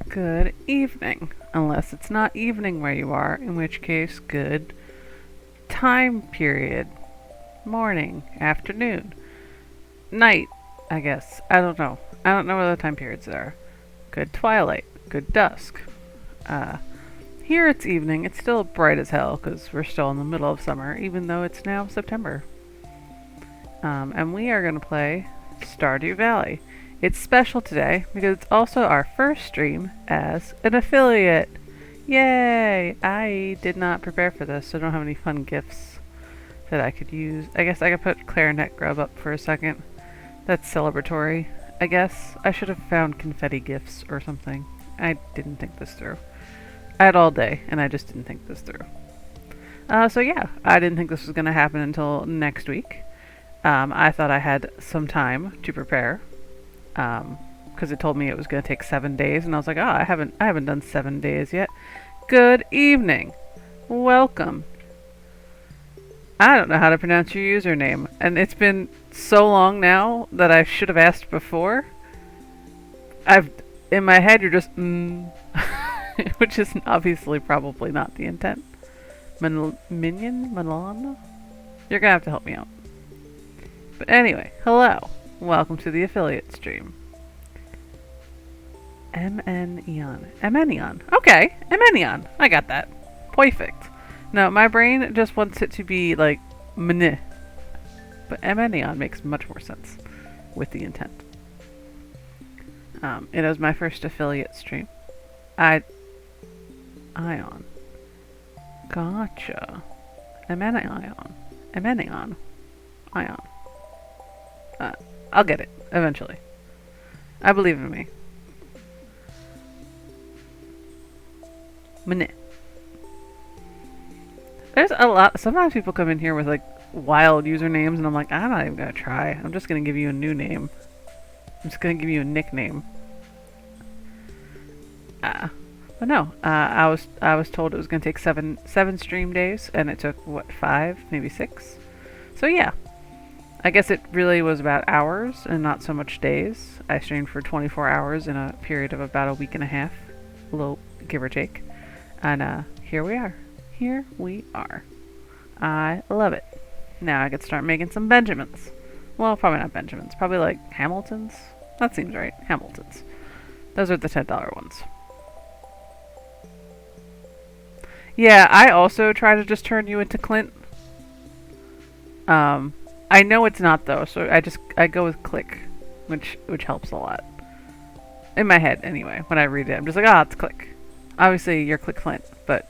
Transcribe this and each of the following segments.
Good evening, unless it's not evening where you are, in which case, good time period. Morning, afternoon, night, I guess. I don't know. I don't know what the time periods are. Good twilight, good dusk. Uh, Here it's evening. It's still bright as hell because we're still in the middle of summer, even though it's now September. And we are going to play Stardew Valley. It's special today because it's also our first stream as an affiliate. Yay! I did not prepare for this, so I don't have any fun gifts that I could use. I guess I could put clarinet grub up for a second. That's celebratory. I guess I should have found confetti gifts or something. I didn't think this through. I had all day, and I just didn't think this through. So yeah, I didn't think this was going to happen until next week. I thought I had some time to prepare. Because it told me it was going to take 7 days, and I was like, I haven't done 7 days yet. Good evening. Welcome. I don't know how to pronounce your username, and it's been so long now that I should have asked before. In my head, you're just, which is obviously probably not the intent. Milan? You're gonna have to help me out. But anyway, hello. Welcome to the affiliate stream. MN Okay, MN. I got that. Perfect. No, my brain just wants it to be like mn. But MN makes much more sense with the intent. It was my first affiliate stream. Ion. Gotcha. Ion. I'll get it, eventually. I believe in me. Minute. There's a lot. Sometimes people come in here with like wild usernames, and I'm like, I'm not even gonna try. I'm just gonna give you a new name. I'm just gonna give you a nickname. But no, I was told it was gonna take seven stream days, and it took what, 5, maybe 6. So yeah. I guess it really was about hours and not so much days. I streamed for 24 hours in a period of about a week and a half, a little give or take. And here we are. Here we are. I love it. Now I could start making some Benjamins. Well, probably not Benjamins. Probably like Hamiltons. That seems right. Hamiltons. Those are the $10 ones. Yeah, I also try to just turn you into Clint. I know it's not though, so I go with Click, which helps a lot. In my head, anyway. When I read it, I'm just like, it's Click. Obviously, you're Click Clint, but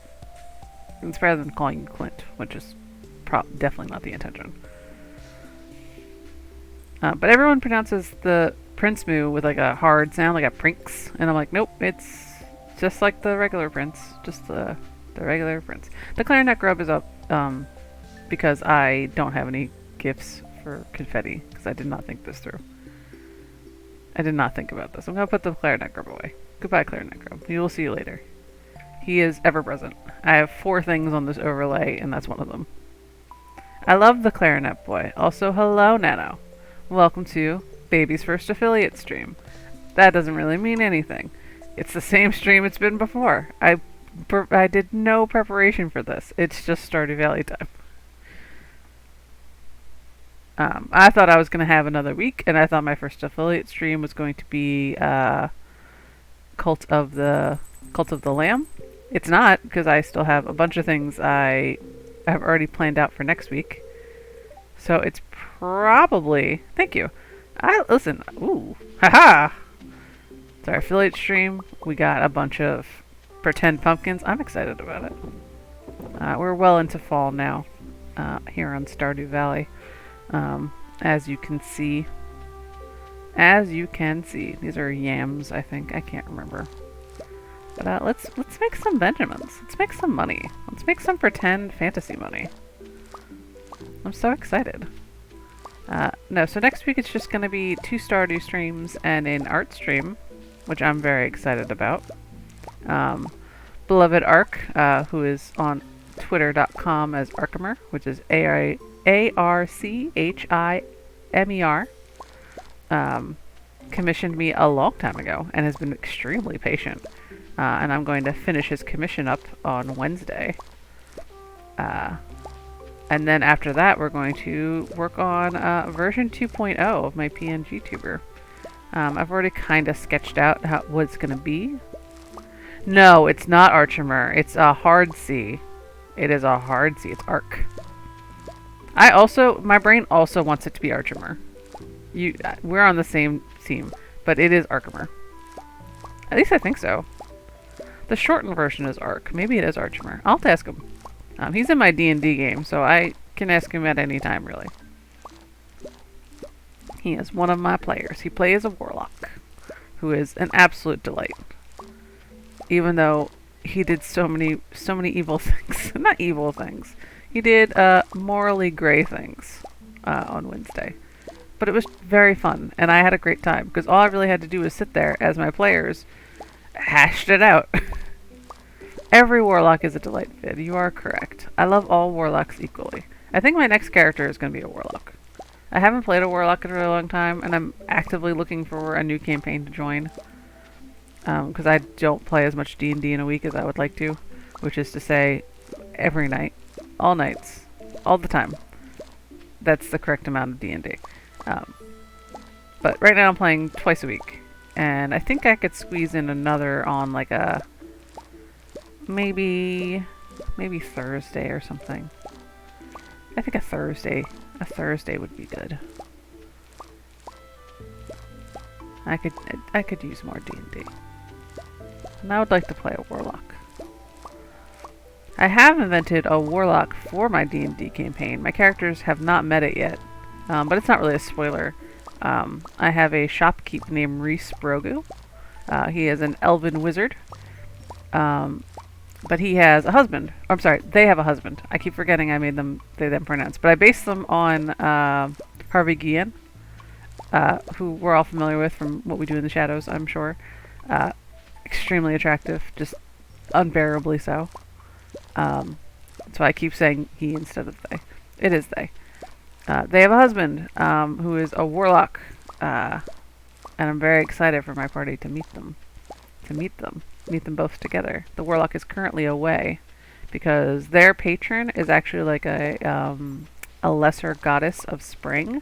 it's better than calling you Clint, which is definitely not the intention. But everyone pronounces the prinxeMu with like a hard sound, like a prinx, and I'm like, nope, it's just like the regular prince, just the regular prince. The clarinet grub is up because I don't have any gifts for confetti, because I did not think this through. I did not think about this. I'm going to put the clarinet grub away. Goodbye, Clarinecro. We will see you later. He is ever present. I have 4 things on this overlay, and that's one of them. I love the clarinet boy. Also, hello, Nano. Welcome to Baby's first affiliate stream. That doesn't really mean anything. It's the same stream it's been before. I did no preparation for this. It's just Stardew Valley time. I thought I was going to have another week, and I thought my first affiliate stream was going to be Cult of the Lamb. It's not, because I still have a bunch of things I have already planned out for next week. So it's probably... Thank you. Listen. Ooh. Haha! It's our affiliate stream. We got a bunch of pretend pumpkins. I'm excited about it. We're well into fall now here on Stardew Valley. As you can see. These are yams, I think. I can't remember. But let's make some Benjamins. Let's make some money. Let's make some pretend fantasy money. I'm so excited. No, so next week it's just going to be 2 Stardew streams and an art stream, which I'm very excited about. Beloved Arc, who is on twitter.com as Archimer, which is ARCHIMER, commissioned me a long time ago and has been extremely patient. And I'm going to finish his commission up on Wednesday. And then after that, we're going to work on version 2.0 of my PNG tuber. I've already kind of sketched out what it's going to be. No, it's not Archimer. It's a hard C. It is a hard C. It's Arc. My brain also wants it to be Archimer. We're on the same team, but it is Archimer. At least I think so. The shortened version is Arc. Maybe it is Archimer. I'll have to ask him. He's in my D&D game, so I can ask him at any time, really. He is one of my players. He plays a warlock, who is an absolute delight. Even though he did so many evil things. Not evil things. He did morally gray things on Wednesday. But it was very fun, and I had a great time, because all I really had to do was sit there as my players hashed it out. Every warlock is a delight, Vid. You are correct. I love all warlocks equally. I think my next character is going to be a warlock. I haven't played a warlock in a really long time, and I'm actively looking for a new campaign to join. Because I don't play as much D&D in a week as I would like to, which is to say, every night, all nights, all the time. That's the correct amount of D&D. But right now I'm playing twice a week, and I think I could squeeze in another on like a maybe Thursday or something. I think a Thursday would be good. I could use more D&D. And I would like to play a warlock. I have invented a warlock for my D&D campaign. My characters have not met it yet, but it's not really a spoiler. I have a shopkeep named Reese Brogu. He is an elven wizard. But he has a husband. I'm sorry, they have a husband. I keep forgetting I made them pronouns. But I based them on Harvey Guillen, who we're all familiar with from What We Do in the Shadows, I'm sure. Extremely attractive, just unbearably so. So I keep saying he instead of they. It is they. They have a husband who is a warlock, and I'm very excited for my party to meet them. Meet them both together. The warlock is currently away because their patron is actually like a lesser goddess of spring,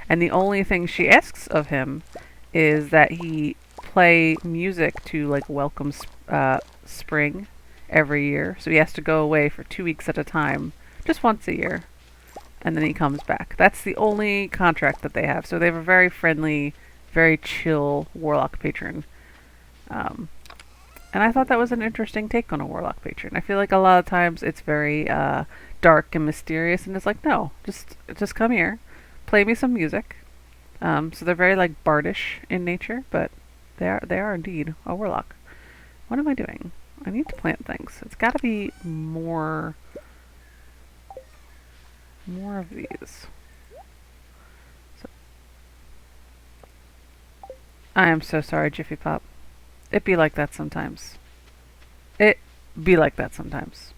and the only thing she asks of him is that he play music to like welcome spring every year. So he has to go away for 2 weeks at a time, just once a year, and then he comes back. That's the only contract that they have. So they have a very friendly, very chill warlock patron. And I thought that was an interesting take on a warlock patron. I feel like a lot of times it's very dark and mysterious, and it's like, no, just come here, play me some music. So they're very like bardish in nature, but they are indeed a warlock. What am I doing? I need to plant things. It's got to be more of these. So, I am so sorry, Jiffy Pop. It be like that sometimes. It be like that sometimes.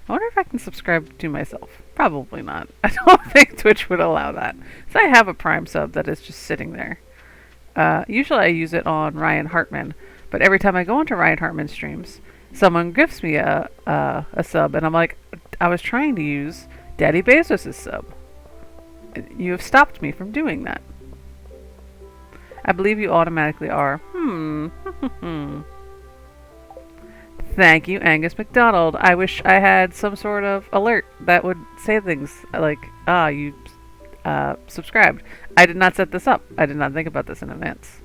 I wonder if I can subscribe to myself. Probably not. I don't think Twitch would allow that. So I have a Prime sub that is just sitting there. Usually I use it on Ryan Hartman, but every time I go onto Ryan Hartman streams, someone gives me a sub, and I'm like, I was trying to use Daddy Bezos' sub. You have stopped me from doing that. I believe you automatically are. Thank you, Angus McDonald. I wish I had some sort of alert that would say things like, you subscribed. I did not set this up. I did not think about this in advance.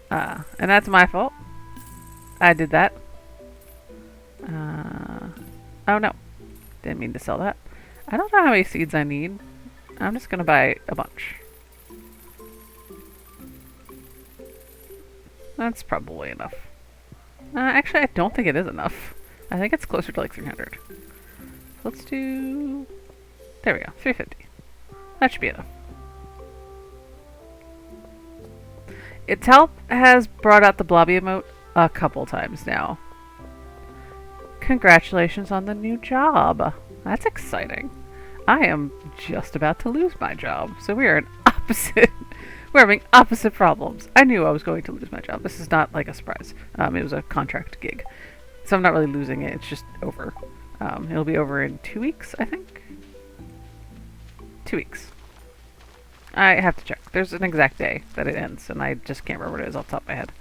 And that's my fault. I did that. Oh no. Didn't mean to sell that. I don't know how many seeds I need. I'm just gonna buy a bunch. That's probably enough. Actually, I don't think it is enough. I think it's closer to like 300. Let's do... There we go, 350. That should be enough. Italp has brought out the blobby emote a couple times now. Congratulations on the new job. That's exciting. I am just about to lose my job, so we are an opposite... We're having opposite problems. I knew I was going to lose my job. This is not like a surprise. It was a contract gig. So I'm not really losing it. It's just over. It'll be over in 2 weeks, I think. 2 weeks. I have to check. There's an exact day that it ends, and I just can't remember what it is off the top of my head.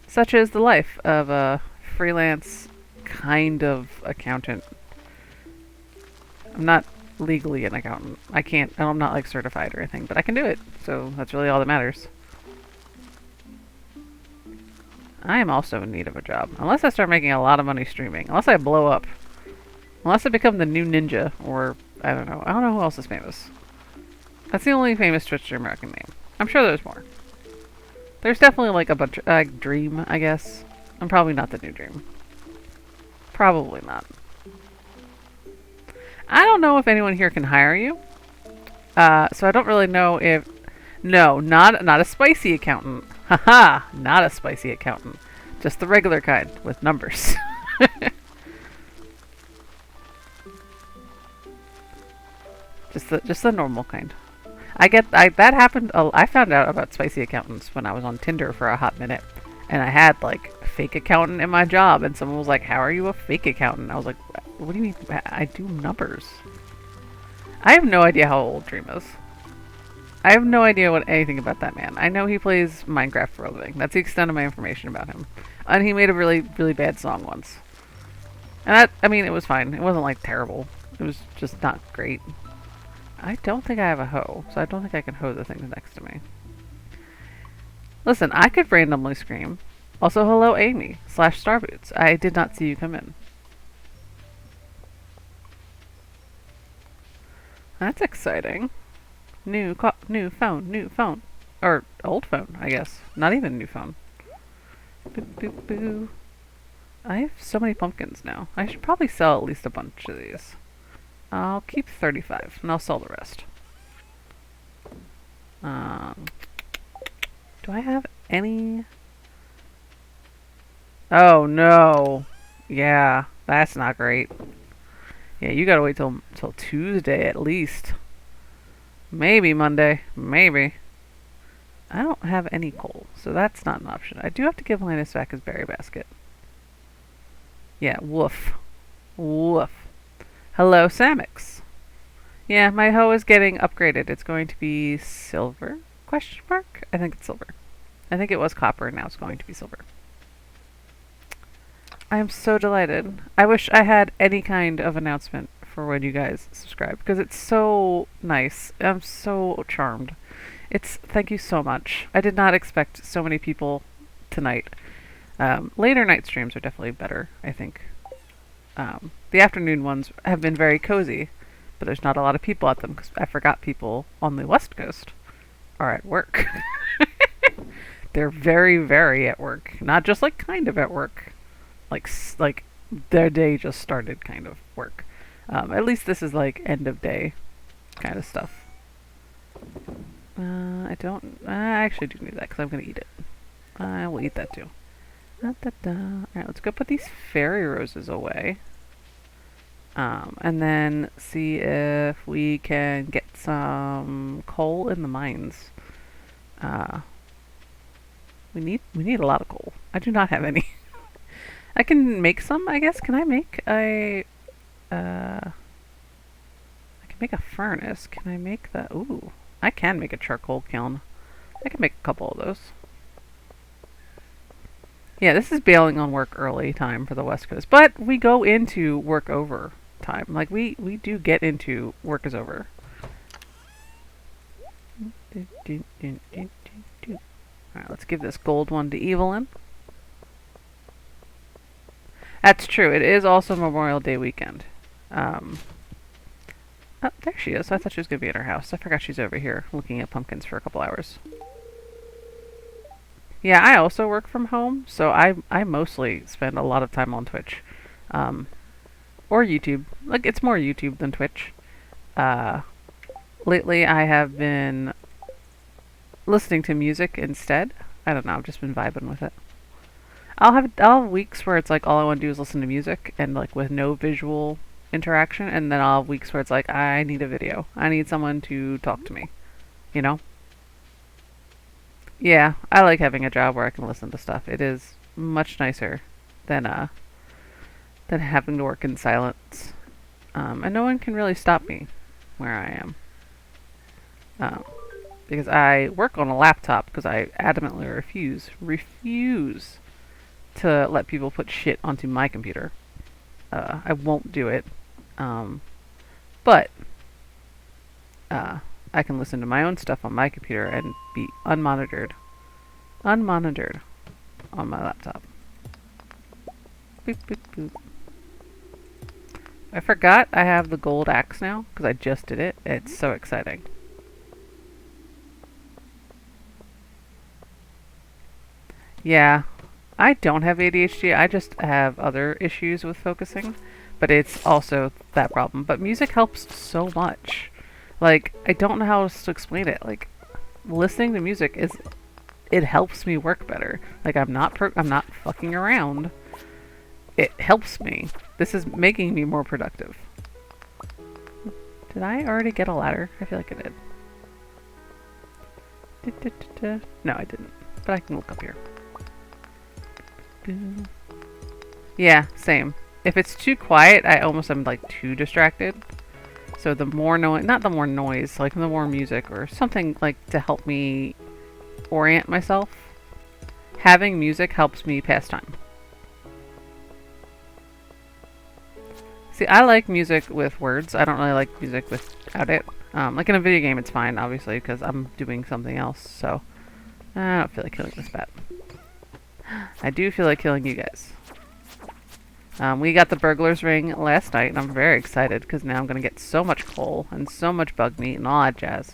Such is the life of a freelance kind of accountant. I'm not legally an accountant. I'm not like certified or anything, but I can do it. So that's really all that matters. I am also in need of a job. Unless I start making a lot of money streaming. Unless I blow up. Unless I become the new ninja, or I don't know. I don't know who else is famous. That's the only famous Twitch streamer I can name. I'm sure there's more. There's definitely like a bunch of Dream, I guess. I'm probably not the new Dream. Probably not. I don't know if anyone here can hire you. So I don't really know if... No, not a spicy accountant. Haha, not a spicy accountant. Just the regular kind, with numbers. just the normal kind. That happened... I found out about spicy accountants when I was on Tinder for a hot minute. And I had, like, a fake accountant in my job. And someone was like, how are you a fake accountant? I was like, what do you mean? I do numbers. I have no idea how old Dream is. I have no idea anything about that man. I know he plays Minecraft for a living. That's the extent of my information about him. And he made a really, really bad song once. And that, I mean, it was fine. It wasn't, like, terrible. It was just not great. I don't think I have a hoe, so I don't think I can hoe the things next to me. Listen, I could randomly scream. Also, hello, Amy, /Starboots. I did not see you come in. That's exciting. New phone. Or old phone, I guess. Not even new phone. Boo, boo, boo. I have so many pumpkins now. I should probably sell at least a bunch of these. I'll keep 35, and I'll sell the rest. Do I have any... Oh, no. Yeah, that's not great. Yeah, you gotta wait till Tuesday at least. Maybe Monday. Maybe. I don't have any coal, so that's not an option. I do have to give Linus back his berry basket. Yeah, woof. Woof. Hello, Samix. Yeah, my hoe is getting upgraded. It's going to be silver? Question mark? I think it's silver. I think it was copper, and now it's going to be silver. I am so delighted. I wish I had any kind of announcement for when you guys subscribe, because it's so nice. I'm so charmed. Thank you so much. I did not expect so many people tonight. Later night streams are definitely better, I think. The afternoon ones have been very cozy, but there's not a lot of people at them, because I forgot people on the West Coast are at work. They're very, very at work. Not just like kind of at work. Like their day just started kind of work. At least this is like end of day kind of stuff. I don't. I actually do need that because I'm gonna eat it. I will eat that too. Da, da, da. All right, let's go put these fairy roses away. And then see if we can get some coal in the mines. Uh, we need a lot of coal. I do not have any. I can make some, I guess. Can I make a I can make a furnace. Can I make that? Ooh, I can make a charcoal kiln. I can make a couple of those. Yeah, this is bailing on work early time for the West Coast, but we go into work over time. Like we do get into work is over. Alright, let's give this gold one to Evelyn. That's true. It is also Memorial Day weekend. Oh, there she is. I thought she was going to be at her house. I forgot she's over here looking at pumpkins for a couple hours. Yeah, I also work from home, so I mostly spend a lot of time on Twitch. Or YouTube. Like, it's more YouTube than Twitch. Lately I have been listening to music instead. I don't know, I've just been vibing with it. I'll have weeks where it's like all I want to do is listen to music and like with no visual interaction, and then I'll have weeks where it's like I need a video. I need someone to talk to me. You know? Yeah, I like having a job where I can listen to stuff. It is much nicer than having to work in silence. And no one can really stop me where I am. Because I work on a laptop because I adamantly refuse to let people put shit onto my computer. I won't do it. But I can listen to my own stuff on my computer and be unmonitored on my laptop. Boop, boop, boop. I forgot I have the gold axe now because I just did it. It's so exciting. Yeah, I don't have ADHD. I just have other issues with focusing, but it's also that problem. But music helps so much. Like, I don't know how else to explain it. Like, listening to music it helps me work better. Like, I'm not fucking around. It helps me. This is making me more productive. Did I already get a ladder? I feel like I did. No, I didn't. But I can look up here. Yeah, same. If it's too quiet, I almost am like too distracted. So the more noise, not the more noise, like the more music or something like to help me orient myself. Having music helps me pass time. See, I like music with words. I don't really like music without it. Like in a video game, it's fine, obviously, because I'm doing something else. So I don't feel like killing this bat. I do feel like killing you guys. We got the burglar's ring last night, and I'm very excited because now I'm going to get so much coal and so much bug meat and all that jazz.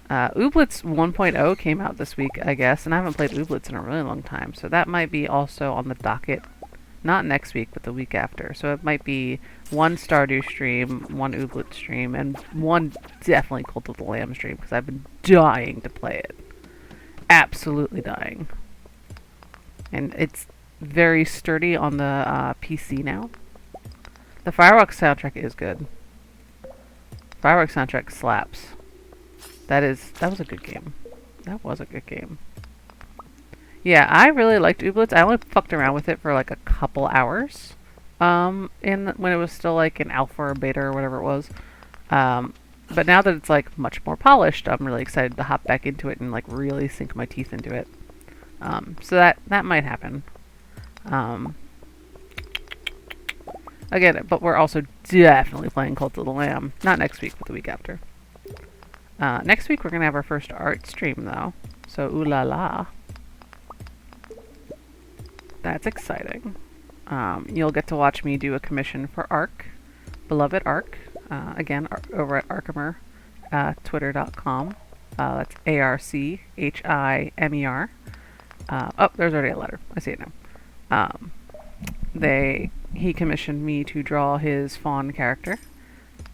Ooblets 1.0 came out this week, I guess, and I haven't played Ooblets in a really long time, so that might be also on the docket. Not next week, but the week after. So it might be one Stardew stream, one Ooblet stream, and one definitely Cult of the Lamb stream, because I've been dying to play it. Absolutely dying. And it's very sturdy on the PC now. The Fireworks soundtrack is good. Fireworks soundtrack slaps. That was a good game. That was a good game. Yeah, I really liked Ooblets. I only fucked around with it for like a couple hours. When it was still like an alpha or beta or whatever it was. But now that it's like much more polished, I'm really excited to hop back into it and like really sink my teeth into it. So that might happen. Again, but we're also definitely playing Cult of the Lamb. Not next week, but the week after. Next week we're gonna have our first art stream though. So ooh la la. That's exciting. You'll get to watch me do a commission for Ark. Beloved Ark. Again, over at Archimer, twitter.com. That's ARCHIMER. Oh, there's already a letter. I see it now. He commissioned me to draw his fawn character.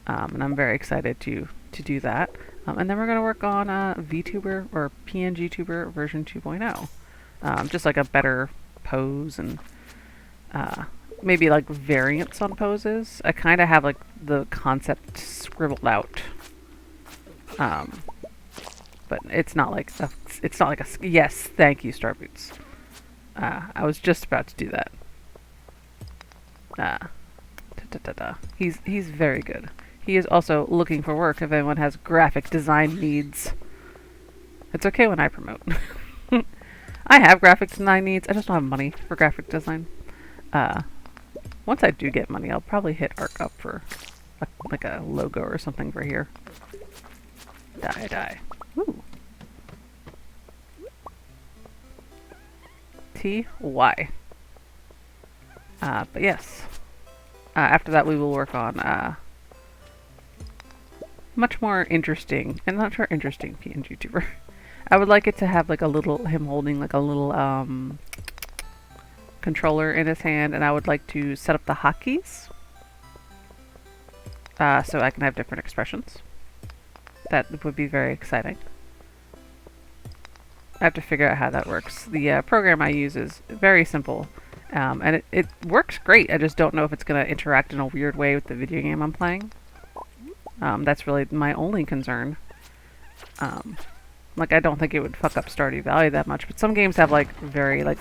and I'm very excited to do that. And then we're going to work on VTuber or PNGTuber version 2.0. Just like a better pose and maybe like variants on poses. I kind of have like the concept scribbled out, but it's not like a yes, thank you, Star Boots. I was just about to do that. He's very good. He is also looking for work if anyone has graphic design needs. It's okay when I promote. I have graphic design needs. I just don't have money for graphic design. Once I do get money, I'll probably hit Arc up for like a logo or something for here. Die. Ooh. T-Y. But yes. After that we will work on much more interesting, and not sure interesting PNG tuber. I would like it to have like a little, him holding like a little controller in his hand, and I would like to set up the hotkeys so I can have different expressions. That would be very exciting. I have to figure out how that works. The program I use is very simple, and it works great. I just don't know if it's going to interact in a weird way with the video game I'm playing. That's really my only concern. Like, I don't think it would fuck up Stardew Valley that much, but some games have like very like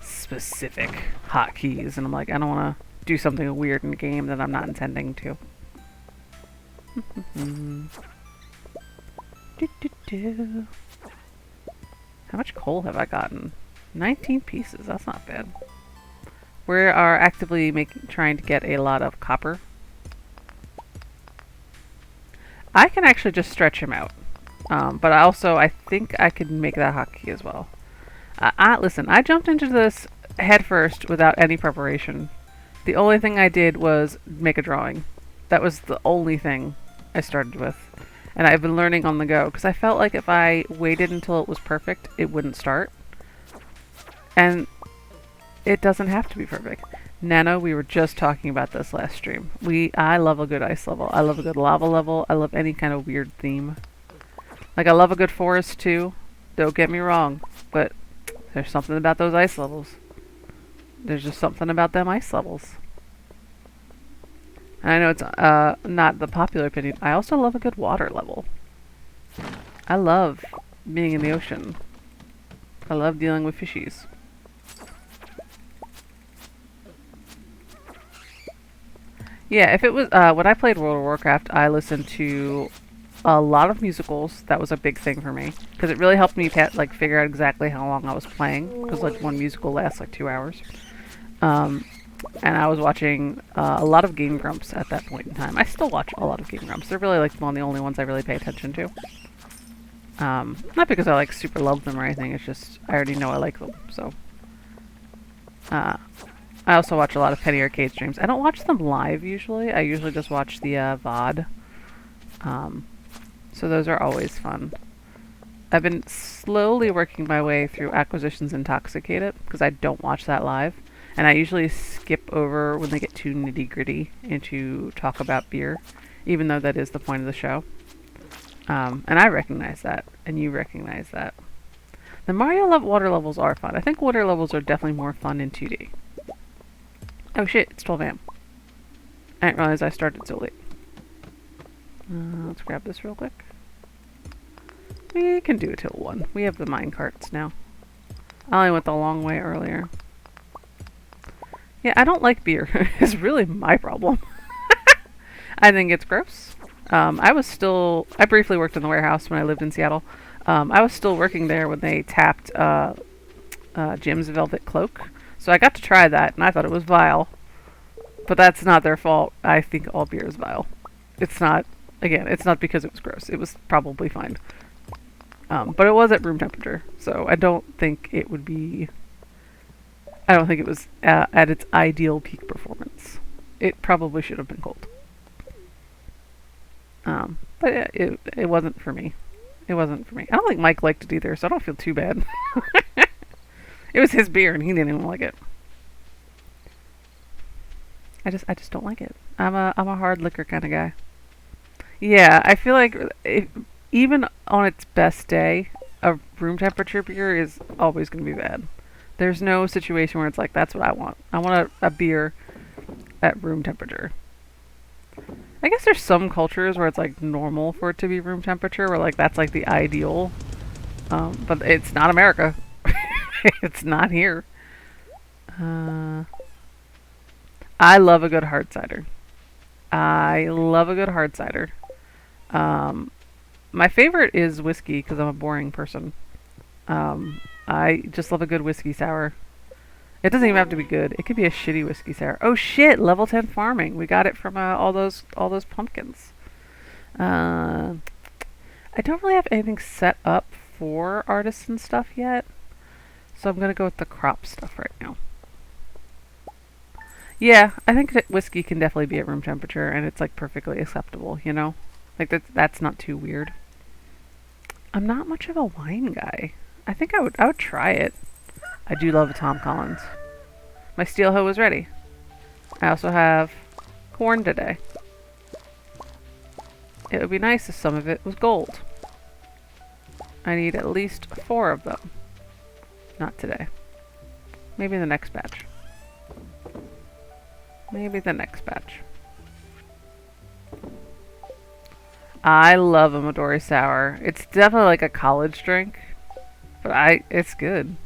specific hotkeys, and I'm like, I don't want to do something weird in a game that I'm not intending to. How much coal have I gotten? 19 pieces. That's not bad. We are actively trying to get a lot of copper. I can actually just stretch him out. But I think I could make that hotkey as well. Listen, I jumped into this head first without any preparation. The only thing I did was make a drawing. That was the only thing I started with. And I've been learning on the go, because I felt like if I waited until it was perfect, it wouldn't start. And it doesn't have to be perfect. Nano, we were just talking about this last stream. I love a good ice level. I love a good lava level. I love any kind of weird theme. Like, I love a good forest too. Don't get me wrong. But there's something about those ice levels. There's just something about them ice levels. And I know it's not the popular opinion. I also love a good water level. I love being in the ocean. I love dealing with fishies. Yeah, if it was when I played World of Warcraft, I listened to a lot of musicals. That was a big thing for me because it really helped me like figure out exactly how long I was playing, because like one musical lasts like 2 hours. And I was watching a lot of Game Grumps at that point in time. I still watch a lot of Game Grumps. They're really like one of the only ones I really pay attention to. Not because I like super love them or anything. It's just I already know I like them. So I also watch a lot of Penny Arcade streams. I don't watch them live usually. I usually just watch the VOD. So those are always fun. I've been slowly working my way through Acquisitions Intoxicated because I don't watch that live. And I usually skip over when they get too nitty-gritty into talk about beer, even though that is the point of the show. And I recognize that, and you recognize that. The Mario water levels are fun. I think water levels are definitely more fun in 2D. Oh shit, it's 12 a.m. I didn't realize I started so late. Let's grab this real quick. We can do it till 1. We have the mine carts now. I only went the long way earlier. Yeah, I don't like beer. It's really my problem. I think it's gross. I briefly worked in the warehouse when I lived in Seattle. I was still working there when they tapped Jim's Velvet Cloak. So I got to try that, and I thought it was vile. But that's not their fault. I think all beer is vile. It's not, again, it's not because it was gross. It was probably fine. But it was at room temperature, so I don't think it would be... I don't think it was at its ideal peak performance. It probably should have been cold. But it wasn't for me. It wasn't for me. I don't think Mike liked it either, so I don't feel too bad. It was his beer, and he didn't even like it. I just don't like it. I'm a hard liquor kind of guy. Yeah, I feel like even on its best day, a room temperature beer is always going to be bad. There's no situation where it's like, that's what I want. I want a beer at room temperature. I guess there's some cultures where it's like normal for it to be room temperature, where like that's like the ideal. But it's not America. It's not here. Uh, I love a good hard cider. I love a good hard cider. Um, my favorite is whiskey because I'm a boring person. I just love a good whiskey sour. It doesn't even have to be good. It could be a shitty whiskey sour. Oh shit! Level 10 farming. We got it from all those pumpkins. Uh, I don't really have anything set up for artisan stuff yet, so I'm gonna go with the crop stuff right now. Yeah, I think that whiskey can definitely be at room temperature, and it's like perfectly acceptable. You know, like that's not too weird. I'm not much of a wine guy. I think I would try it. I do love a Tom Collins. My steel hoe is ready. I also have corn today. It would be nice if some of it was gold. I need at least 4 of them. Not today. Maybe the next batch. Maybe the next batch. I love a Midori Sour. It's definitely like a college drink, but it's good.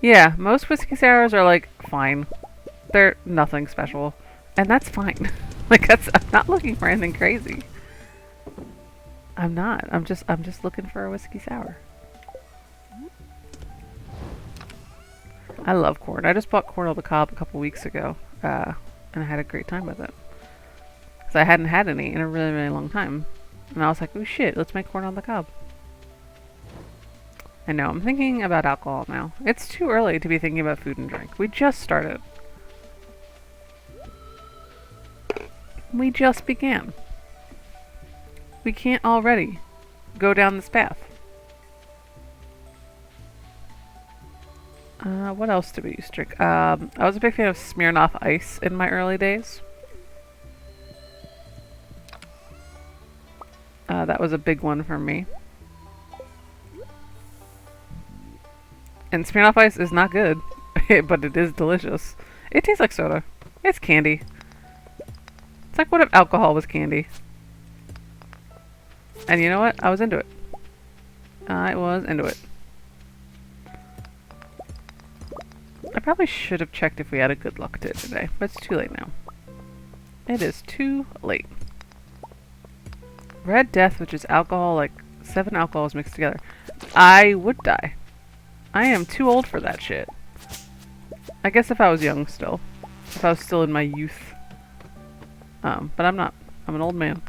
Yeah, most whiskey sours are like fine. They're nothing special, and that's fine. Like I'm not looking for anything crazy. I'm not. I'm just looking for a whiskey sour. I love corn. I just bought corn on the cob a couple weeks ago, and I had a great time with it. Because I hadn't had any in a really, really long time. And I was like, oh shit, let's make corn on the cob. I know, I'm thinking about alcohol now. It's too early to be thinking about food and drink. We just started. We just began. We can't already go down this path. What else did we use to drink? I was a big fan of Smirnoff Ice in my early days. That was a big one for me. And Smirnoff Ice is not good, but it is delicious. It tastes like soda. It's candy. It's like what if alcohol was candy? And you know what? I was into it. I was into it. I probably should have checked if we had a good luck tip today, but it's too late now. It is too late. Red Death, which is alcohol, like 7 alcohols mixed together. I would die. I am too old for that shit. I guess if I was young still. If I was still in my youth. But I'm not. I'm an old man.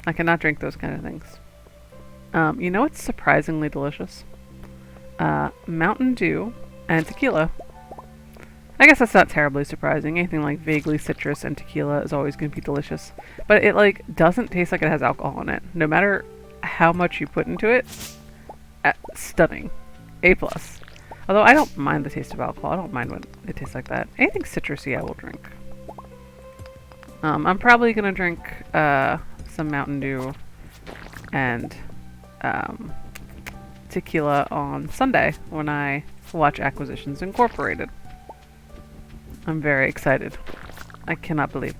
I cannot drink those kind of things. You know what's surprisingly delicious? Mountain Dew and tequila. I guess that's not terribly surprising. Anything like vaguely citrus and tequila is always going to be delicious. But it like doesn't taste like it has alcohol in it. No matter how much you put into it. Stunning. A+. Although I don't mind the taste of alcohol. I don't mind when it tastes like that. Anything citrusy I will drink. I'm probably going to drink some Mountain Dew and tequila on Sunday when I watch Acquisitions Incorporated. I'm very excited. I cannot believe.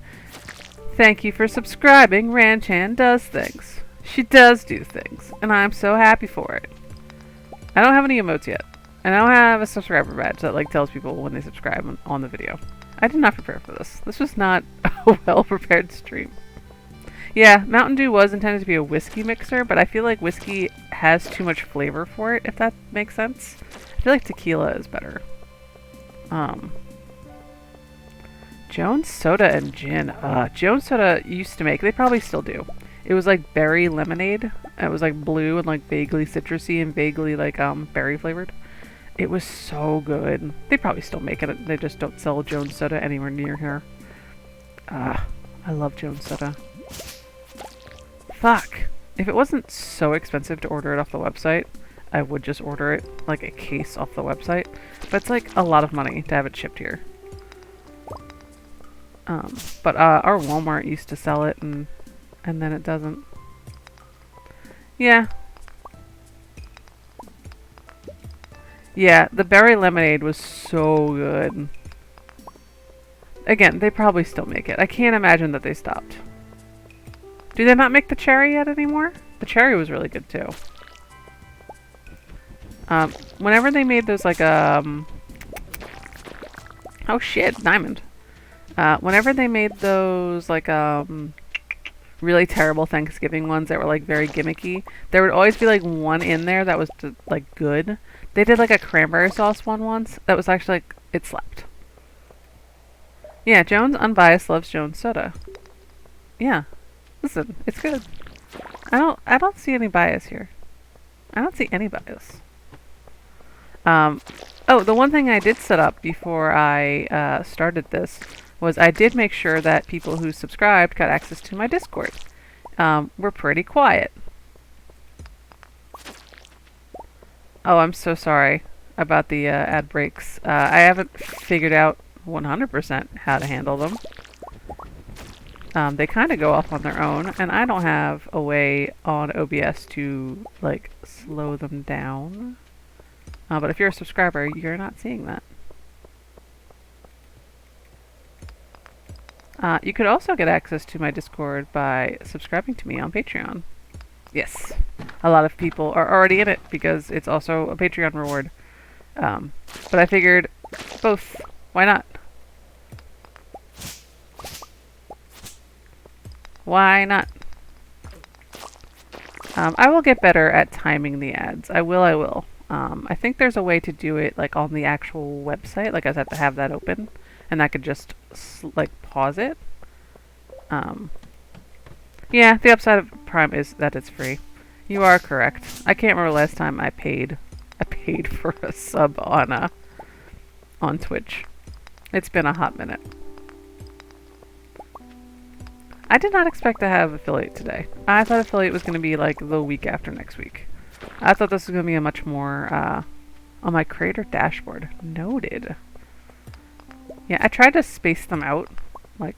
Thank you for subscribing. Ranchan does things. She does do things, and I'm so happy for it. I don't have any emotes yet, and I don't have a subscriber badge that like tells people when they subscribe on the video. I did not prepare for this. This was not a well-prepared stream. Yeah, Mountain Dew was intended to be a whiskey mixer, but I feel like whiskey has too much flavor for it, if that makes sense. I feel like tequila is better. Jones Soda and gin. Jones Soda used to make, they probably still do. It was like berry lemonade. It was like blue and like vaguely citrusy and vaguely like berry flavored. It was so good. They probably still make it. They just don't sell Jones Soda anywhere near here. I love Jones Soda. Fuck. If it wasn't so expensive to order it off the website, I would just order it like a case off the website. But it's like a lot of money to have it shipped here. But our Walmart used to sell it, and then it doesn't. Yeah. Yeah, the berry lemonade was so good. Again, they probably still make it. I can't imagine that they stopped. Do they not make the cherry yet anymore? The cherry was really good too. Whenever they made those like oh shit, diamond. Whenever they made those like really terrible Thanksgiving ones that were like very gimmicky, there would always be like one in there that was like good. They did like a cranberry sauce one once that was actually like it slapped. Yeah, Jones Unbiased loves Jones soda. Yeah. Listen, it's good. I don't see any bias here. I don't see any bias. Oh, the one thing I did set up before I started this was I did make sure that people who subscribed got access to my Discord. We're pretty quiet. Oh, I'm so sorry about the ad breaks. I haven't figured out 100% how to handle them. They kind of go off on their own, and I don't have a way on OBS to like slow them down. But if you're a subscriber, you're not seeing that. You could also get access to my Discord by subscribing to me on Patreon. Yes, a lot of people are already in it because it's also a Patreon reward. But I figured both. Why not? Why not? I will get better at timing the ads. I will. I think there's a way to do it like on the actual website. Like I have to have that open, and I could just like pause it. Yeah, the upside of Prime is that it's free. You are correct. I can't remember last time I paid. I paid for a sub on Twitch. It's been a hot minute. I did not expect to have affiliate today. I thought affiliate was going to be like the week after next week. I thought this was going to be a much more on my creator dashboard. Noted. Yeah, I tried to space them out like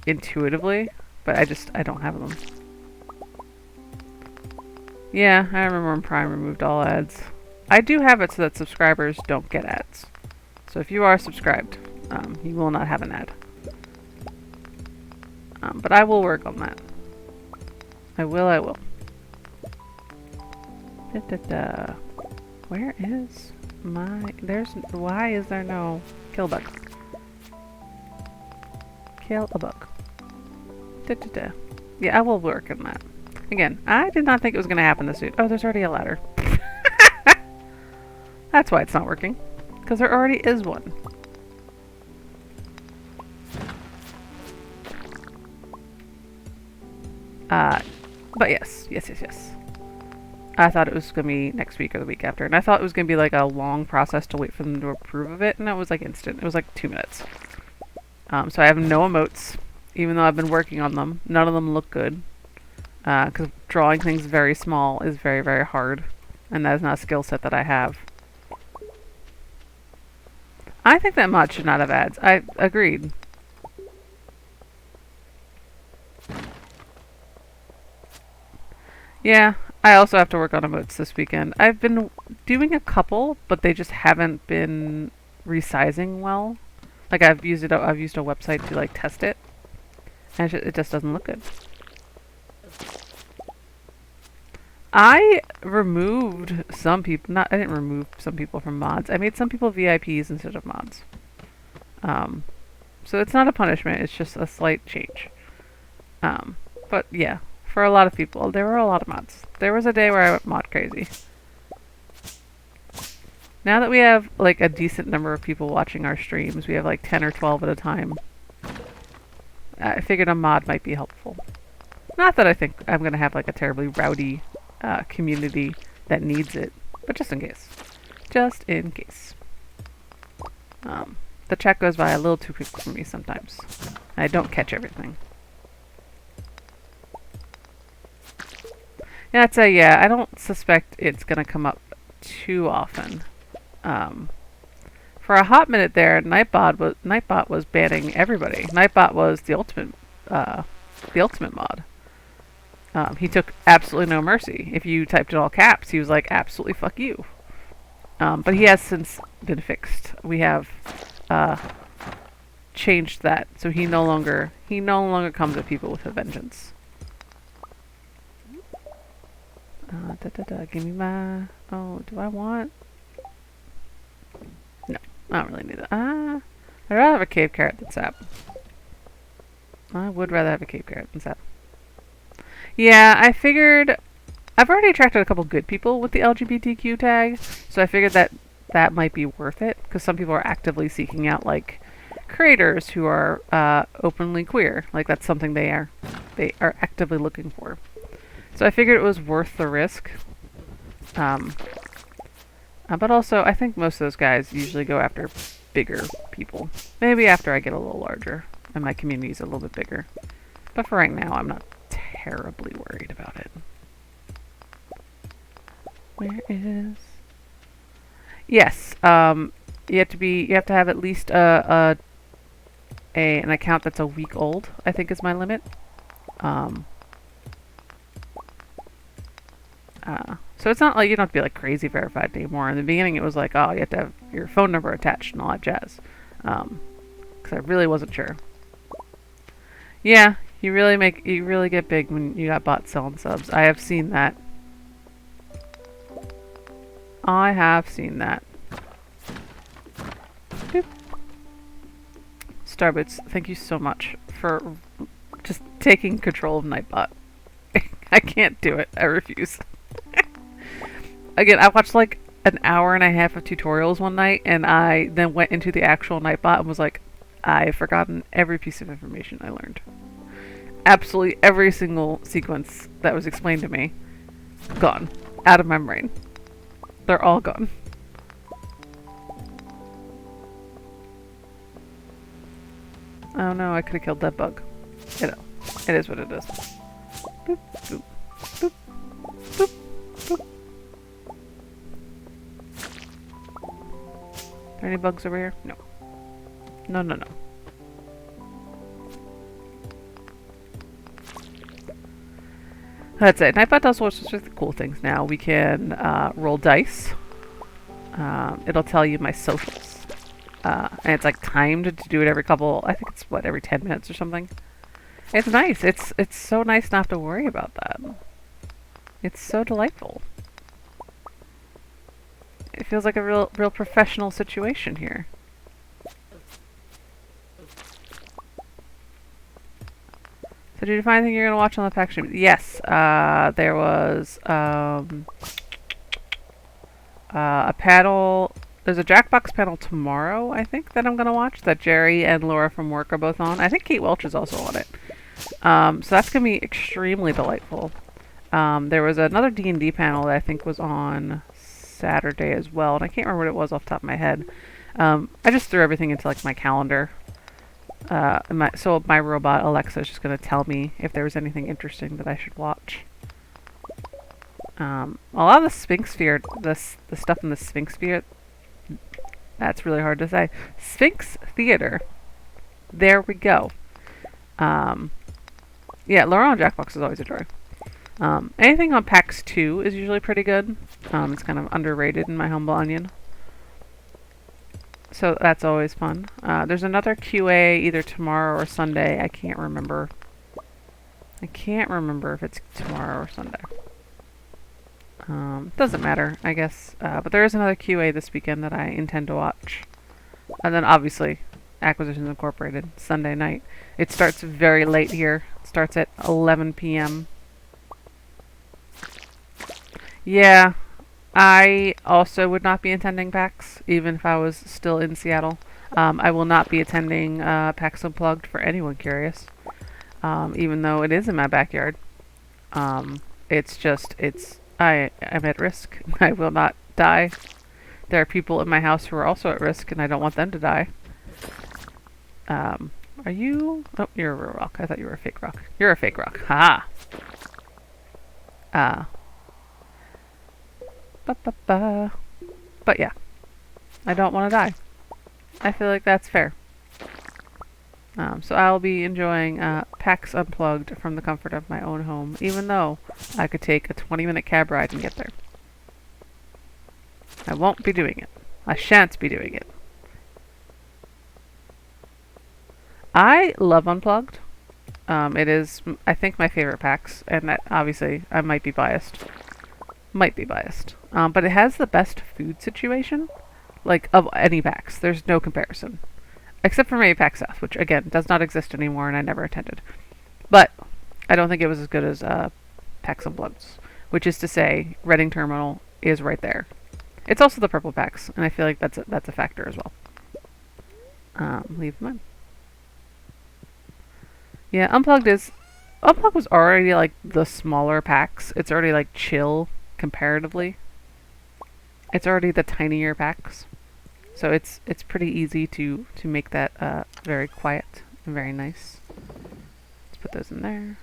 intuitively, but I don't have them. Yeah, I remember when Prime removed all ads. I do have it so that subscribers don't get ads. So if you are subscribed, you will not have an ad. But I will work on that. I will. Where is my... Why is there no... Kill a bug. Kill a bug. Yeah, I will work on that. Again, I did not think it was going to happen this soon. Oh, there's already a ladder. That's why it's not working. Because there already is one. But yes. I thought it was going to be next week or the week after. And I thought it was going to be like a long process to wait for them to approve of it. And it was like instant. It was like 2 minutes. So I have no emotes, even though I've been working on them. None of them look good. Because drawing things very small is very, very hard. And that is not a skill set that I have. I think that mod should not have ads. I agreed. Yeah, I also have to work on emotes this weekend. I've been doing a couple, but they just haven't been resizing well. Like I've used a website to like test it, and it just doesn't look good. I removed some people. I didn't remove some people from mods. I made some people VIPs instead of mods. So it's not a punishment. It's just a slight change. But yeah. For a lot of people, there were a lot of mods. There was a day where I went mod crazy. Now that we have like a decent number of people watching our streams, we have like 10 or 12 at a time, I figured a mod might be helpful. Not that I think I'm going to have like a terribly rowdy community that needs it, but just in case. Just in case. The chat goes by a little too quick for me sometimes. I don't catch everything. Yeah, I'd say, yeah, I don't suspect it's going to come up too often. For a hot minute there, Nightbot was banning everybody. Nightbot was the ultimate mod. He took absolutely no mercy. If you typed in all caps, he was like, absolutely fuck you. But he has since been fixed. We have changed that, so he no longer comes at people with a vengeance. Give me my... Oh, do I want... No, I don't really need that. I'd rather have a cave carrot than sap. I would rather have a cave carrot than sap. Yeah, I figured... I've already attracted a couple good people with the LGBTQ tag, so I figured that might be worth it, because some people are actively seeking out, like, creators who are openly queer. Like, that's something they are actively looking for. So I figured it was worth the risk. But also, I think most of those guys usually go after bigger people. Maybe after I get a little larger and my community's a little bit bigger. But for right now, I'm not terribly worried about it. Where is... Yes, you have to have at least an account that's a week old, I think is my limit. So it's not like you don't have to be like crazy verified anymore. In the beginning it was like, oh, you have to have your phone number attached and all that jazz. Because I really wasn't sure. Yeah, you really get big when you got bots selling subs. I have seen that. I have seen that. Boop. Starboots, thank you so much for just taking control of Nightbot. I can't do it. I refuse. Again, I watched like an hour and a half of tutorials one night, and I then went into the actual Nightbot and was like, I've forgotten every piece of information I learned. Absolutely every single sequence that was explained to me, gone. Out of my brain. They're all gone. Oh no, I could have killed that bug. It is what it is. Boop, boop, boop, boop, boop. Are there any bugs over here? No. No, no, no. That's it. Nightbot does all sorts of cool things now. We can roll dice. It'll tell you my socials. And it's like timed to do it every couple, I think it's what, every 10 minutes or something. It's nice. It's so nice not to worry about that. It's so delightful. It feels like a real professional situation here. So did you find anything you're going to watch on the pack stream? Yes, there was a panel. There's a Jackbox panel tomorrow, I think, that I'm going to watch, that Jerry and Laura from work are both on. I think Kate Welch is also on it. So that's going to be extremely delightful. There was another D&D panel that I think was on Saturday as well, and I can't remember what it was off the top of my head. I just threw everything into like my calendar. So my robot Alexa is just going to tell me if there was anything interesting that I should watch. A lot of the Sphinx Sphere, the stuff in the Sphinx Sphere, that's really hard to say. Sphinx Theater. There we go. Yeah, Laura on Jackbox is always a joy. Anything on PAX 2 is usually pretty good. It's kind of underrated in my humble onion. So that's always fun. There's another QA either tomorrow or Sunday. I can't remember. I can't remember if it's tomorrow or Sunday. Doesn't matter, I guess. But there is another QA this weekend that I intend to watch. And then obviously, Acquisitions Incorporated, Sunday night. It starts very late here. It starts at 11 p.m. Yeah, I also would not be attending PAX, even if I was still in Seattle. I will not be attending PAX Unplugged for anyone curious, even though it is in my backyard. It's just, I'm at risk. I will not die. There are people in my house who are also at risk, and I don't want them to die. Are you? Oh, you're a real rock. I thought you were a fake rock. You're a fake rock. Ha! But yeah, I don't want to die. I feel like that's fair. So I'll be enjoying PAX Unplugged from the comfort of my own home, even though I could take a 20-minute cab ride and get there. I won't be doing it. I shan't be doing it. I love Unplugged. It is, I think, my favorite PAX, and that, obviously I might be biased. But it has the best food situation, like, of any PAX. There's no comparison. Except for maybe PAX South, which, again, does not exist anymore and I never attended. But I don't think it was as good as PAX Unplugged, which is to say, Reading Terminal is right there. It's also the purple PAX, and I feel like that's a factor as well. Leave them in. Yeah, Unplugged was already like the smaller PAX. It's already like chill comparatively. It's already the tinier PAX. So it's pretty easy to make that very quiet and very nice. Let's put those in there.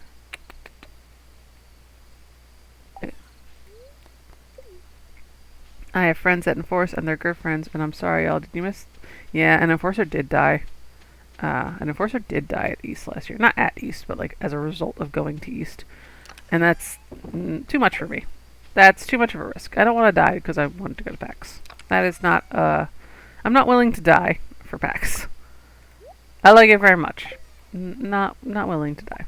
I have friends that enforce and their girlfriends, and I'm sorry, y'all. Did you miss? Yeah, an enforcer did die. An enforcer did die at East last year. Not at East, but like as a result of going to East. And that's too much for me. That's too much of a risk. I don't want to die because I wanted to go to PAX. That is not, I'm not willing to die for PAX. I like it very much. Not willing to die.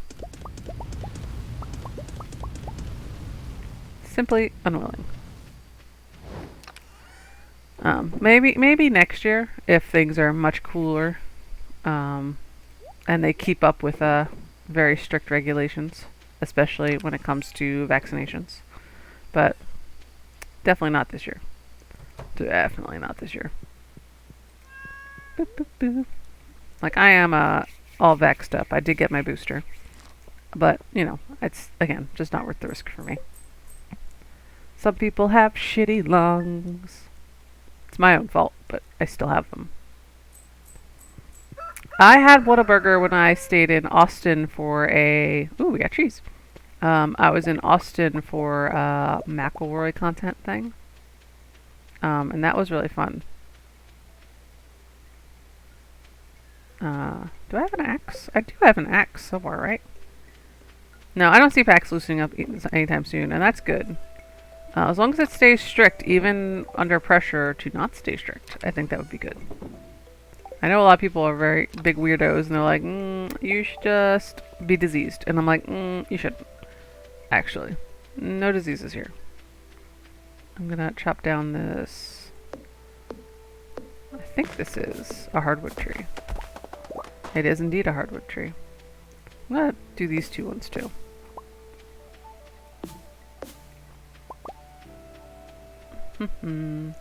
Simply unwilling. Maybe next year, if things are much cooler, and they keep up with very strict regulations, especially when it comes to vaccinations. But definitely not this year. Definitely not this year. Boop, boop, boop. Like, I am all vaxxed up. I did get my booster. But, you know, it's, again, just not worth the risk for me. Some people have shitty lungs. It's my own fault, but I still have them. I had Whataburger when I stayed in Austin for a... Ooh, we got cheese. I was in Austin for a McElroy content thing. And that was really fun. Do I have an axe? I do have an axe somewhere, right? No, I don't see PAX loosening up anytime soon, and that's good. As long as it stays strict, even under pressure to not stay strict, I think that would be good. I know a lot of people are very big weirdos, and they're like, you should just be diseased. And I'm like, you shouldn't. Actually, no diseases here. I'm gonna chop down this. I think this is a hardwood tree. It is indeed a hardwood tree. I'm gonna do these two ones too. I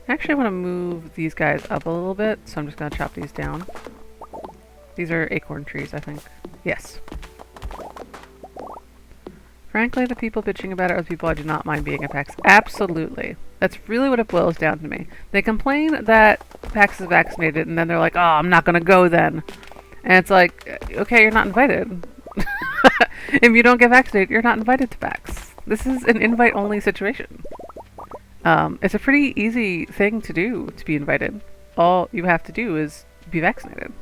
actually want to move these guys up a little bit, so I'm just going to chop these down. These are acorn trees, I think. Yes. Frankly, the people bitching about it are the people I do not mind being at PAX. Absolutely. That's really what it boils down to me. They complain that PAX is vaccinated, and then they're like, oh, I'm not going to go then. And it's like, okay, you're not invited. If you don't get vaccinated, you're not invited to PAX. This is an invite-only situation. It's a pretty easy thing to do to be invited. All you have to do is be vaccinated.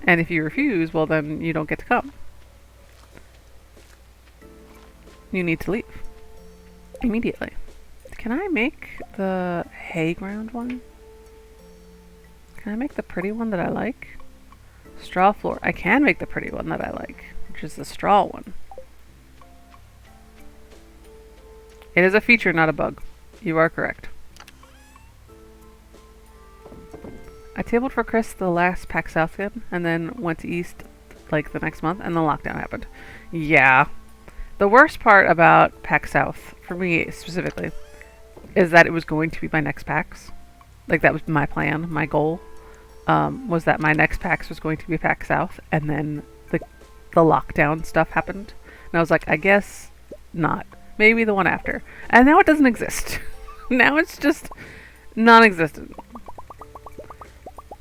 And if you refuse, well then you don't get to come. You need to leave. Immediately. Can I make the hay ground one? Can I make the pretty one that I like? Straw floor. I can make the pretty one that I like, which is the straw one. It is a feature, not a bug. You are correct. I tabled for Chris the last PAX South game, and then went to East like the next month, and the lockdown happened. Yeah. The worst part about PAX South, for me specifically, is that it was going to be my next PAX. Like, that was my plan, my goal, was that my next PAX was going to be PAX South, and then the lockdown stuff happened. And I was like, I guess not. Maybe the one after. And now it doesn't exist. Now it's just non-existent.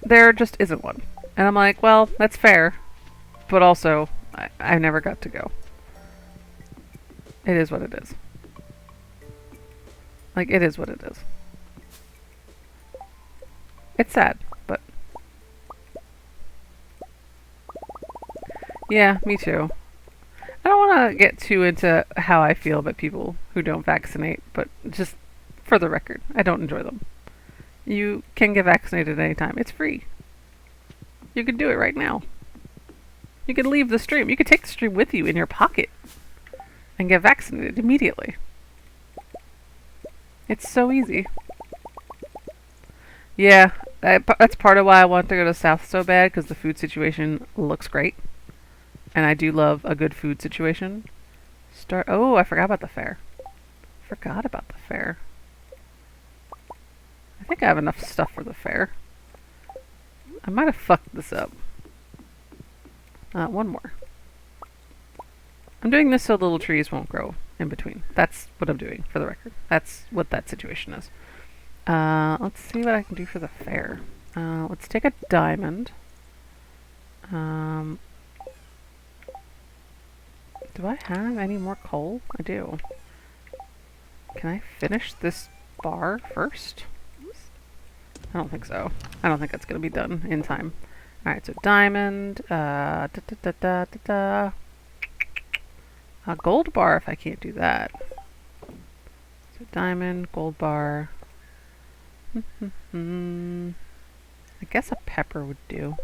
There just isn't one. And I'm like, well, that's fair. But also, I never got to go. It is what it is. Like, it is what it is. It's sad, but Yeah, me too. I don't want to get too into how I feel about people who don't vaccinate, but just for the record, I don't enjoy them. You can get vaccinated anytime. It's free. You can do it right now. You can leave the stream. You can take the stream with you in your pocket and get vaccinated immediately. It's so easy. Yeah, that's part of why I want to go to South so bad, because the food situation looks great. And I do love a good food situation. Oh, I forgot about the fair. Forgot about the fair. I think I have enough stuff for the fair. I might have fucked this up. One more. I'm doing this so little trees won't grow in between. That's what I'm doing, for the record. That's what that situation is. Let's see what I can do for the fair. Let's take a diamond. Do I have any more coal? I do. Can I finish this bar first? I don't think so. I don't think that's going to be done in time. Alright, so diamond. A gold bar if I can't do that. So diamond, gold bar. I guess a pepper would do.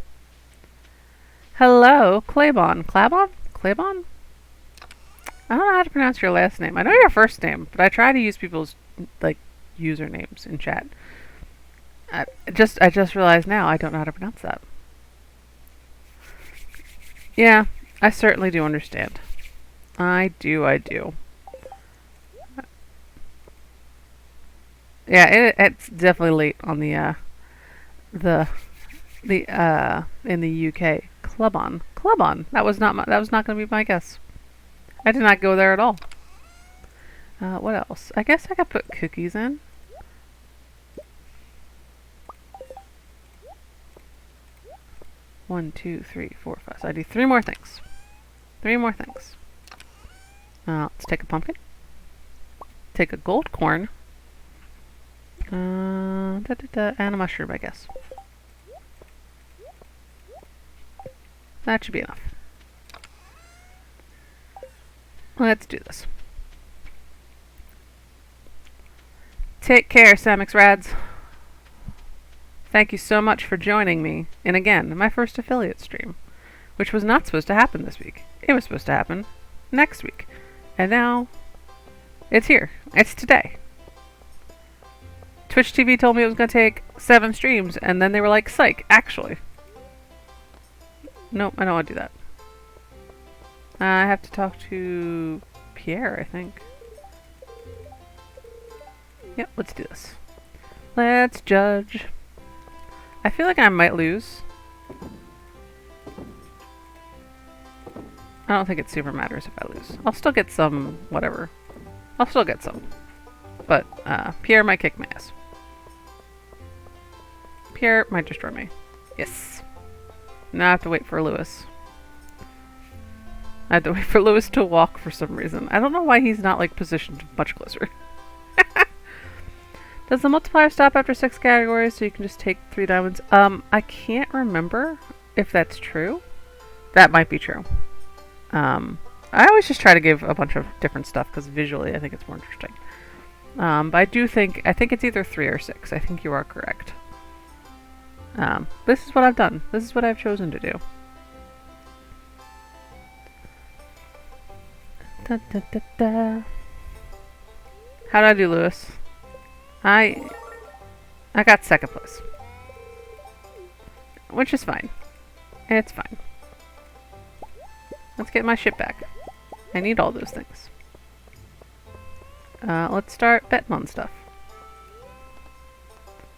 Hello, Claybon. Claybon? Claybon? I don't know how to pronounce your last name. I know your first name, but I try to use people's like usernames in chat. I just realized now I don't know how to pronounce that. Yeah, I certainly do understand. I do. Yeah, it's definitely late on the in the UK. Clubon. That was not going to be my guess. I did not go there at all. What else? I guess I could put cookies in. One, two, three, four, five. So I do three more things. Let's take a pumpkin. Take a gold corn. And a mushroom, I guess. That should be enough. Let's do this. Take care, Samix Rads. Thank you so much for joining me in, again, my first affiliate stream, which was not supposed to happen this week. It was supposed to happen next week. And now, it's here. It's today. Twitch TV told me it was going to take 7 streams, and then they were like, psych, actually. Nope, I don't want to do that. I have to talk to Pierre, I think. Yep, let's do this. Let's judge. I feel like I might lose. I don't think it super matters if I lose. I'll still get some, whatever. I'll still get some. But, Pierre might kick my ass. Pierre might destroy me. Yes. Now I have to wait for Lewis. I have to wait for Lewis to walk for some reason. I don't know why he's not, like, positioned much closer. Does the multiplier stop after 6 categories so you can just take 3 diamonds? I can't remember if that's true. That might be true. I always just try to give a bunch of different stuff because visually I think it's more interesting. But I think it's either 3 or 6. I think you are correct. This is what I've done. This is what I've chosen to do. Da, da, da, da. How did I do, Lewis? I got 2nd place. Which is fine. It's fine. Let's get my shit back. I need all those things. Let's start betting on stuff.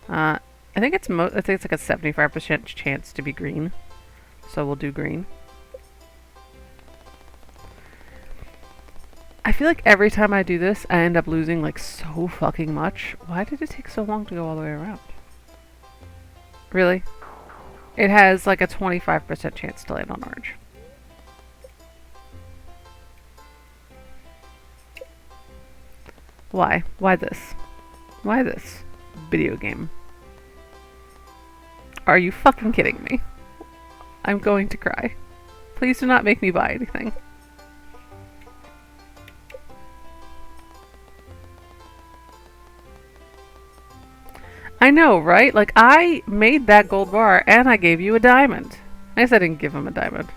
I think it's like a 75% chance to be green. So we'll do green. I feel like every time I do this, I end up losing like so fucking much. Why did it take so long to go all the way around? Really? It has like a 25% chance to land on orange. Why? Why this? Why this video game? Are you fucking kidding me? I'm going to cry. Please do not make me buy anything. I know, right? Like, I made that gold bar and I gave you a diamond. I guess I didn't give him a diamond.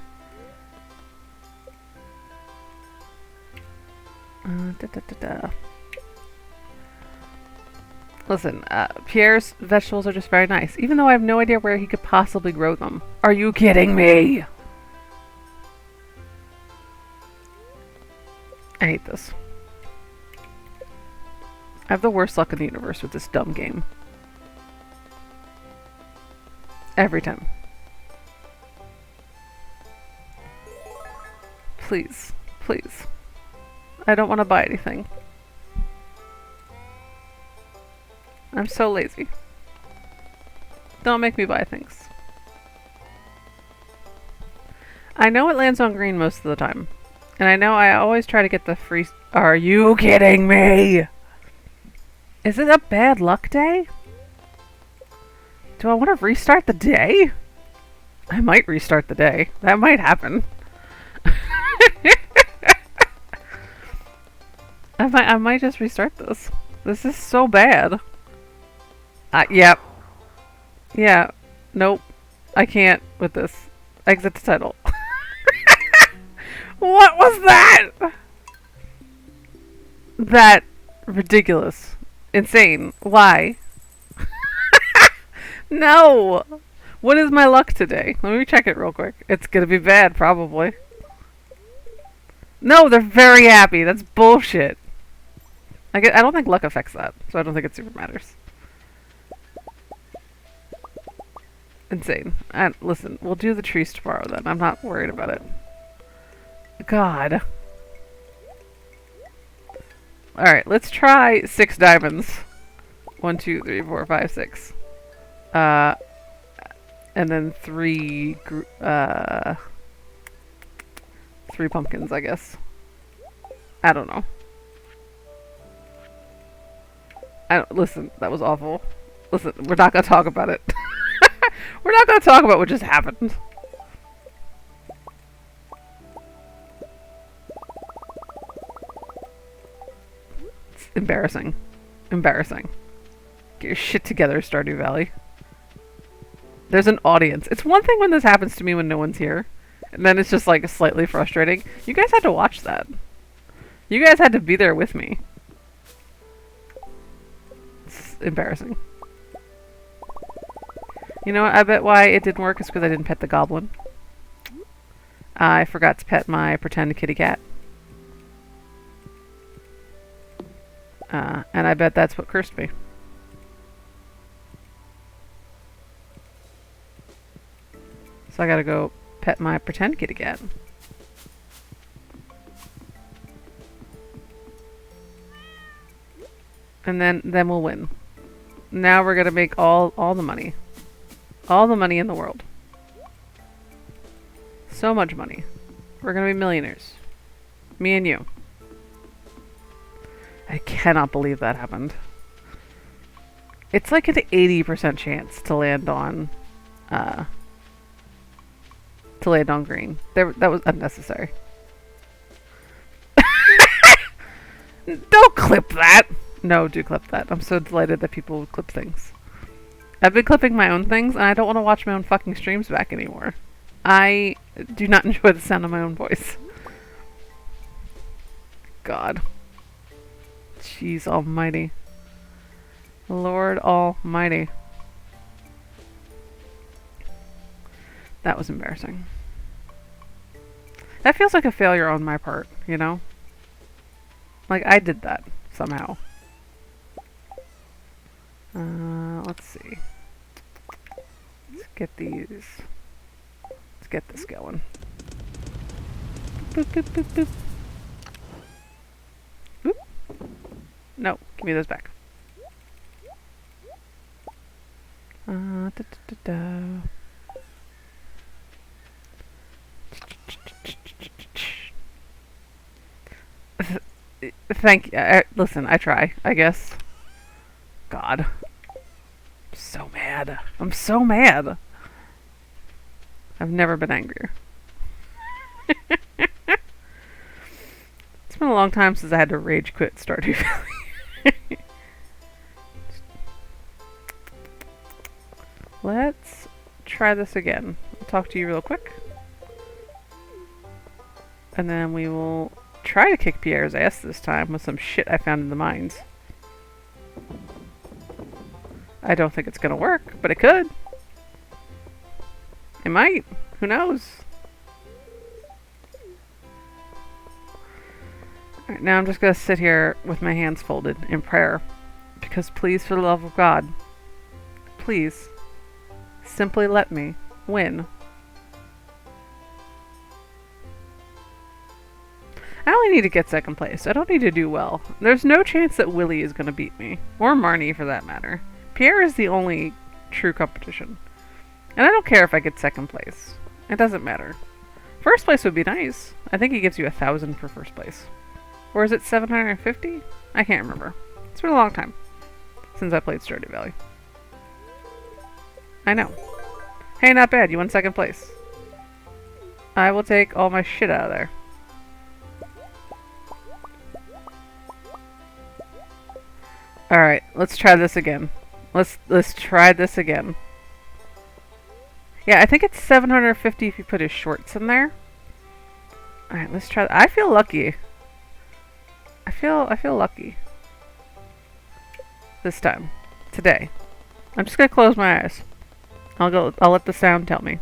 Listen, Pierre's vegetables are just very nice, even though I have no idea where he could possibly grow them. Are you kidding me? I hate this. I have the worst luck in the universe with this dumb game. Every time. Please. Please. I don't want to buy anything. I'm so lazy. Don't make me buy things. I know it lands on green most of the time. And I know I always try to get the free... Are you kidding me? Is it a bad luck day? Do I want to restart the day? I might restart the day. That might happen. I might just restart this. This is so bad. Yep. Yeah. Nope. I can't with this. Exit the title. What was that? That ridiculous. Insane. Why? No! What is my luck today? Let me check it real quick. It's gonna be bad, probably. No, they're very happy. That's bullshit. I don't think luck affects that, so I don't think it super matters. Insane. And listen, we'll do the trees tomorrow then. I'm not worried about it. God. Alright, let's try 6 diamonds. 1, 2, 3, 4, 5, 6. And then 3 pumpkins, I guess. I don't know. Listen, that was awful. Listen, we're not gonna talk about it. We're not gonna talk about what just happened. It's embarrassing. Embarrassing. Get your shit together, Stardew Valley. There's an audience. It's one thing when this happens to me when no one's here. And then it's just like slightly frustrating. You guys had to watch that. You guys had to be there with me. It's embarrassing. You know what? I bet why it didn't work is because I didn't pet the goblin. I forgot to pet my pretend kitty cat. And I bet that's what cursed me. So I gotta go pet my pretend kitty cat. And then we'll win. Now we're gonna make all the money. All the money in the world. So much money. We're gonna be millionaires. Me and you. I cannot believe that happened. It's like an 80% chance to land on green. That was unnecessary. Don't clip that! No, do clip that. I'm so delighted that people would clip things. I've been clipping my own things, and I don't want to watch my own fucking streams back anymore. I do not enjoy the sound of my own voice. God. Jeez almighty. Lord almighty. That was embarrassing. That feels like a failure on my part, you know? Like, I did that, somehow. Let's see. Let's get these. Let's get this going. Boop, boop, boop, boop. Boop. No, give me those back. Da, da, da, da. Thank you. Listen, I try, I guess. God. I'm so mad. I'm so mad. I've never been angrier. It's been a long time since I had to rage quit Stardew Valley. Let's try this again. I'll talk to you real quick. And then we will try to kick Pierre's ass this time with some shit I found in the mines. I don't think it's gonna work, but it could. It might. Who knows? Alright, now I'm just gonna sit here with my hands folded in prayer. Because please, for the love of God, please, simply let me win. I only need to get second place. I don't need to do well. There's no chance that Willie is gonna beat me. Or Marnie, for that matter. Pierre is the only true competition. And I don't care if I get second place. It doesn't matter. First place would be nice. I think he gives you 1,000 for first place. Or is it 750? I can't remember. It's been a long time since I played Stardew Valley. I know. Hey, not bad. You won second place. I will take all my shit out of there. Alright, let's try this again. Let's try this again. Yeah, I think it's 750 if you put his shorts in there. Alright, let's try. I feel lucky. I feel lucky. This time. Today. I'm just gonna close my eyes. I'll let the sound tell me.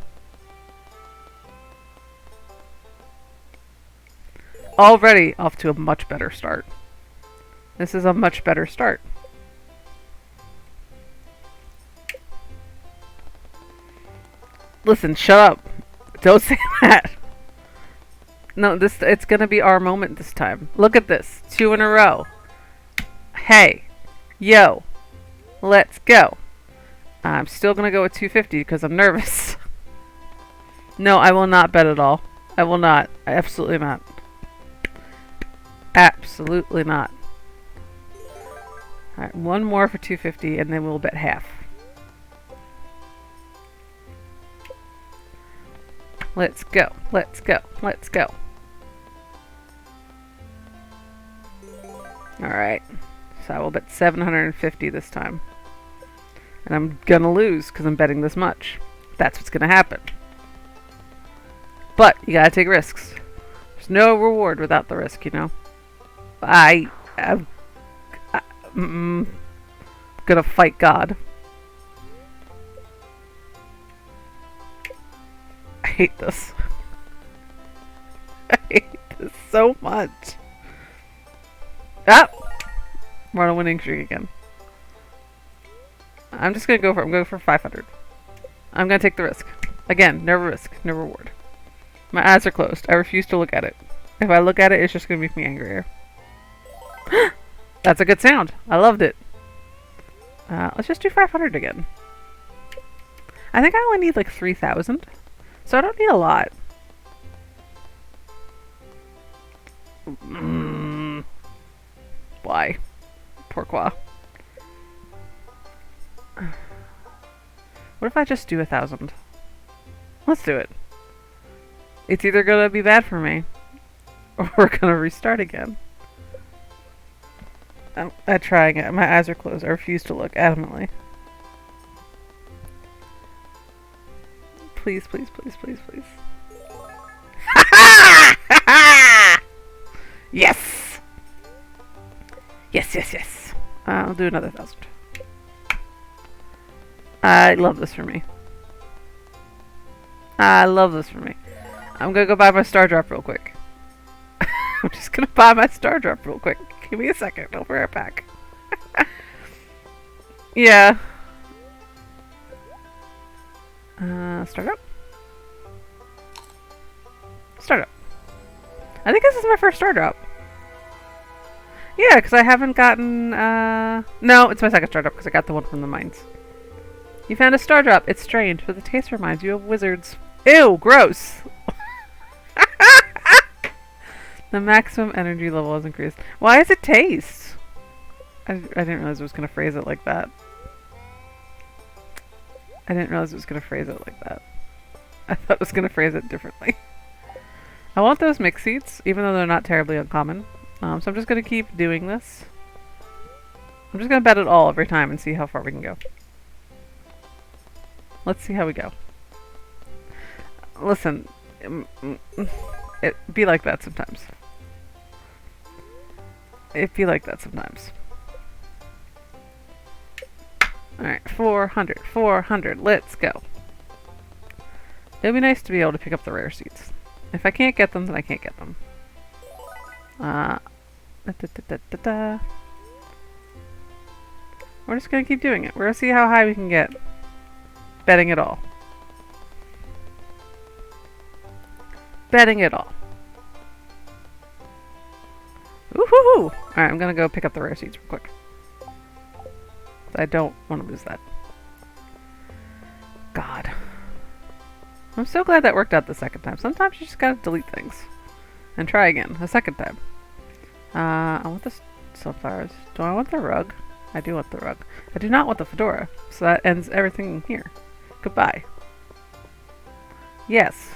Already off to a much better start. This is a much better start. Listen, shut up. Don't say that. No, it's gonna be our moment this time. Look at this. 2 in a row. Hey. Yo. Let's go. I'm still gonna go with 250 because I'm nervous. No, I will not bet at all. I will not. Absolutely not. Absolutely not. Alright, one more for 250 and then we'll bet half. Let's go. Let's go. Let's go. Alright. So I will bet 750 this time. And I'm gonna lose because I'm betting this much. That's what's gonna happen. But you gotta take risks. There's no reward without the risk, you know. I'm gonna fight God. I hate this. I hate this so much. Ah! We're on a winning streak again. I'm just gonna go for. I'm going for 500. I'm gonna take the risk. Again, no risk, no reward. My eyes are closed. I refuse to look at it. If I look at it, it's just gonna make me angrier. That's a good sound. I loved it. Let's just do 500 again. I think I only need like 3,000. So I don't need a lot. Why? Pourquoi? What if I just do 1,000? Let's do it. It's either gonna be bad for me, or we're gonna restart again. I'm trying it. My eyes are closed. I refuse to look adamantly. Please, please, please, please, please. Yes! Yes, yes, yes. I'll do another 1,000. I love this for me. I love this for me. I'm gonna go buy my star drop real quick. I'm just gonna buy my star drop real quick. Give me a second. I'll be right back. Yeah. Start up. Start up. I think this is my first star drop. Yeah, because I haven't gotten, no, it's my second star drop because I got the one from the mines. You found a star drop. It's strange, but the taste reminds you of wizards. Ew, gross. The maximum energy level has increased. Why does it taste? I didn't realize I was going to phrase it like that. I didn't realize it was going to phrase it like that. I thought it was going to phrase it differently. I want those mix seeds, even though they're not terribly uncommon. So I'm just going to keep doing this. I'm just going to bet it all every time and see how far we can go. Let's see how we go. Listen, it be like that sometimes. It be like that sometimes. Alright, 400, 400, let's go. It'd be nice to be able to pick up the rare seeds. If I can't get them, then I can't get them. We're just gonna keep doing it. We're gonna see how high we can get. Betting it all. Betting it all. Woohoo! Alright, I'm gonna go pick up the rare seeds real quick. I don't want to lose that. God. I'm so glad that worked out the second time. Sometimes you just gotta delete things. And try again, a second time. I want the sunflowers. Do I want the rug? I do want the rug. I do not want the fedora. So that ends everything here. Goodbye. Yes.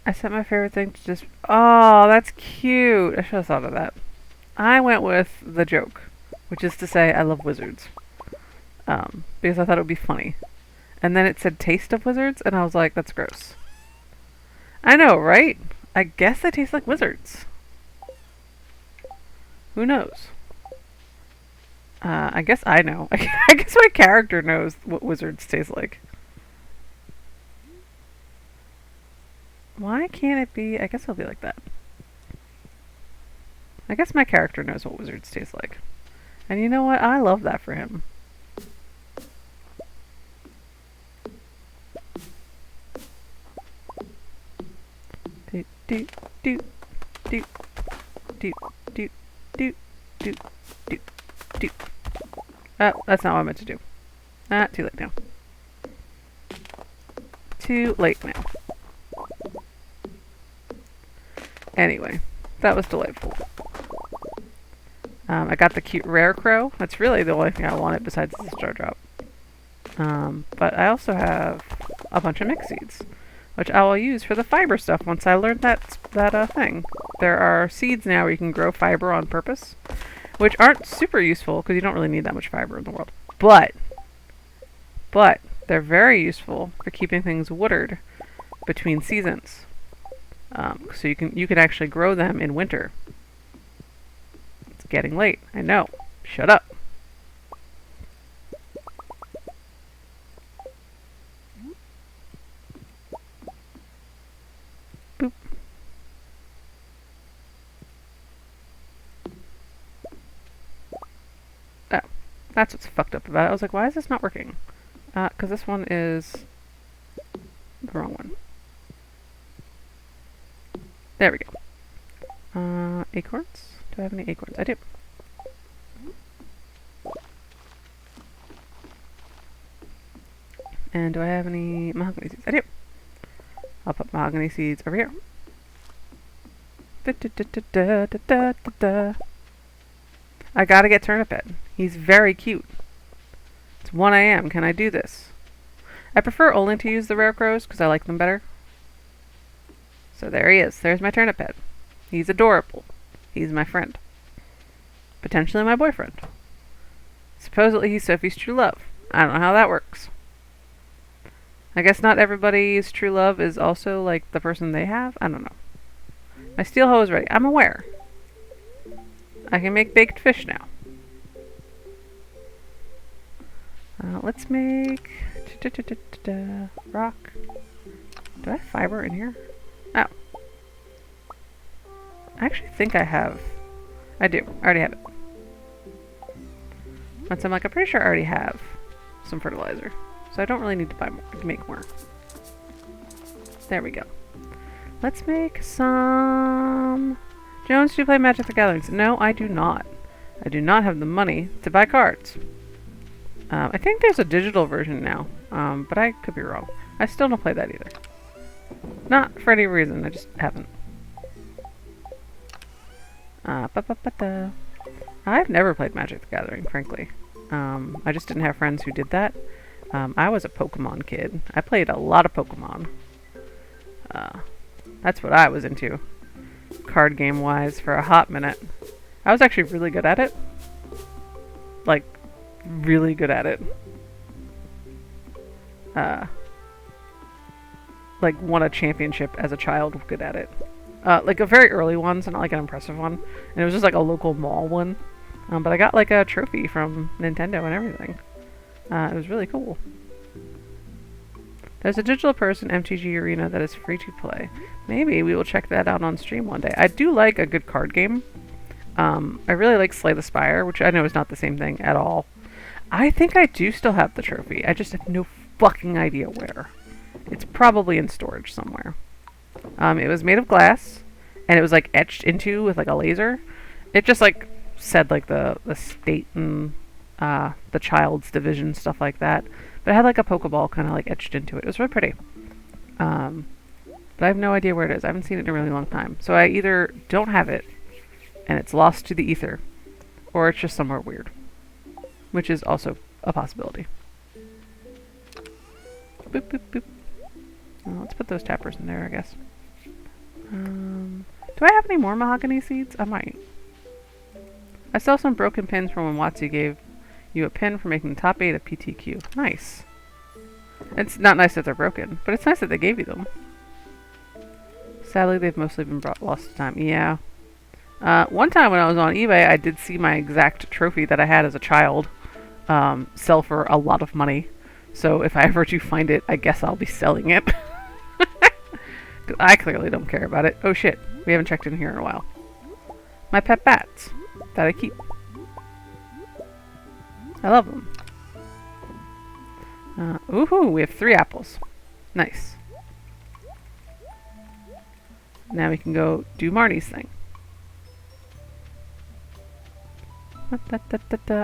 I set my favorite thing to just... Oh, that's cute. I should have thought of that. I went with the joke, which is to say I love wizards. Because I thought it would be funny. And then it said taste of wizards, and I was like, that's gross. I know, right? I guess they taste like wizards. Who knows? I guess I know. I guess my character knows what wizards taste like. Why can't it be? I guess it'll be like that. I guess my character knows what wizards taste like. And you know what? I love that for him. Do do do do do do do do do do. That's not what I meant to do. Too late now. Too late now. Anyway, that was delightful. I got the cute rare crow. That's really the only thing I wanted besides the star drop. But I also have a bunch of mix seeds, which I will use for the fiber stuff once I learned that thing. There are seeds now where you can grow fiber on purpose, which aren't super useful because you don't really need that much fiber in the world. But they're very useful for keeping things watered between seasons. So you can actually grow them in winter. It's getting late. I know. Shut up. Boop. Oh, that's what's fucked up about it. I was like, why is this not working? Because this one is the wrong one. There we go. Acorns? Do I have any acorns? I do. And do I have any mahogany seeds? I do. I'll put mahogany seeds over here. I gotta get turnip head. He's very cute. It's 1 a.m. Can I do this? I prefer only to use the rare crows because I like them better. So there he is. There's my turnip head. He's adorable. He's my friend. Potentially my boyfriend. Supposedly he's Sophie's true love. I don't know how that works. I guess not everybody's true love is also like the person they have. I don't know. My steel hoe is ready. I'm aware. I can make baked fish now. Let's make rock. Do I have fiber in here? Oh. I actually think I have. I do. I already have it. Once I'm like, I'm pretty sure I already have some fertilizer. So I don't really need to buy more, to make more. There we go. Let's make some... Jones, do you play Magic the Gathering? No, I do not. I do not have the money to buy cards. I think there's a digital version now, but I could be wrong. I still don't play that either. Not for any reason, I just haven't. I've never played Magic the Gathering, frankly. I just didn't have friends who did that. I was a Pokemon kid. I played a lot of Pokemon. That's what I was into, card game wise, for a hot minute. I was actually really good at it. Like, really good at it. Like, won a championship as a child good at it. Like a very early one, so not like an impressive one. And it was just like a local mall one. But I got like a trophy from Nintendo and everything. It was really cool. There's a digital person MTG Arena that is free to play. Maybe we will check that out on stream one day. I do like a good card game. I really like Slay the Spire, which I know is not the same thing at all. I think I do still have the trophy. I just have no fucking idea where. It's probably in storage somewhere. It was made of glass, and it was like etched into with like a laser. It just like said like the state and the child's division, stuff like that. But it had like a Pokeball kind of like etched into it. It was really pretty. But I have no idea where it is. I haven't seen it in a really long time. So I either don't have it, and it's lost to the ether, or it's just somewhere weird, which is also a possibility. Boop, boop, boop. Well, let's put those tappers in there, I guess. Do I have any more mahogany seeds? I might. I still have some broken pins from when Watsy gave you a pin for making the top 8 of PTQ. Nice. It's not nice that they're broken, but it's nice that they gave you them. Sadly, they've mostly been lost to time. Yeah. One time when I was on eBay, I did see my exact trophy that I had as a child sell for a lot of money. So if I ever do find it, I guess I'll be selling it. I clearly don't care about it. Oh shit, we haven't checked in here in a while. My pet bats that I keep. I love them. Ooh, we have 3 apples. Nice. Now we can go do Marnie's thing.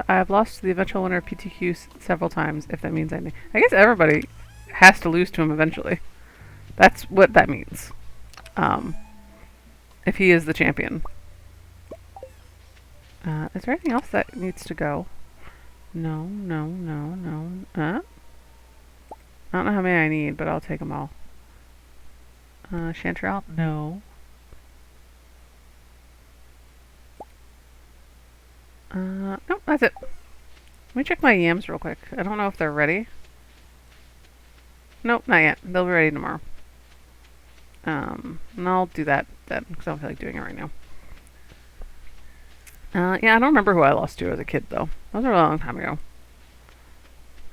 I've lost to the eventual winner of PTQ several times, if that means anything. I guess everybody has to lose to him eventually. That's what that means. If he is the champion. Is there anything else that needs to go? No. I don't know how many I need, but I'll take them all. Chanterelle? No. Nope, that's it. Let me check my yams real quick. I don't know if they're ready. Nope, not yet. They'll be ready tomorrow. And I'll do that then, because I don't feel like doing it right now. Yeah, I don't remember who I lost to as a kid, though. That was a really long time ago.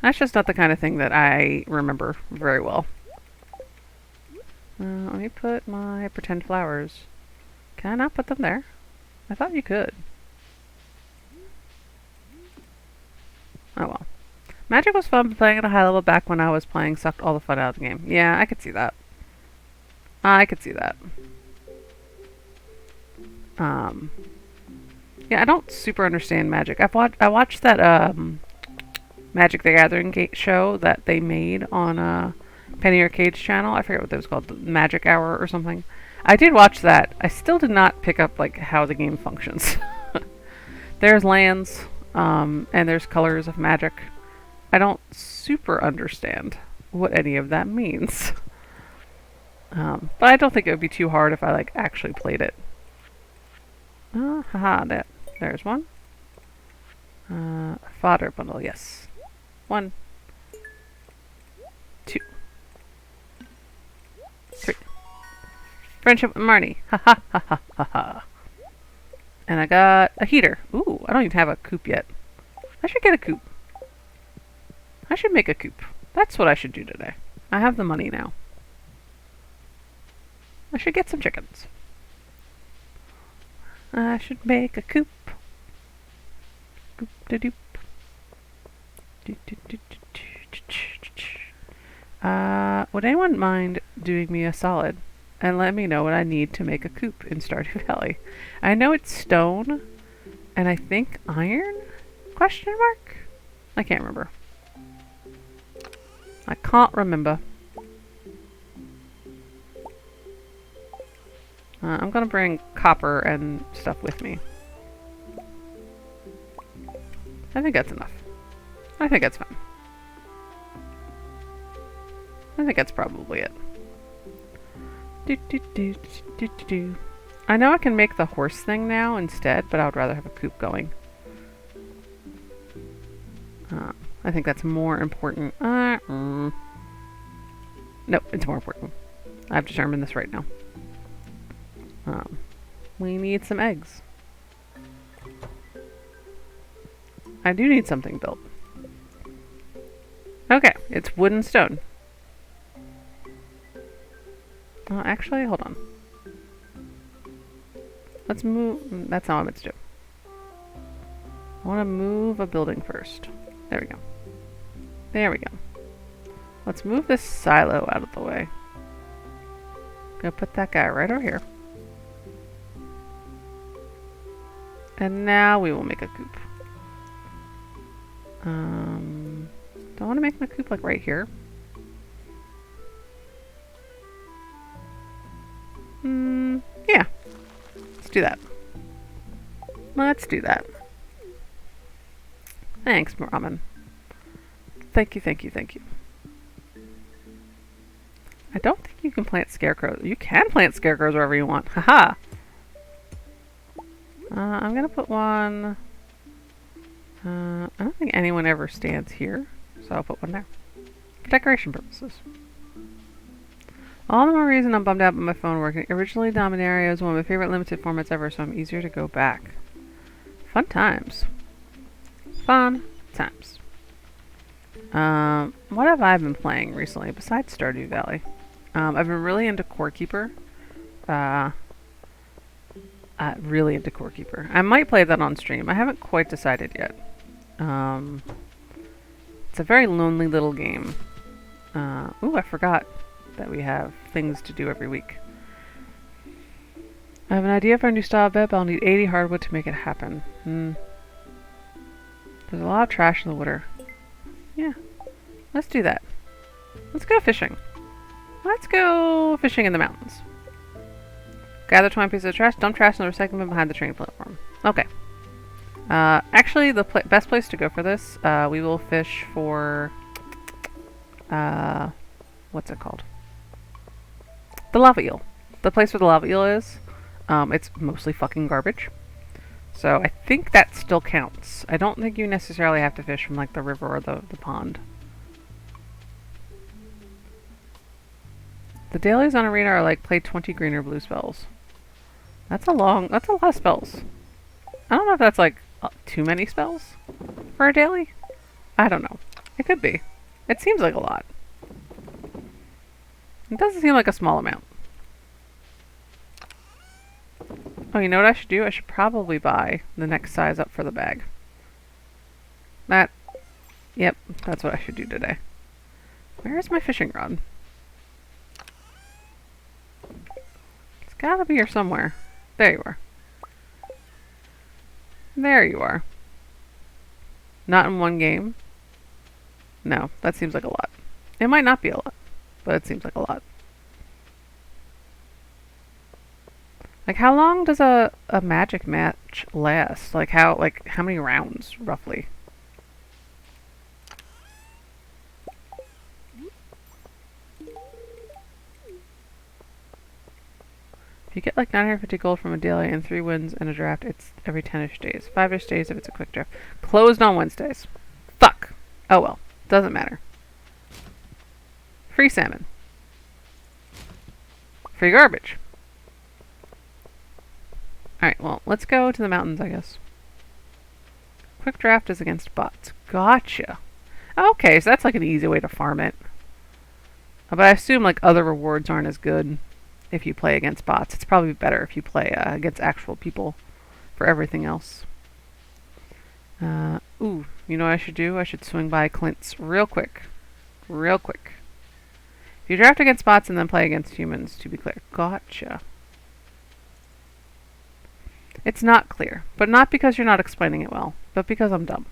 That's just not the kind of thing that I remember very well. Let me put my pretend flowers. Can I not put them there? I thought you could. Oh well. Magic was fun, but playing at a high level back when I was playing sucked all the fun out of the game. Yeah, I could see that. I could see that. Yeah, I don't super understand Magic. I watched that Magic the Gathering show that they made on Penny Arcade's channel. I forget what that was called, the Magic Hour or something. I did watch that. I still did not pick up like how the game functions. There's lands, and there's colors of magic. I don't super understand what any of that means. But I don't think it would be too hard if I like actually played it. Haha, there's one. Fodder bundle, yes. 1, 2, 3. Friendship with Marnie. Ha ha ha ha ha ha. And I got a heater. Ooh, I don't even have a coop yet. I should get a coop. I should make a coop. That's what I should do today. I have the money now. I should get some chickens. I should make a coop. Coop de doop. Would anyone mind doing me a solid and let me know what I need to make a coop in Stardew Valley? I know it's stone and I think iron? Question mark? I can't remember. I can't remember. I'm gonna bring copper and stuff with me. I think that's enough. I think that's fine. I think that's probably it. I know I can make the horse thing now instead, but I would rather have a coop going. I think that's more important. No, it's more important. I've determined this right now. We need some eggs. I do need something built. Okay, it's wood and stone. Actually, hold on. Let's move. That's not what I meant to do. I want to move a building first. There we go. There we go. Let's move this silo out of the way. Gonna put that guy right over here. And now we will make a coop. Do I want to make my coop like right here? Yeah. Let's do that. Let's do that. Thanks, Ramen. Thank you, thank you, thank you. I don't think you can plant scarecrows. You can plant scarecrows wherever you want. Haha! I'm gonna put one... I don't think anyone ever stands here, so I'll put one there. For decoration purposes. All the more reason I'm bummed out about my phone working. Originally, Dominaria was one of my favorite limited formats ever, so I'm easier to go back. Fun times. Fun times. What have I been playing recently besides Stardew Valley? I've been really into Core Keeper. Really into Core Keeper. I might play that on stream. I haven't quite decided yet. It's a very lonely little game. Ooh, I forgot that we have things to do every week. I have an idea for a new style bed, but I'll need 80 hardwood to make it happen. There's a lot of trash in the water. Yeah, let's do that. Let's go fishing. Let's go fishing in the mountains. Gather 20 pieces of trash, dump trash in the recycling bin behind the train platform. Okay. Actually, the best place to go for this, we will fish for... what's it called? The lava eel. The place where the lava eel is, it's mostly fucking garbage. So I think that still counts. I don't think you necessarily have to fish from like the river or the pond. The dailies on Arena are like play 20 green or blue spells. That's a lot of spells. I don't know if that's like too many spells for a daily. I don't know. It could be. It seems like a lot. It doesn't seem like a small amount. Oh, you know what I should do? I should probably buy the next size up for the bag. Yep, that's what I should do today. Where is my fishing rod? It's gotta be here somewhere. There you are. There you are. Not in one game? No, that seems like a lot. It might not be a lot, but it seems like a lot. Like, how long does a magic match last? Like, how many rounds, roughly? If you get like 950 gold from a daily and 3 wins in a draft, it's every 10-ish days. 5-ish days if it's a quick draft. Closed on Wednesdays. Fuck. Oh well. Doesn't matter. Free salmon. Free garbage. Alright, well, let's go to the mountains, I guess. Quick draft is against bots. Gotcha. Okay, so that's like an easy way to farm it. But I assume like other rewards aren't as good if you play against bots. It's probably better if you play against actual people for everything else. Ooh, you know what I should do? I should swing by Clint's real quick. Real quick. If you draft against bots and then play against humans, to be clear. Gotcha. It's not clear, but not because you're not explaining it well, but because I'm dumb.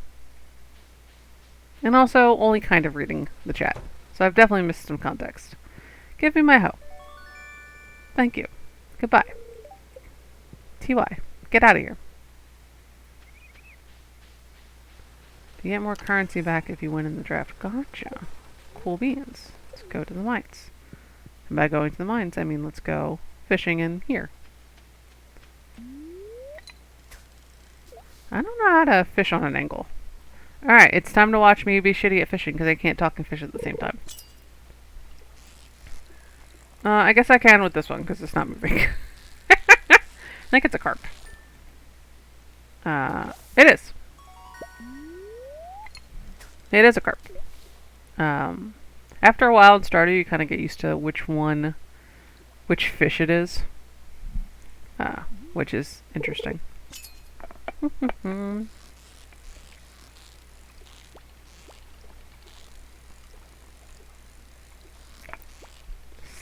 And also only kind of reading the chat. So I've definitely missed some context. Give me my hoe. Thank you. Goodbye. TY. Get out of here. You get more currency back if you win in the draft. Gotcha. Cool beans. Let's go to the mines. And by going to the mines, I mean let's go fishing in here. I don't know how to fish on an angle. Alright, it's time to watch me be shitty at fishing because I can't talk and fish at the same time. I guess I can with this one because it's not moving. I think it's a carp. It is. It is a carp. After a while in Stardew, you kind of get used to which fish it is. Which is interesting.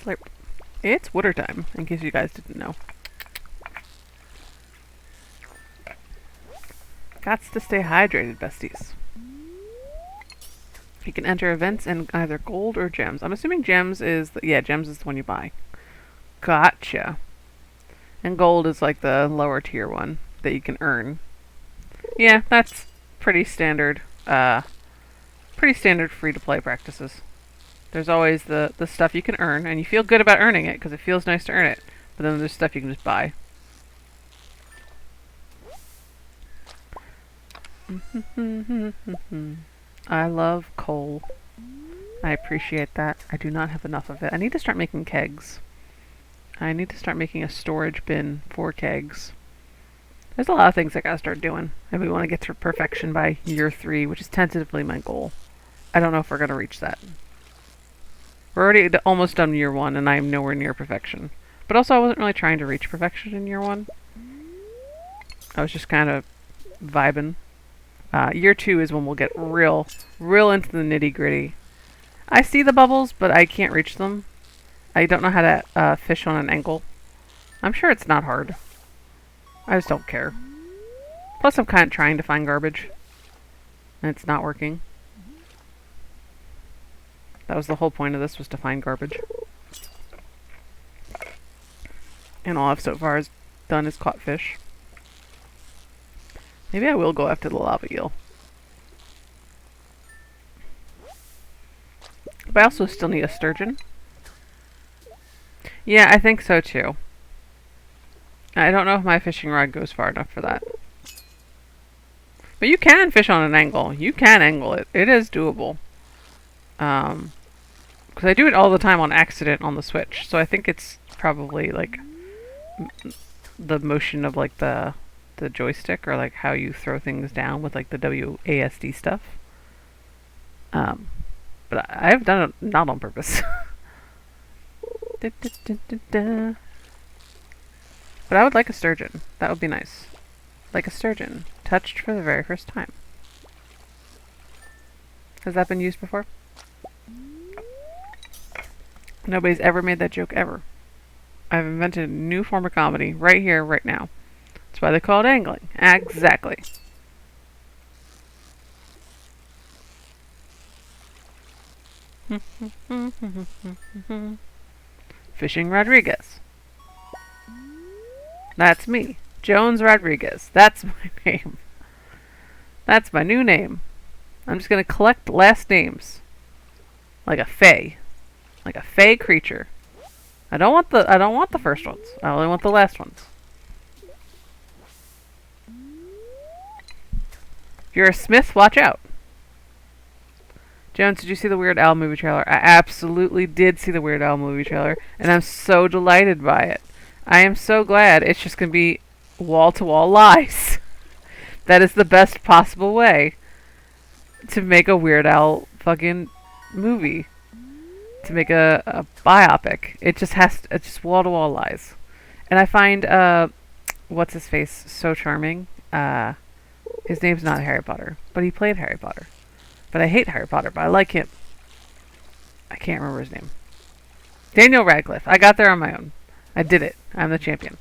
Slurp. It's water time, in case you guys didn't know. Gots to stay hydrated, besties. You can enter events in either gold or gems. I'm assuming gems is gems is the one you buy. Gotcha. And gold is like the lower tier one that you can earn. Yeah, that's pretty standard. Pretty standard free-to-play practices. There's always the stuff you can earn, and you feel good about earning it because it feels nice to earn it. But then there's stuff you can just buy. I love coal. I appreciate that. I do not have enough of it. I need to start making kegs. I need to start making a storage bin for kegs. There's a lot of things I gotta start doing. And we want to get to perfection by year 3, which is tentatively my goal. I don't know if we're gonna reach that. We're already almost done year 1, and I am nowhere near perfection. But also, I wasn't really trying to reach perfection in year 1. I was just kind of vibing. Year 2 is when we'll get real into the nitty-gritty. I see the bubbles, but I can't reach them. I don't know how to fish on an angle. I'm sure it's not hard. I just don't care. Plus, I'm kind of trying to find garbage. And it's not working. That was the whole point of this, was to find garbage. And all I've so far done is caught fish. Maybe I will go after the lava eel. But I also still need a sturgeon. Yeah, I think so too. I don't know if my fishing rod goes far enough for that. But you can fish on an angle. You can angle it. It is doable. Because I do it all the time on accident on the Switch. So I think it's probably like the motion of like the joystick, or like how you throw things down with like the WASD stuff. But I've done it not on purpose. But I would like a sturgeon. That would be nice. Like a sturgeon, touched for the very first time. Has that been used before? Nobody's ever made that joke ever. I've invented a new form of comedy right here, right now. That's why they call it angling. Exactly. Fishing Rodriguez. That's me. Jones Rodriguez. That's my name. That's my new name. I'm just gonna collect last names. Like a fae. Like a fae creature. I don't want the first ones. I only want the last ones. If you're a smith, watch out. Jones, did you see the Weird Al movie trailer? I absolutely did see the Weird Al movie trailer, and I'm so delighted by it. I am so glad it's just going to be wall-to-wall lies. That is the best possible way to make a Weird Al fucking movie. To make a biopic. It just it's just wall-to-wall lies. And I find, what's his face so charming. His name's not Harry Potter, but he played Harry Potter. But I hate Harry Potter, but I like him. I can't remember his name. Daniel Radcliffe. I got there on my own. I did it. I'm the champion.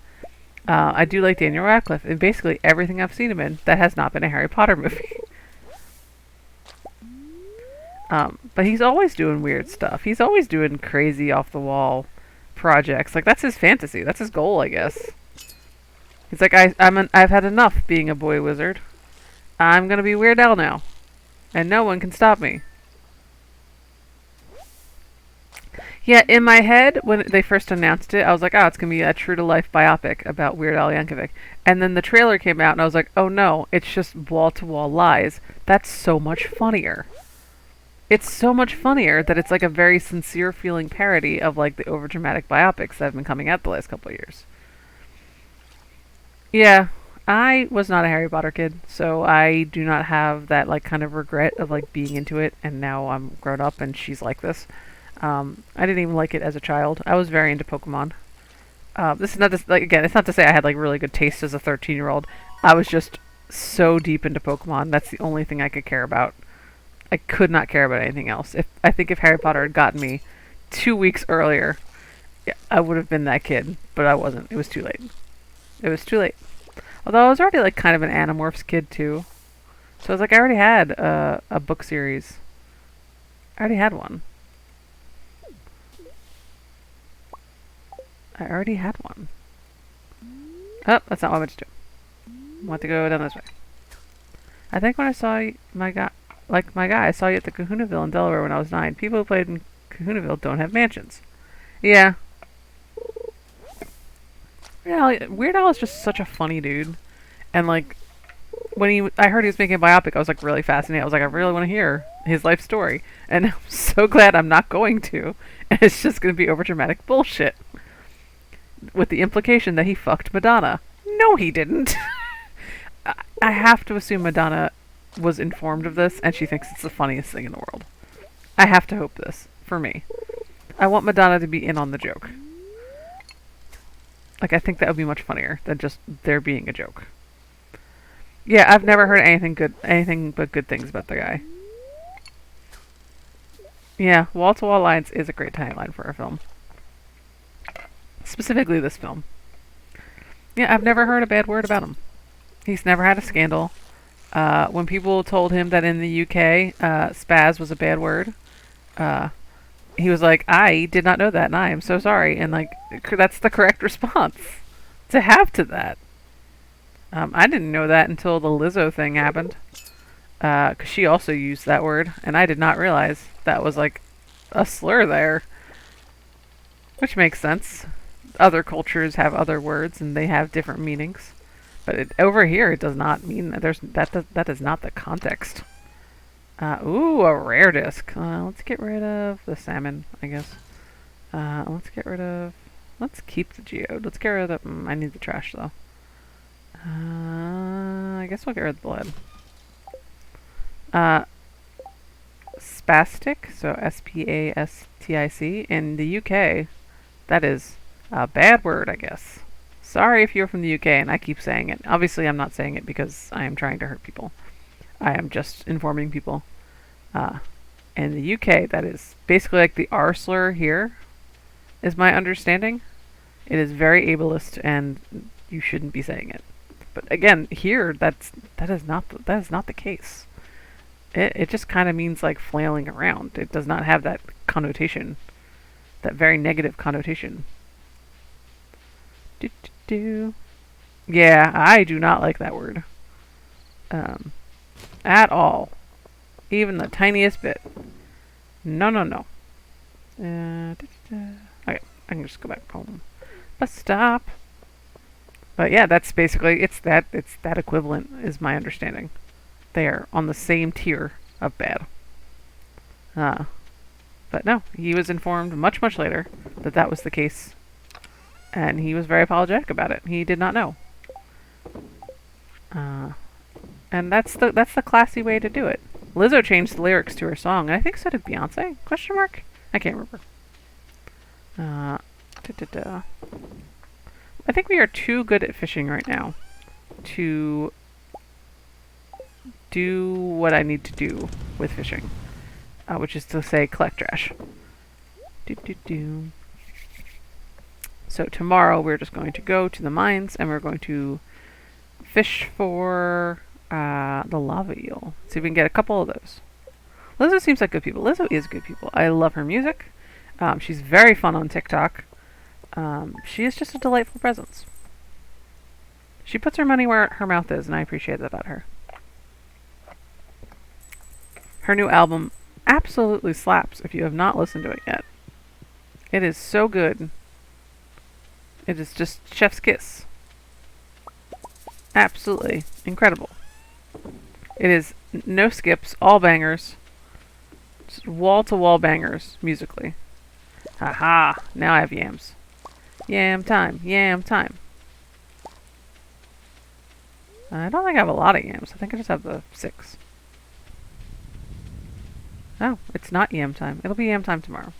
I do like Daniel Radcliffe in basically everything I've seen him in that has not been a Harry Potter movie. But he's always doing weird stuff. He's always doing crazy off-the-wall projects. Like, that's his fantasy. That's his goal, I guess. He's like, I've had enough being a boy wizard. I'm gonna be Weird Al now. And no one can stop me. Yeah, in my head, when they first announced it, I was like, oh, it's going to be a true to life biopic about Weird Al Yankovic. And then the trailer came out, and I was like, oh no, it's just wall to wall lies. That's so much funnier. It's so much funnier that it's like a very sincere feeling parody of like the overdramatic biopics that have been coming out the last couple of years. Yeah, I was not a Harry Potter kid, so I do not have that like kind of regret of like being into it, and now I'm grown up and she's like this. I didn't even like it as a child. I was very into Pokemon. This is not this like again. It's not to say I had like really good taste as a 13-year-old. I was just so deep into Pokemon. That's the only thing I could care about. I could not care about anything else. If I think if Harry Potter had gotten me 2 weeks earlier, yeah, I would have been that kid. But I wasn't. It was too late. It was too late. Although I was already like kind of an Animorphs kid too. So I was like, I already had a book series. I already had one. I already had one. Oh, that's not what I meant to do. I want to go down this way. I think when I saw my guy, I saw you at the Kahunaville in Delaware when I was 9. People who played in Kahunaville don't have mansions. Yeah. Weird Al is just such a funny dude. And like, I heard he was making a biopic, I was like really fascinated. I was like, I really want to hear his life story. And I'm so glad I'm not going to. And it's just going to be overdramatic bullshit. With the implication that he fucked Madonna. No, he didn't. I have to assume Madonna was informed of this and she thinks it's the funniest thing in the world. I have to hope this, for me. I want Madonna to be in on the joke. Like, I think that would be much funnier than just there being a joke. Yeah, I've never heard anything but good things about the guy. Yeah, wall-to-wall lines is a great tagline for a film. Specifically this film. Yeah, I've never heard a bad word about him. He's never had a scandal. When people told him that in the UK, spaz was a bad word, he was like, I did not know that, and I am so sorry. And like, that's the correct response to have to that. I didn't know that until the Lizzo thing happened. Because she also used that word, and I did not realize that was like a slur there. Which makes sense. Other cultures have other words, and they have different meanings. But over here, it does not mean that that is not the context. Ooh, a rare disc. Let's get rid of the salmon, I guess. Let's keep the geode. Let's get rid of the, I need the trash though. I guess we'll get rid of the lead. Spastic, so Spastic, in the UK, that is a bad word, I guess. Sorry if you're from the UK and I keep saying it. Obviously, I'm not saying it because I am trying to hurt people. I am just informing people. In the UK, that is basically like the R slur here, is my understanding. It is very ableist and you shouldn't be saying it. But again, here, that is not the case. It just kind of means like flailing around. It does not have that connotation, that very negative connotation. Yeah, I do not like that word. At all. Even the tiniest bit. No, no, no. Okay, I can just go back home. Bus stop. But yeah, that's basically, it's that equivalent is my understanding. They are on the same tier of bad. But no, he was informed much, much later that that was the case. And he was very apologetic about it. He did not know. And that's the classy way to do it. Lizzo changed the lyrics to her song, and I think so did Beyonce? Question mark? I can't remember. I think we are too good at fishing right now to do what I need to do with fishing, which is to say collect trash. So tomorrow we're just going to go to the mines and we're going to fish for the lava eel. See if we can get a couple of those. Lizzo seems like good people. Lizzo is good people. I love her music. She's very fun on TikTok. She is just a delightful presence. She puts her money where her mouth is, and I appreciate that about her. Her new album absolutely slaps if you have not listened to it yet. It is so good. It is just chef's kiss. Absolutely incredible. It is no skips, all bangers. Just wall-to-wall bangers, musically. Haha, now I have yams. Yam time, yam time. I don't think I have a lot of yams. I think I just have the 6. Oh, it's not yam time. It'll be yam time tomorrow.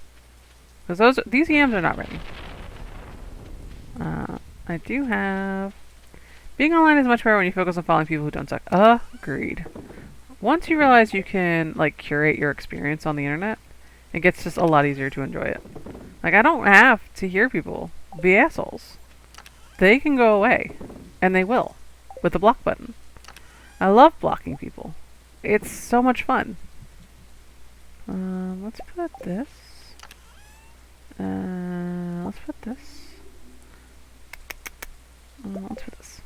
Because these yams are not ready. I do have... Being online is much better when you focus on following people who don't suck. Agreed. Once you realize you can, like, curate your experience on the internet, it gets just a lot easier to enjoy it. Like, I don't have to hear people be assholes. They can go away. And they will. With the block button. I love blocking people. It's so much fun. Let's put this. Let's put this. Let's put this.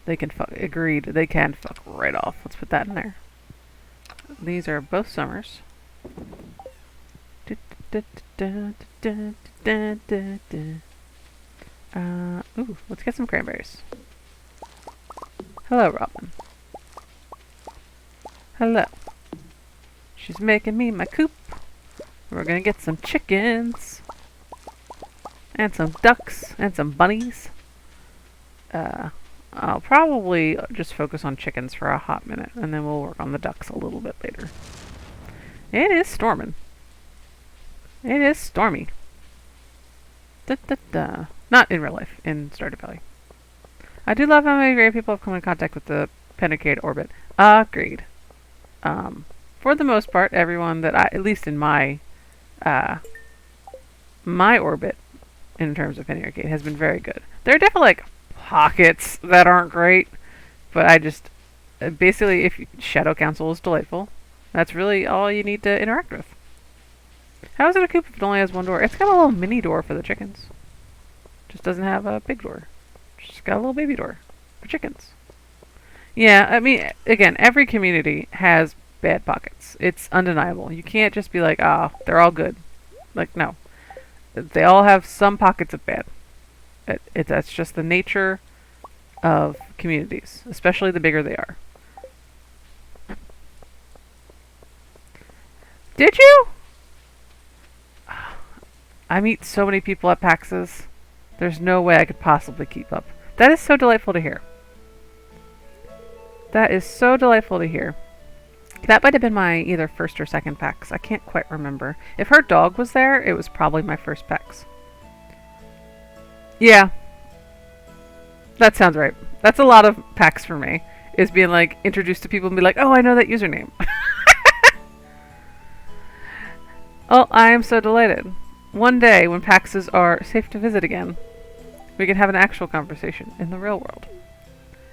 They can fuck. Agreed. They can fuck right off. Let's put that in there. These are both summers. Ooh, let's get some cranberries. Hello, Robin. Hello. She's making me my coop. We're gonna get some chickens. And some ducks. And some bunnies. I'll probably just focus on chickens for a hot minute. And then we'll work on the ducks a little bit later. It is storming. It is stormy. Da, da, da. Not in real life. In Stardew Valley. I do love how many great people have come in contact with the Penetrate orbit. Agreed. For the most part, everyone that at least in my orbit, in terms of Penny Arcade, has been very good. There are definitely like pockets that aren't great, but I just basically, if Shadow Council is delightful, that's really all you need to interact with. How is it a coop if it only has one door? It's got a little mini door for the chickens. Just doesn't have a big door. Just got a little baby door for chickens. Yeah, I mean, again, every community has bad pockets. It's undeniable. You can't just be like, they're all good. Like, no. They all have some pockets of bad. That's just the nature of communities, especially the bigger they are. Did you? I meet so many people at PAXs. There's no way I could possibly keep up. That is so delightful to hear. That is so delightful to hear. That might have been my either first or second PAX. I can't quite remember. If her dog was there, it was probably my first PAX. Yeah. That sounds right. That's a lot of PAX for me. Is being like introduced to people and be like, oh, I know that username. Oh, I am so delighted. One day, when PAXs are safe to visit again, we can have an actual conversation in the real world.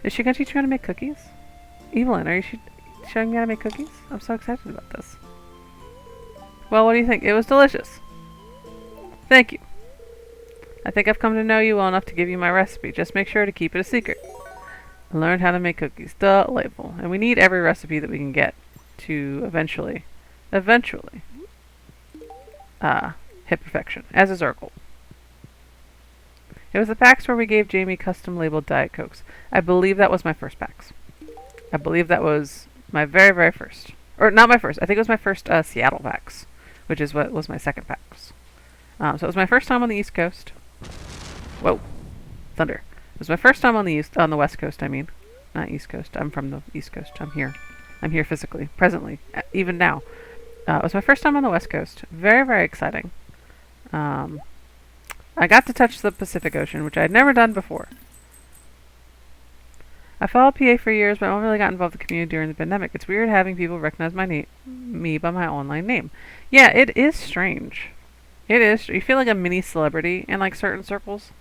Is she going to teach me how to make cookies? Evelyn, are you showing me how to make cookies? I'm so excited about this. Well, what do you think? It was delicious. Thank you. I think I've come to know you well enough to give you my recipe. Just make sure to keep it a secret. I learned how to make cookies. Delightful. And we need every recipe that we can get to eventually hit perfection, as is our goal. It was the PAX where we gave Jamie custom labeled Diet Cokes. I believe that was my first PAX. I believe that was my very, very first. Or not my first. I think it was my first Seattle PAX, which is what was my second PAX. So it was my first time on the East Coast. Whoa. Thunder. It was my first time on the West Coast, I mean. Not East Coast. I'm from the East Coast. I'm here. I'm here physically. Presently. Even now. It was my first time on the West Coast. Very, very exciting. I got to touch the Pacific Ocean, which I had never done before. I followed PA for years, but I only really got involved in the community during the pandemic. It's weird having people recognize me by my online name. Yeah, it is strange. It is. You feel like a mini celebrity in like certain circles.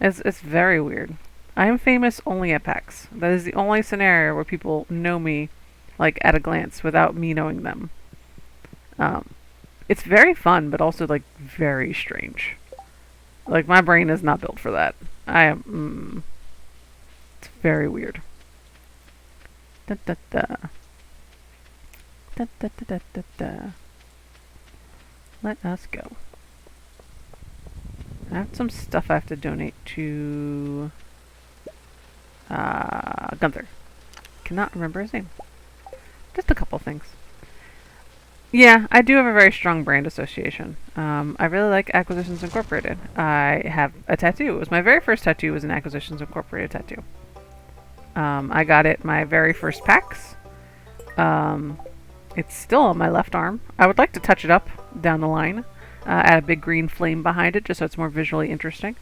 It's very weird. I am famous only at PAX. That is the only scenario where people know me, like at a glance, without me knowing them. It's very fun, but also like very strange. Like my brain is not built for that. I am. It's very weird. Da da da. Da da da da da da. Let us go. I have some stuff I have to donate to Gunther. Cannot remember his name. Just a couple things. Yeah, I do have a very strong brand association. I really like Acquisitions Incorporated. I have a tattoo. It was my very first tattoo was an Acquisitions Incorporated tattoo. I got it my very first PAX. It's still on my left arm. I would like to touch it up down the line. Add a big green flame behind it just so it's more visually interesting.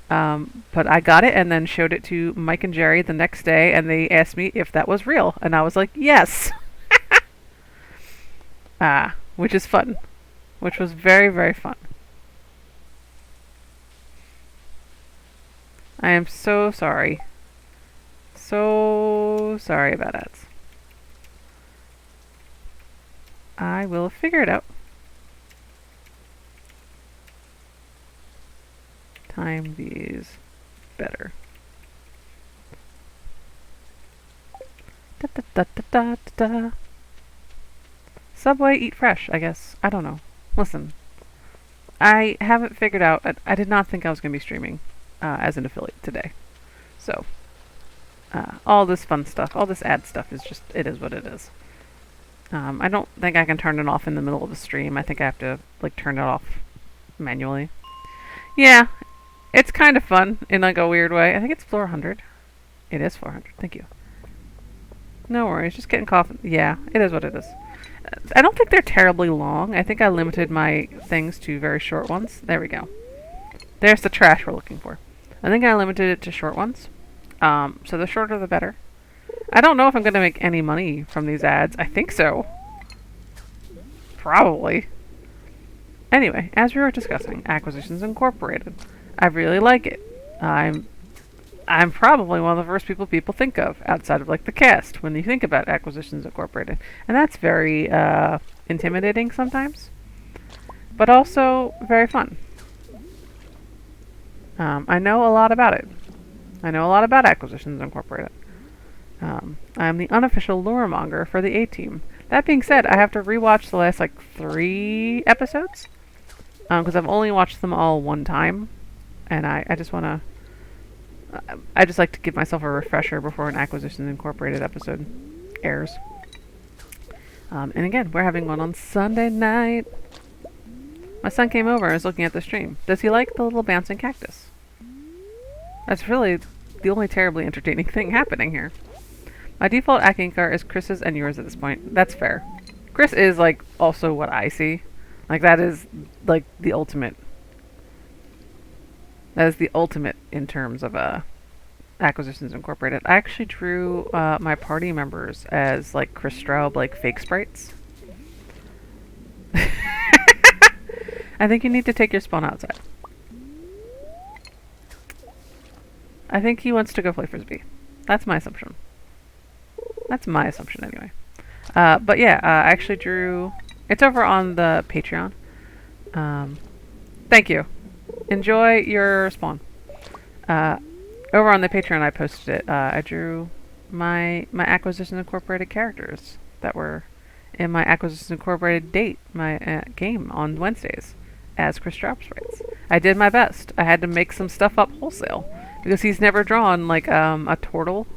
But I got it and then showed it to Mike and Jerry the next day, and they asked me if that was real. And I was like, yes! Which is fun. Which was very, very fun. I am so sorry. So sorry about ads. I will figure it out. Time these better. Da da da da da da. Subway, eat fresh, I guess. I don't know. Listen, I haven't figured out. I did not think I was going to be streaming as an affiliate today. So, all this fun stuff, all this ad stuff is just, it is what it is. I don't think I can turn it off in the middle of a stream. I think I have to, like, turn it off manually. Yeah, it's kind of fun in, like, a weird way. I think it's floor 100. It is 400. Thank you. No worries. Just getting coffee. Yeah, it is what it is. I don't think they're terribly long. I think I limited my things to very short ones. There we go. There's the trash we're looking for. I think I limited it to short ones. So the shorter the better. I don't know if I'm going to make any money from these ads. I think so. Probably. Anyway, as we were discussing, Acquisitions Incorporated. I really like it. I'm probably one of the first people think of outside of like the cast when you think about Acquisitions Incorporated, and that's very intimidating sometimes, but also very fun. I know a lot about it. I know a lot about Acquisitions Incorporated. I'm the unofficial lore monger for the A-Team. That being said, I have to rewatch the last like 3 episodes because I've only watched them all one time, and I just want to. I just like to give myself a refresher before an Acquisitions Incorporated episode airs. And again, we're having one on Sunday night. My son came over and was looking at the stream. Does he like the little bouncing cactus? That's really the only terribly entertaining thing happening here. My default Akinkar is Chris's and yours at this point. That's fair. Chris is, like, also what I see. Like, that is, like, the ultimate. That is the ultimate in terms of Acquisitions Incorporated. I actually drew my party members as like Chris Straub, like fake sprites. I think you need to take your spawn outside. I think he wants to go play Frisbee. That's my assumption. That's my assumption anyway. But yeah, I actually drew... It's over on the Patreon. Thank you. Enjoy your spawn. Over on the Patreon, I posted it. I drew my Acquisitions Incorporated characters that were in my Acquisitions Incorporated date, my game on Wednesdays, as Chris Straub sprites. I did my best. I had to make some stuff up wholesale because he's never drawn like a turtle,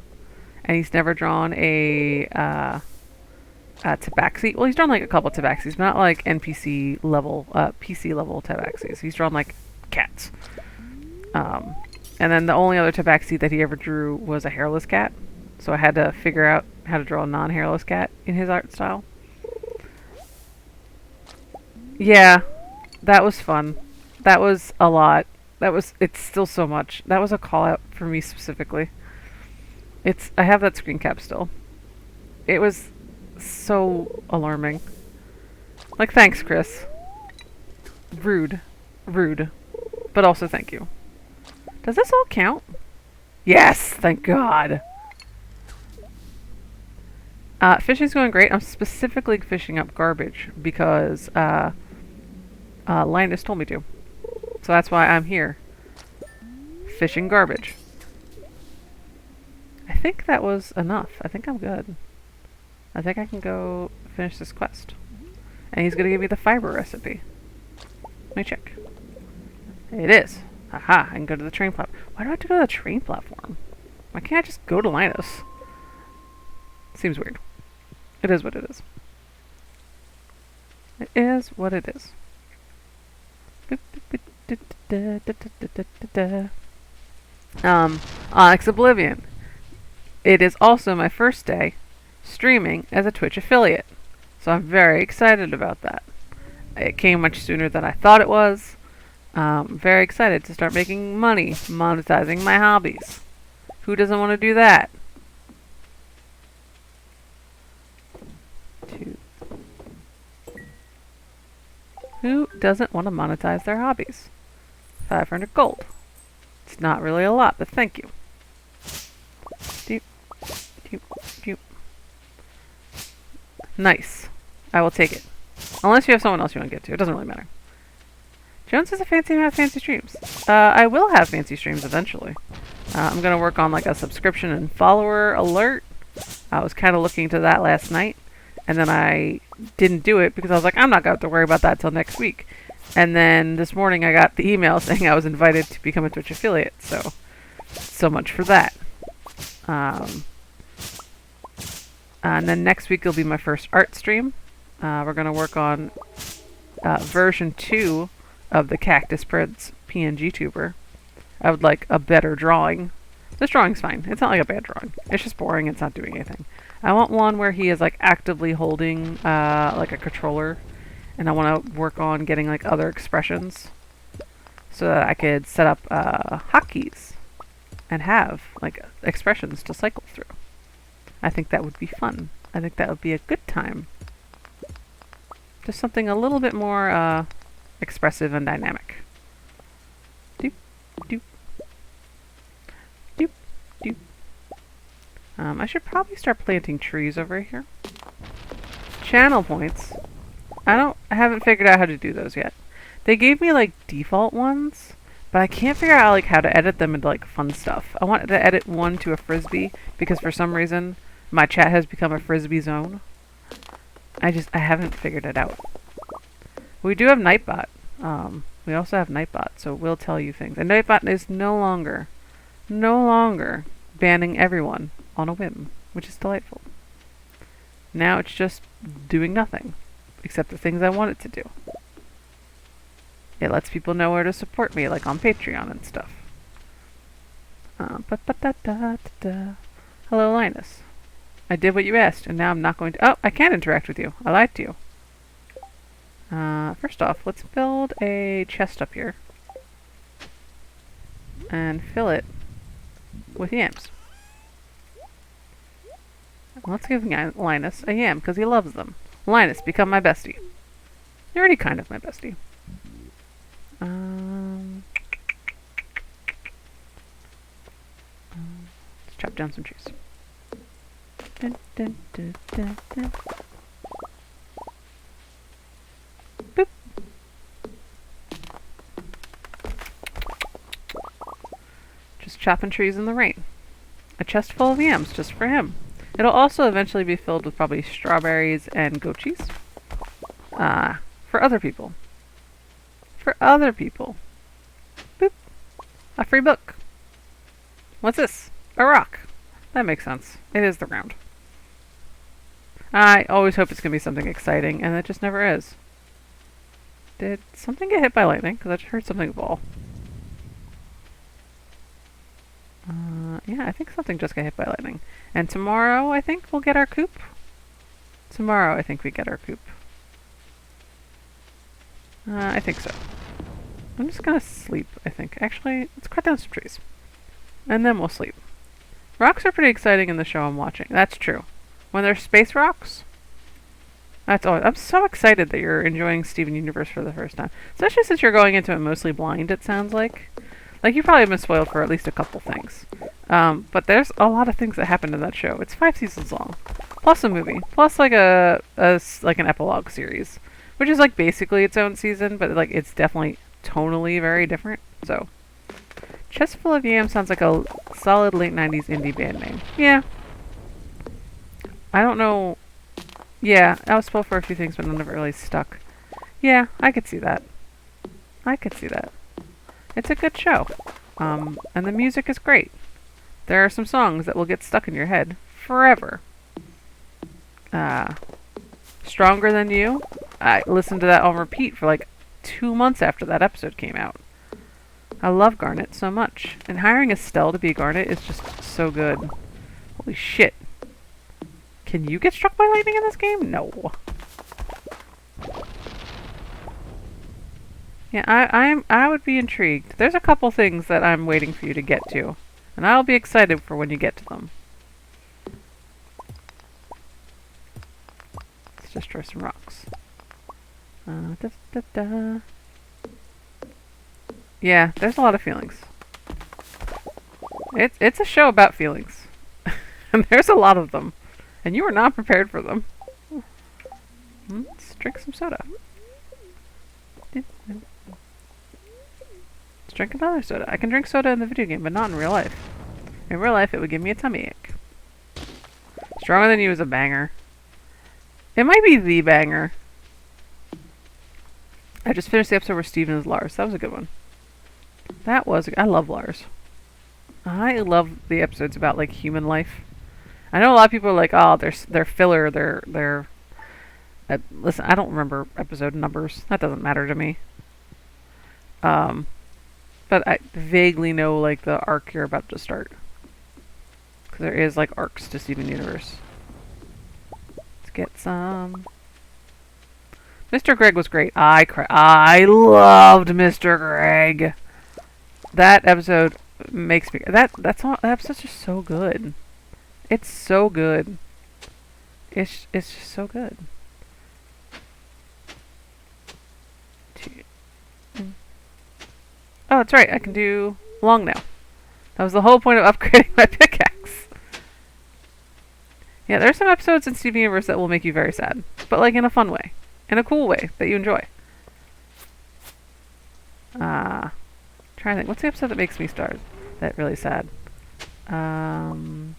and he's never drawn a tabaxi. Well, he's drawn like a couple tabaxis, but not like NPC level, PC level tabaxis. He's drawn like cats. And then the only other tabaxi that he ever drew was a hairless cat. So I had to figure out how to draw a non-hairless cat in his art style. Yeah, that was fun. That was a lot. It's still so much. That was a call out for me specifically. I have that screen cap still. It was so alarming. Like, thanks, Chris. Rude. But also thank you. Does this all count? Yes, thank God. Fishing's going great. I'm specifically fishing up garbage because Linus told me to. So that's why I'm here. Fishing garbage. I think that was enough. I think I'm good. I think I can go finish this quest. And he's gonna give me the fiber recipe. Let me check. It is. Haha, I can go to the train platform. Why do I have to go to the train platform? Why can't I just go to Linus? Seems weird. It is what it is. It is what it is. Onyx Oblivion. It is also my first day streaming as a Twitch affiliate. So I'm very excited about that. It came much sooner than I thought it was. Very excited to start making money, monetizing my hobbies. Who doesn't want to do that? Who doesn't want to monetize their hobbies? 500 gold. It's not really a lot, but thank you. Doop, doop, doop. Nice. I will take it. Unless you have someone else you want to get to. It doesn't really matter. Jones has a fancy streams. I will have fancy streams eventually. I'm going to work on like a subscription and follower alert. I was kind of looking into that last night. And then I didn't do it because I was like, I'm not going to have to worry about that till next week. And then this morning I got the email saying I was invited to become a Twitch affiliate. So much for that. And then next week will be my first art stream. We're going to work on version 2 of the Cactus Prince PNG tuber. I would like a better drawing. This drawing's fine. It's not like a bad drawing. It's just boring. It's not doing anything. I want one where he is like actively holding like a controller, and I want to work on getting like other expressions so that I could set up hotkeys and have like expressions to cycle through. I think that would be fun. I think that would be a good time. Just something a little bit more expressive and dynamic. Doop, doop. Doop, doop. I should probably start planting trees over here. Channel points. I haven't figured out how to do those yet. They gave me like default ones, but I can't figure out like how to edit them into like fun stuff. I wanted to edit one to a frisbee because for some reason my chat has become a frisbee zone. I haven't figured it out. We do have Nightbot. We also have Nightbot, so we'll tell you things. And Nightbot is no longer banning everyone on a whim, which is delightful. Now it's just doing nothing, except the things I want it to do. It lets people know where to support me, like on Patreon and stuff. Hello, Linus. I did what you asked, and now I'm not going to... Oh, I can interact with you. I lied to you. First off, let's build a chest up here. And fill it with yams. Let's give Linus a yam, because he loves them. Linus, become my bestie. You're already kind of my bestie. Let's chop down some trees. Dun, dun, dun, dun, dun. Boop. Just chopping trees in the rain. A chest full of yams just for him. It'll also eventually be filled with probably strawberries and goat cheese. For other people. For other people. Boop. A free book. What's this? A rock. That makes sense. It is the ground. I always hope it's going to be something exciting, and it just never is. Did something get hit by lightning? Because I just heard something fall. Yeah, I think something just got hit by lightning. And tomorrow, I think we'll get our coop. Tomorrow, I think we get our coop. I think so. I'm just going to sleep, I think. Actually, let's cut down some trees. And then we'll sleep. Rocks are pretty exciting in the show I'm watching. That's true. When there's space rocks, that's always... I'm so excited that you're enjoying Steven Universe for the first time. Especially since you're going into it mostly blind, it sounds like. Like, you probably have been spoiled for at least a couple things. But there's a lot of things that happen in that show. It's 5 seasons long. Plus a movie. Plus, like, like an epilogue series. Which is, like, basically its own season, but, like, it's definitely tonally very different. So, Chest Full of Yams sounds like a solid late 90s indie band name. Yeah. I don't know Yeah, I was spoiled for a few things, but none of it really stuck. Yeah, I could see that. I could see that. It's a good show. And the music is great. There are some songs that will get stuck in your head forever. Stronger Than You. I listened to that on repeat for like 2 months after that episode came out. I love Garnet so much. And hiring Estelle to be Garnet is just so good. Holy shit. Can you get struck by lightning in this game? No. Yeah, I would be intrigued. There's a couple things that I'm waiting for you to get to. And I'll be excited for when you get to them. Let's destroy some rocks. Da, da, da. Yeah, there's a lot of feelings. It's a show about feelings. And there's a lot of them. And you were not prepared for them. Let's drink some soda. Let's drink another soda. I can drink soda in the video game, but not in real life. In real life, it would give me a tummy ache. Stronger Than You is a banger. It might be the banger. I just finished the episode where Steven is Lars. That was a good one. I love Lars. I love the episodes about like human life. I know a lot of people are like, oh, they're filler. They're. Listen, I don't remember episode numbers. That doesn't matter to me. But I vaguely know like the arc you're about to start. Because there is like arcs to Steven Universe. Let's get some. Mr. Greg was great. I loved Mr. Greg. That episode makes me. That episode's just so good. It's so good. It's just so good. Oh, that's right. I can do long now. That was the whole point of upgrading my pickaxe. Yeah, there's some episodes in Steven Universe that will make you very sad. But like in a fun way. In a cool way that you enjoy. Trying to think. What's the episode that makes me start? That really sad. The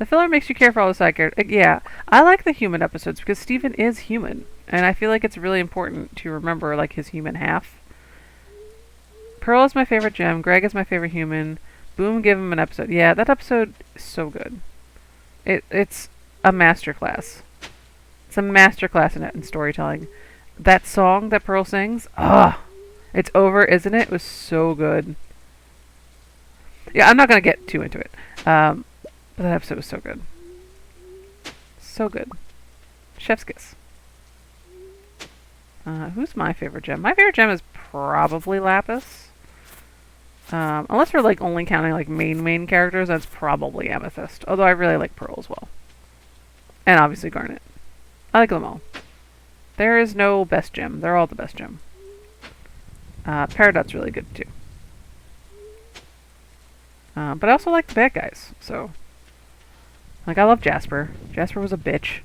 filler makes you care for all the side characters. Yeah, I like the human episodes because Steven is human. And I feel like it's really important to remember like his human half. Pearl is my favorite gem. Greg is my favorite human. Boom, give him an episode. Yeah, that episode is so good. It's a masterclass. It's a masterclass in storytelling. That song that Pearl sings, it's over, isn't it? It was so good. Yeah, I'm not going to get too into it. But that episode was so good. So good. Chef's kiss. Who's my favorite gem? My favorite gem is probably Lapis. Unless we're like only counting like main characters, that's probably Amethyst. Although I really like Pearl as well. And obviously Garnet. I like them all. There is no best gem. They're all the best gem. Peridot's really good too. But I also like the bad guys, so. Like, I love Jasper. Jasper was a bitch.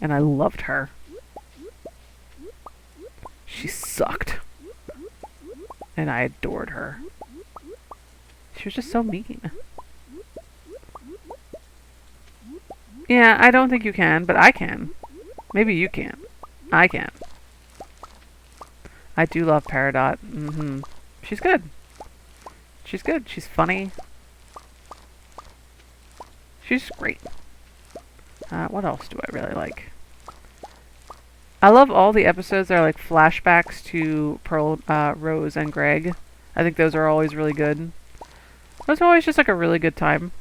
And I loved her. She sucked. And I adored her. She was just so mean. Yeah, I don't think you can, but I can. Maybe you can. I can. I do love Peridot. She's good. She's good. She's funny. She's great. What else do I really like? I love all the episodes that are like flashbacks to Pearl, Rose, and Greg. I think those are always really good. It's always just like a really good time.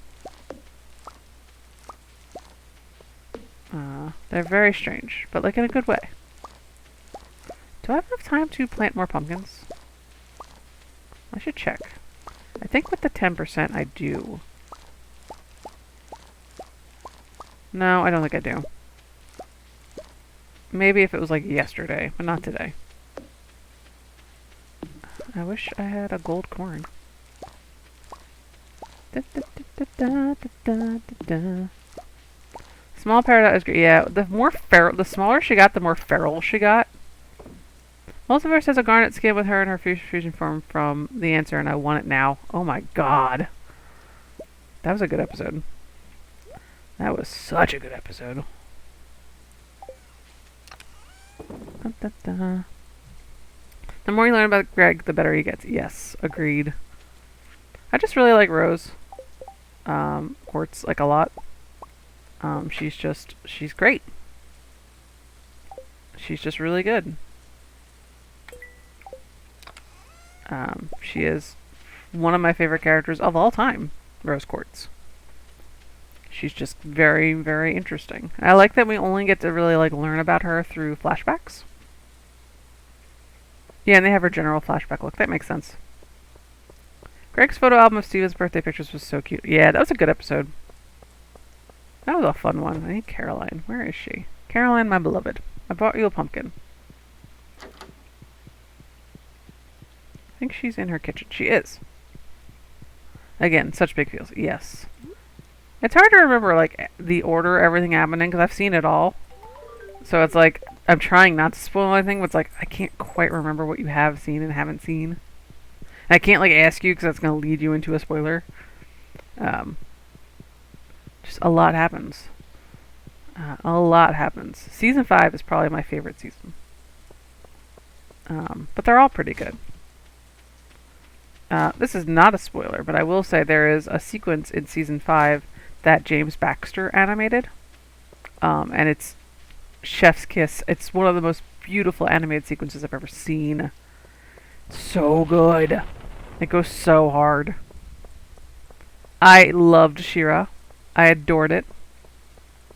They're very strange, but like in a good way. Do I have enough time to plant more pumpkins? I should check. I think with the 10% I do. No, I don't think I do. Maybe if it was like yesterday, but not today. I wish I had a gold corn. Small Peridot is great. Yeah, the smaller she got, the more feral she got. Multiverse has a Garnet skin with her in her fusion form from The Answer, and I want it now. Oh my god. That was a good episode. That was such a good episode. Da, da, da. The more you learn about Greg, the better he gets. Yes, agreed. I just really like Rose. Quartz, like, a lot. She's great. She's just really good. She is one of my favorite characters of all time, Rose Quartz. She's just very, very interesting. I like that we only get to really like learn about her through flashbacks. Yeah, and they have her general flashback look. That makes sense. Greg's photo album of Steven's birthday pictures was so cute. Yeah, that was a good episode. That was a fun one. I need Caroline. Where is she? Caroline, my beloved. I bought you a pumpkin. I think she's in her kitchen. She is. Again, such big feels. Yes. It's hard to remember, like, the order everything happening, because I've seen it all. So it's like, I'm trying not to spoil anything, but it's like, I can't quite remember what you have seen and haven't seen. And I can't, like, ask you, because that's going to lead you into a spoiler. Just a lot happens. A lot happens. Season 5 is probably my favorite season. But they're all pretty good. This is not a spoiler, but I will say there is a sequence in Season 5 that James Baxter animated. And it's Chef's Kiss. It's one of the most beautiful animated sequences I've ever seen. So good. It goes so hard. I loved She-Ra. I adored it.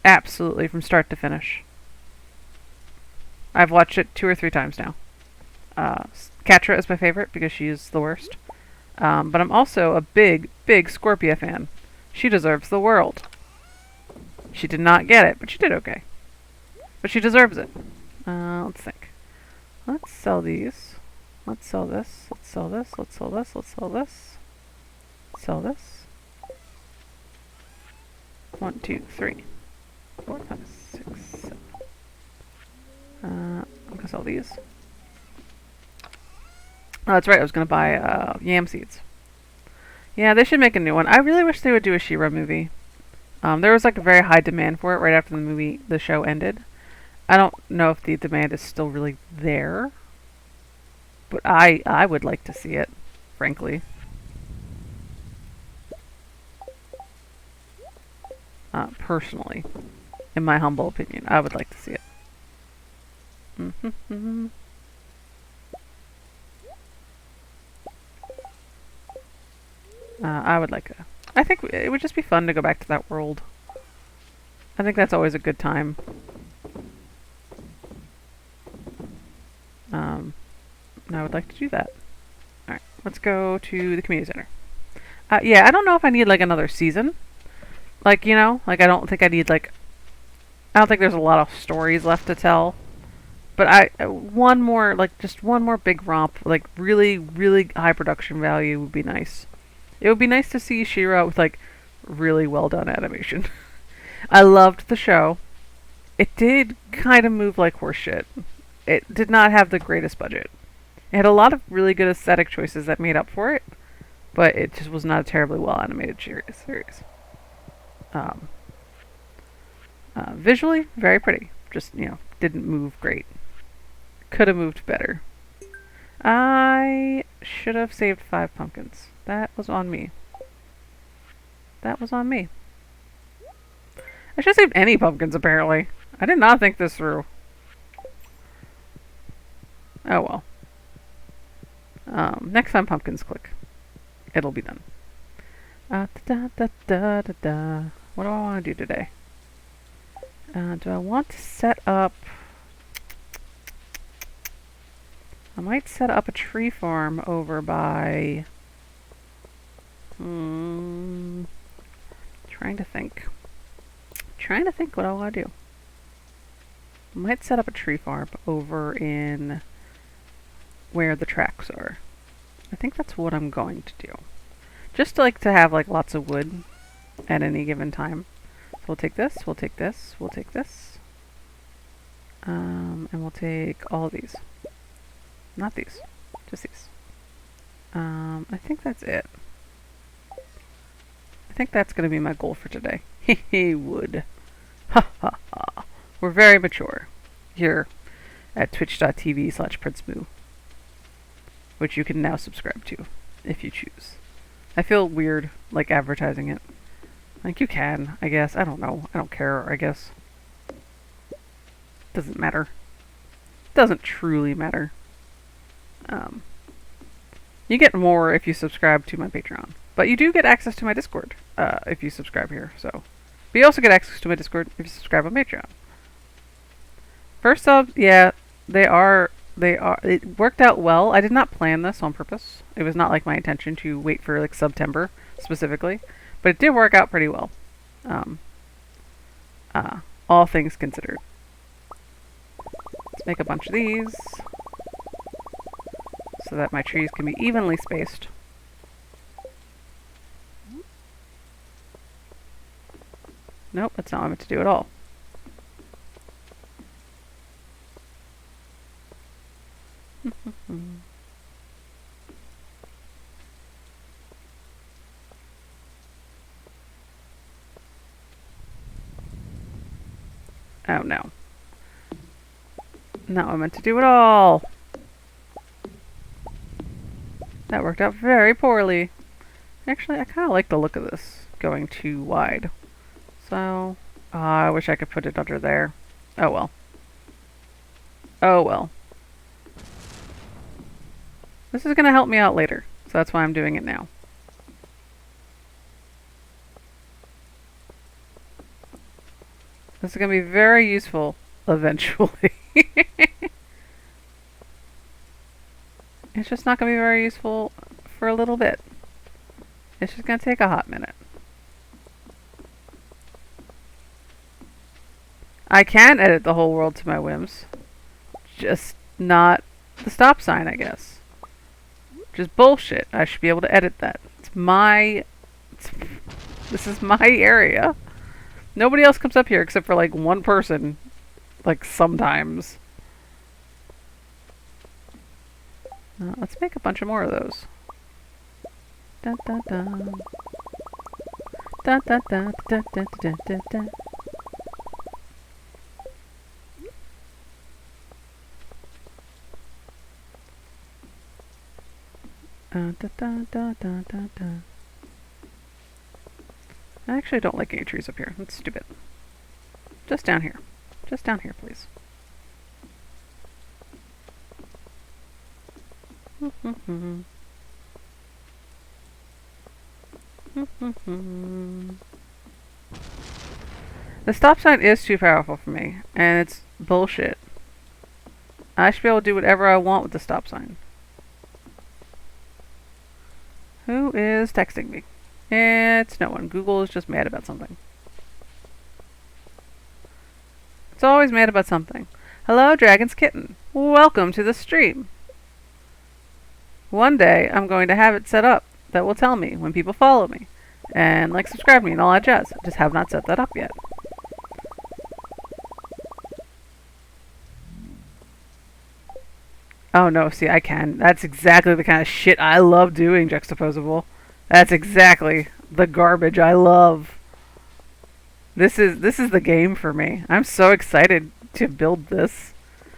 Absolutely, from start to finish. I've watched it 2 or 3 times now. Catra is my favorite because she's the worst. But I'm also a big, big Scorpia fan. She deserves the world. She did not get it, but she did okay. But she deserves it. Let's think. Let's sell these. Let's sell this. Let's sell this. Let's sell this. Let's sell this. Sell this. 1, 2, 3, 4, 5, 6, 7. I'm gonna sell these. Oh, that's right. I was gonna buy yam seeds. Yeah, they should make a new one. I really wish they would do a She-Ra movie. There was like a very high demand for it right after the show ended. I don't know if the demand is still really there, but I would like to see it, frankly. Personally, in my humble opinion, I would like to see it. I would like to. I think it would just be fun to go back to that world. I think that's always a good time. I would like to do that. Alright, let's go to the community center. Yeah, I don't know if I need like another season. Like, you know, like I don't think there's a lot of stories left to tell. But one more big romp, like really, really high production value would be nice. It would be nice to see She-Ra with like really well done animation. I loved the show. It did kind of move like horseshit. It did not have the greatest budget. It had a lot of really good aesthetic choices that made up for it, but it just was not a terribly well animated series. Visually, very pretty. Just, didn't move great. Could have moved better. I should have saved 5 pumpkins. That was on me. That was on me. I should have saved any pumpkins, apparently. I did not think this through. Oh well. Next time pumpkins click, it'll be done. What do I want to do today? Do I want to set up... I might set up a tree farm over by... Trying to think what I want to do. I might set up a tree farm over in where the tracks are. I think that's what I'm going to do. Just to have lots of wood at any given time. So we'll take this, we'll take this, we'll take this. And we'll take all of these. Not these, just these. I think that's it. I think that's going to be my goal for today. Wood. Ha ha ha. We're very mature here at twitch.tv/prinxeMu, which you can now subscribe to if you choose. I feel weird like advertising it. Like you can, I guess. I don't know. I don't care, I guess. Doesn't matter. Doesn't truly matter. You get more if you subscribe to my Patreon. But you do get access to my Discord if you subscribe here. So, but you also get access to my Discord if you subscribe on Patreon. First subs, yeah, they are. It worked out well. I did not plan this on purpose. It was not like my intention to wait for like September specifically, but it did work out pretty well. All things considered. Let's make a bunch of these so that my trees can be evenly spaced. Nope, that's not what I meant to do at all. Oh no. Not what I meant to do at all. That worked out very poorly. Actually, I kind of like the look of this going too wide. So, I wish I could put it under there. Oh well. Oh well. This is going to help me out later, so that's why I'm doing it now. This is going to be very useful eventually. It's just not going to be very useful for a little bit. It's just going to take a hot minute. I can edit the whole world to my whims. Just not the stop sign, I guess. Just bullshit. I should be able to edit that. This is my area. Nobody else comes up here except for like one person. Like sometimes. Let's make a bunch of more of those. Dun, dun, dun. Dun, dun, dun, dun, dun, dun, dun, dun. Dun, dun, dun, dun, dun, dun. I actually don't like any trees up here. That's stupid. Just down here. Just down here, please. The stop sign is too powerful for me, and it's bullshit. I should be able to do whatever I want with the stop sign. Who is texting me? It's no one. Google is just mad about something. It's always mad about something. Hello, Dragon's Kitten. Welcome to the stream. One day, I'm going to have it set up that will tell me when people follow me. And like subscribe to me and all that jazz. I just have not set that up yet. Oh no, see, I can. That's exactly the kind of shit I love doing, Juxtaposable. That's exactly the garbage I love. This is the game for me. I'm so excited to build this.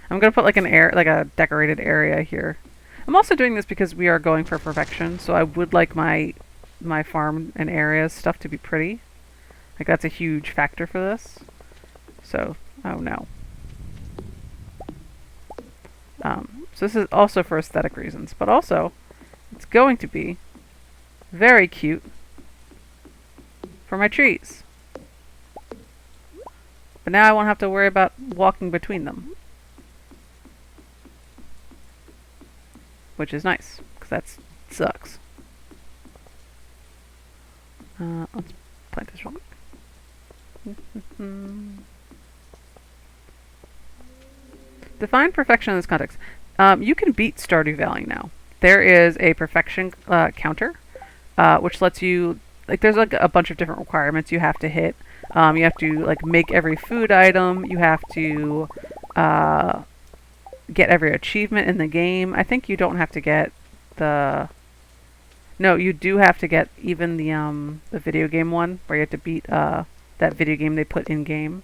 I'm gonna put like a decorated area here. I'm also doing this because we are going for perfection, so I would like my farm and areas stuff to be pretty. Like that's a huge factor for this. So, oh no. So this is also for aesthetic reasons, but also it's going to be very cute for my trees. But now I won't have to worry about walking between them. Which is nice, because that sucks. Let's plant this real quick. Define perfection in this context. You can beat Stardew Valley now. There is a perfection counter, which lets you, like, there's like a bunch of different requirements you have to hit. You have to like make every food item. You have to get every achievement in the game. I think you don't have to get the... No, you do have to get even the video game one, where you have to beat that video game they put in game.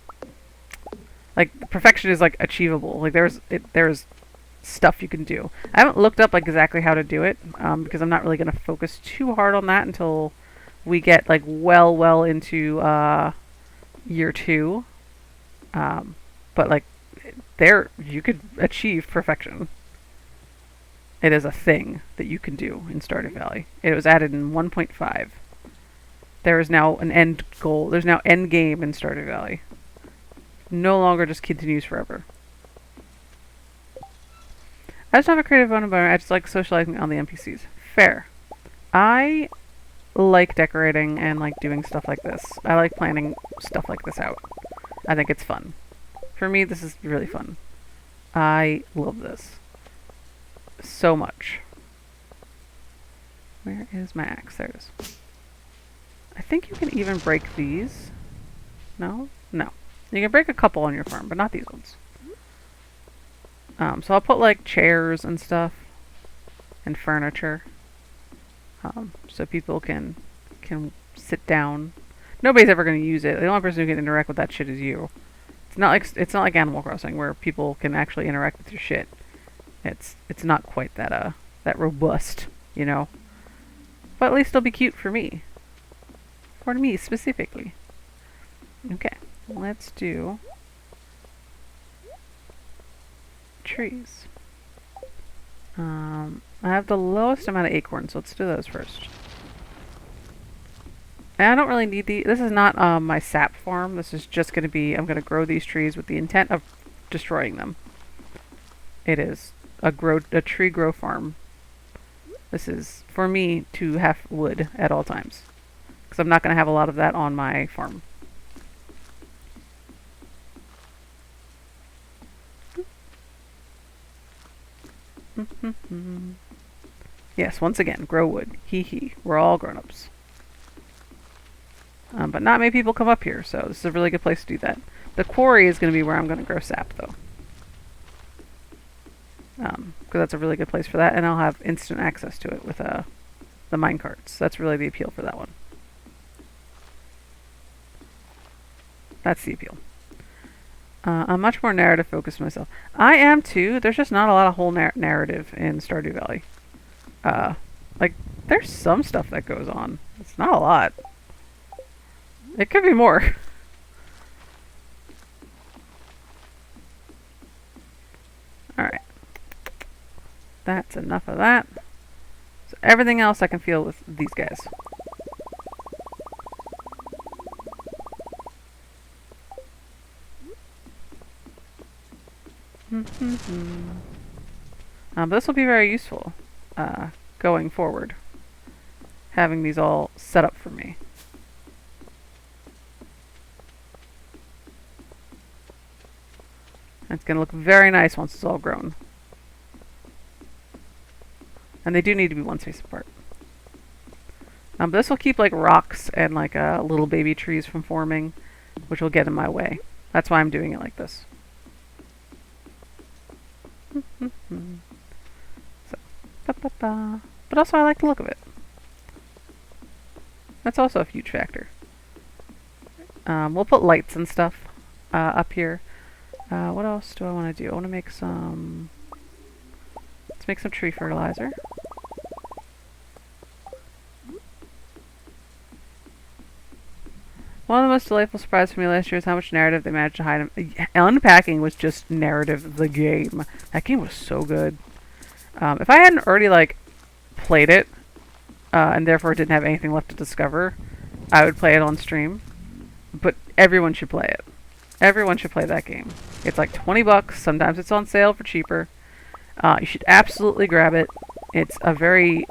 Like perfection is like achievable. Like there's stuff you can do. I haven't looked up like exactly how to do it because I'm not really going to focus too hard on that until we get like well into year 2. But like there you could achieve perfection. It is a thing that you can do in Stardew Valley. It was added in 1.5. There is now an end goal. There's now end game in Stardew Valley. No longer just continues forever. I just have a creative environment. I just like socializing on the NPCs. Fair. I like decorating and like doing stuff like this. I like planning stuff like this out. I think it's fun. For me, this is really fun. I love this so much. Where is my axe? There it is. I think you can even break these. No? No. You can break a couple on your farm, but not these ones. So I'll put like chairs and stuff and furniture, so people can sit down. Nobody's ever going to use it. The only person who can interact with that shit is you. It's not like Animal Crossing where people can actually interact with your shit. It's not quite that robust, you know. But at least it'll be cute for me. For me specifically. Okay, let's do trees. I have the lowest amount of acorns, so let's do those first. And I don't really need this is not my sap farm. This is just going to be, I'm going to grow these trees with the intent of destroying them. It is a tree grow farm. This is for me to have wood at all times, because I'm not going to have a lot of that on my farm. Yes, once again, grow wood. Hee hee. We're all grown-ups. But not many people come up here, so this is a really good place to do that. The quarry is going to be where I'm going to grow sap, though. Because that's a really good place for that, and I'll have instant access to it with the minecarts. That's really the appeal for that one. That's the appeal. I'm much more narrative focused myself. I am too. There's just not a lot of whole narrative in Stardew Valley. Like, there's some stuff that goes on. It's not a lot. It could be more. Alright. That's enough of that. So everything else I can feel with these guys. But this will be very useful going forward, having these all set up for me. And it's going to look very nice once it's all grown. And they do need to be one space apart. But this will keep like rocks and like little baby trees from forming, which will get in my way. That's why I'm doing it like this. So, but also I like the look of it. That's also a huge factor. We'll put lights and stuff up here. What else do I want to do? I want to make some... Let's make some tree fertilizer. One of the most delightful surprises for me last year is how much narrative they managed to hide. Unpacking was just narrative, the game. That game was so good. If I hadn't already, like, played it, and therefore didn't have anything left to discover, I would play it on stream. But everyone should play it. Everyone should play that game. It's like $20. Sometimes it's on sale for cheaper. You should absolutely grab it. It's a very...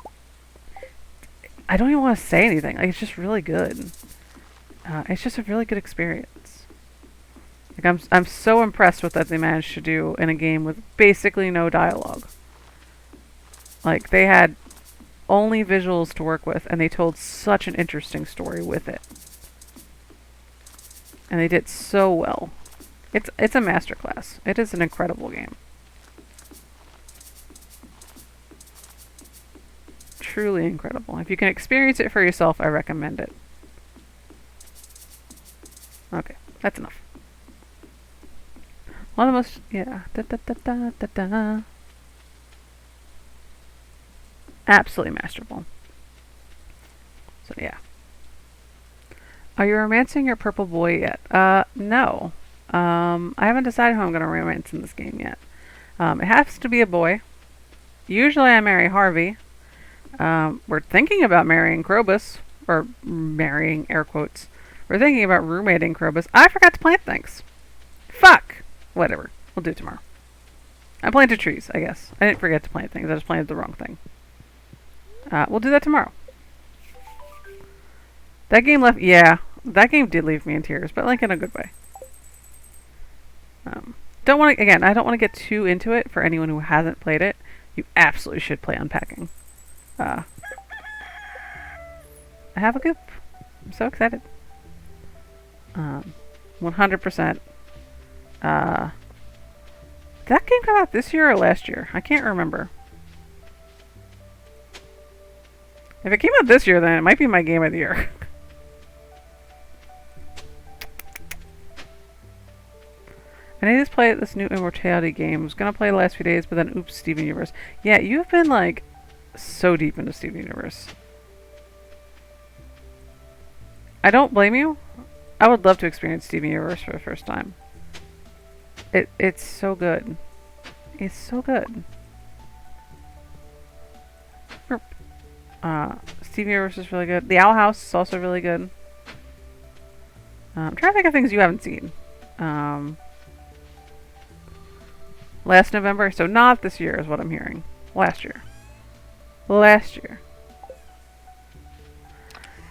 I don't even want to say anything. Like, it's just really good. It's just a really good experience. Like I'm so impressed with what they managed to do in a game with basically no dialogue. Like, they had only visuals to work with, and they told such an interesting story with it. And they did so well. It's a masterclass. It is an incredible game. Truly incredible. If you can experience it for yourself, I recommend it. Okay, that's enough. One of the most, yeah. Da, da, da, da, da, da. Absolutely masterful. So yeah. Are you romancing your purple boy yet? No. I haven't decided who I'm going to romance in this game yet. It has to be a boy. Usually I marry Harvey. We're thinking about marrying Krobus. Or marrying, air quotes. We're thinking about roommating Krobus. I forgot to plant things. Fuck! Whatever. We'll do it tomorrow. I planted trees, I guess. I didn't forget to plant things. I just planted the wrong thing. We'll do that tomorrow. That game left... Yeah, that game did leave me in tears, but like in a good way. Don't want to... Again, I don't want to get too into it for anyone who hasn't played it. You absolutely should play Unpacking. I have a goop. I'm so excited. 100%. Did that game come out this year or last year? I can't remember. If it came out this year, then it might be my game of the year. I need to play this new Immortality game. I was going to play the last few days, but then oops, Steven Universe. Yeah, you've been like so deep into Steven Universe. I don't blame you. I would love to experience Steven Universe for the first time. It's so good. It's so good. Steven Universe is really good. The Owl House is also really good. I'm trying to think of things you haven't seen. Last November, so not this year is what I'm hearing. Last year. Last year.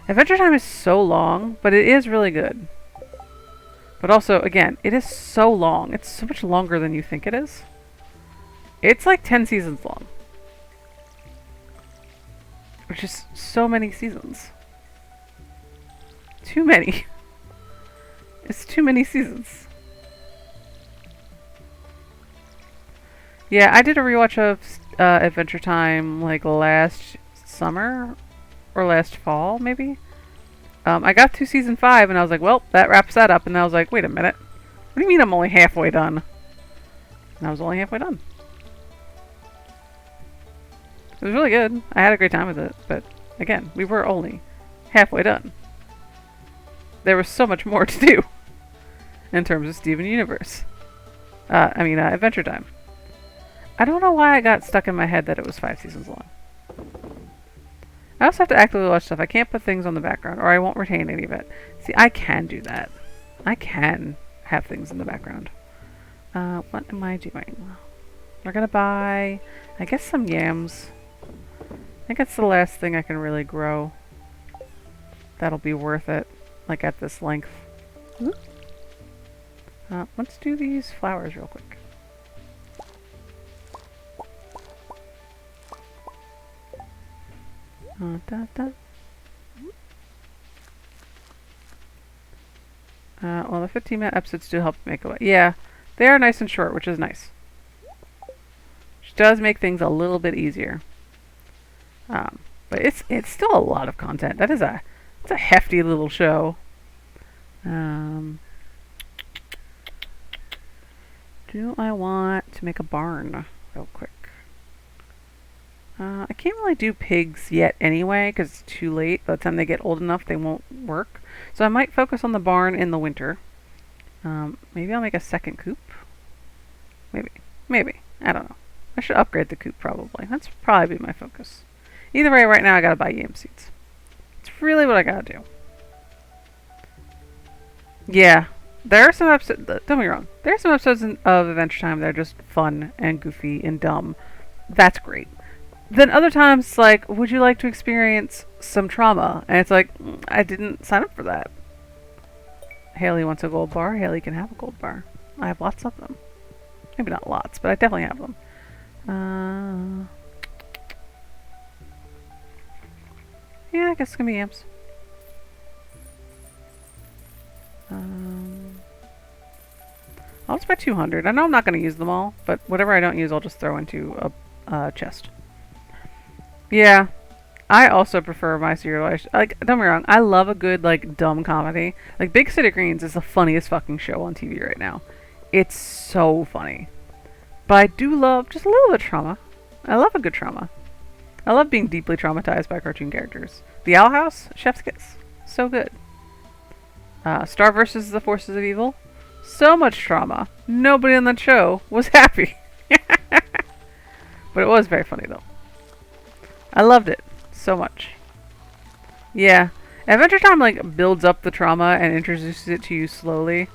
Adventure Time is so long, but it is really good. But also, again, it is so long. It's so much longer than you think it is. It's like 10 seasons long. Which is so many seasons. Too many. It's too many seasons. Yeah, I did a rewatch of Adventure Time like last summer or last fall, maybe. I got to season 5 and I was like, well, that wraps that up. And I was like, wait a minute. What do you mean I'm only halfway done? And I was only halfway done. It was really good. I had a great time with it. But again, we were only halfway done. There was so much more to do in terms of Steven Universe. Adventure Time. I don't know why I got stuck in my head that it was 5 seasons long. I also have to actively watch stuff. I can't put things on the background or I won't retain any of it. See, I can do that. I can have things in the background. What am I doing? We're gonna buy, I guess, some yams. I think it's the last thing I can really grow. That'll be worth it, like at this length. Let's do these flowers real quick. Well, the 15-minute episodes do help make away. Yeah, they are nice and short, which is nice. Which does make things a little bit easier. But it's still a lot of content. It's a hefty little show. Do I want to make a barn real quick? I can't really do pigs yet anyway, because it's too late. By the time they get old enough, they won't work. So I might focus on the barn in the winter. Maybe I'll make a second coop. Maybe. I don't know. I should upgrade the coop probably. That's probably be my focus. Either way, right now I gotta buy yam seeds. It's really what I gotta do. Yeah. There are some episodes, don't get me wrong, there are some episodes of Adventure Time that are just fun and goofy and dumb. That's great. Then other times, like, would you like to experience some trauma? And it's like, I didn't sign up for that. Haley wants a gold bar. Haley can have a gold bar. I have lots of them. Maybe not lots, but I definitely have them. Yeah, I guess it's gonna be yams. I'll just buy 200. I know I'm not gonna use them all, but whatever I don't use, I'll just throw into a chest. Yeah, I also prefer my serialized. Like, don't get me wrong, I love a good like dumb comedy. Like Big City Greens is the funniest fucking show on TV right now. It's so funny. But I do love just a little bit of trauma. I love a good trauma. I love being deeply traumatized by cartoon characters. The Owl House, Chef's Kiss, so good. Star versus the Forces of Evil, so much trauma. Nobody on that show was happy. But it was very funny though. I loved it so much. Yeah. Adventure Time like builds up the trauma and introduces it to you slowly.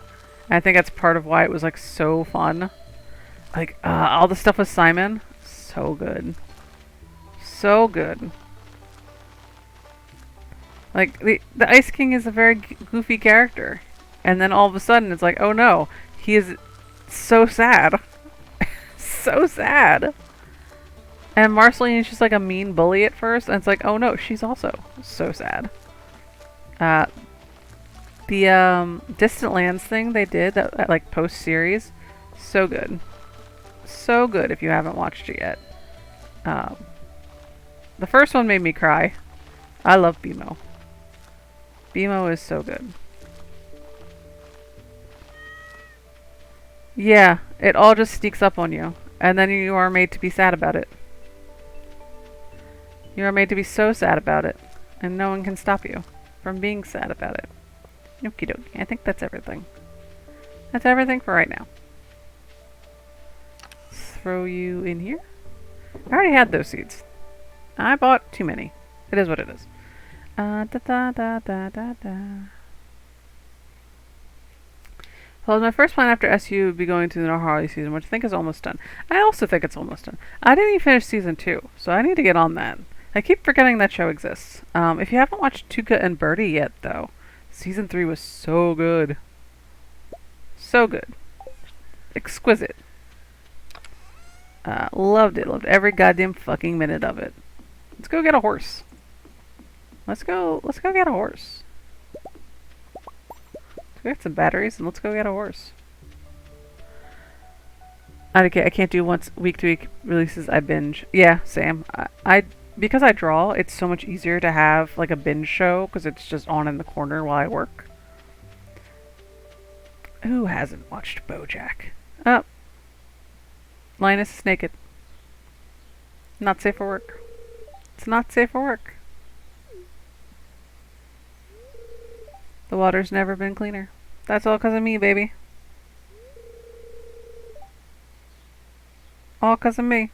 And I think that's part of why it was like so fun. Like all the stuff with Simon, so good. So good. Like the Ice King is a very goofy character. And then all of a sudden it's like, oh no, he is so sad. So sad. And Marceline's just like a mean bully at first, and it's like, oh no, she's also so sad. The Distant Lands thing they did, that like post-series, so good. So good if you haven't watched it yet. The first one made me cry. I love BMO. BMO is so good. Yeah, it all just sneaks up on you, and then you are made to be sad about it. You are made to be so sad about it, and no one can stop you from being sad about it. Okie dokie. I think that's everything. That's everything for right now. Throw you in here. I already had those seeds. I bought too many. It is what it is. Da da da da da da. Well, my first plan after SU would be going to the No Harley season, which I think is almost done. I also think it's almost done. I didn't even finish season 2, so I need to get on that. I keep forgetting that show exists. If you haven't watched Tuca and Birdie yet, though, season 3 was so good. So good. Exquisite. Loved it. Loved every goddamn fucking minute of it. Let's go get a horse. Let's go get a horse. Let's go get some batteries and let's go get a horse. I can't do once week to week releases. I binge. Yeah, Sam. Because I draw, it's so much easier to have like a binge show because it's just on in the corner while I work. Who hasn't watched BoJack? Oh. Linus is naked. Not safe for work. It's not safe for work. The water's never been cleaner. That's all because of me, baby. All because of me.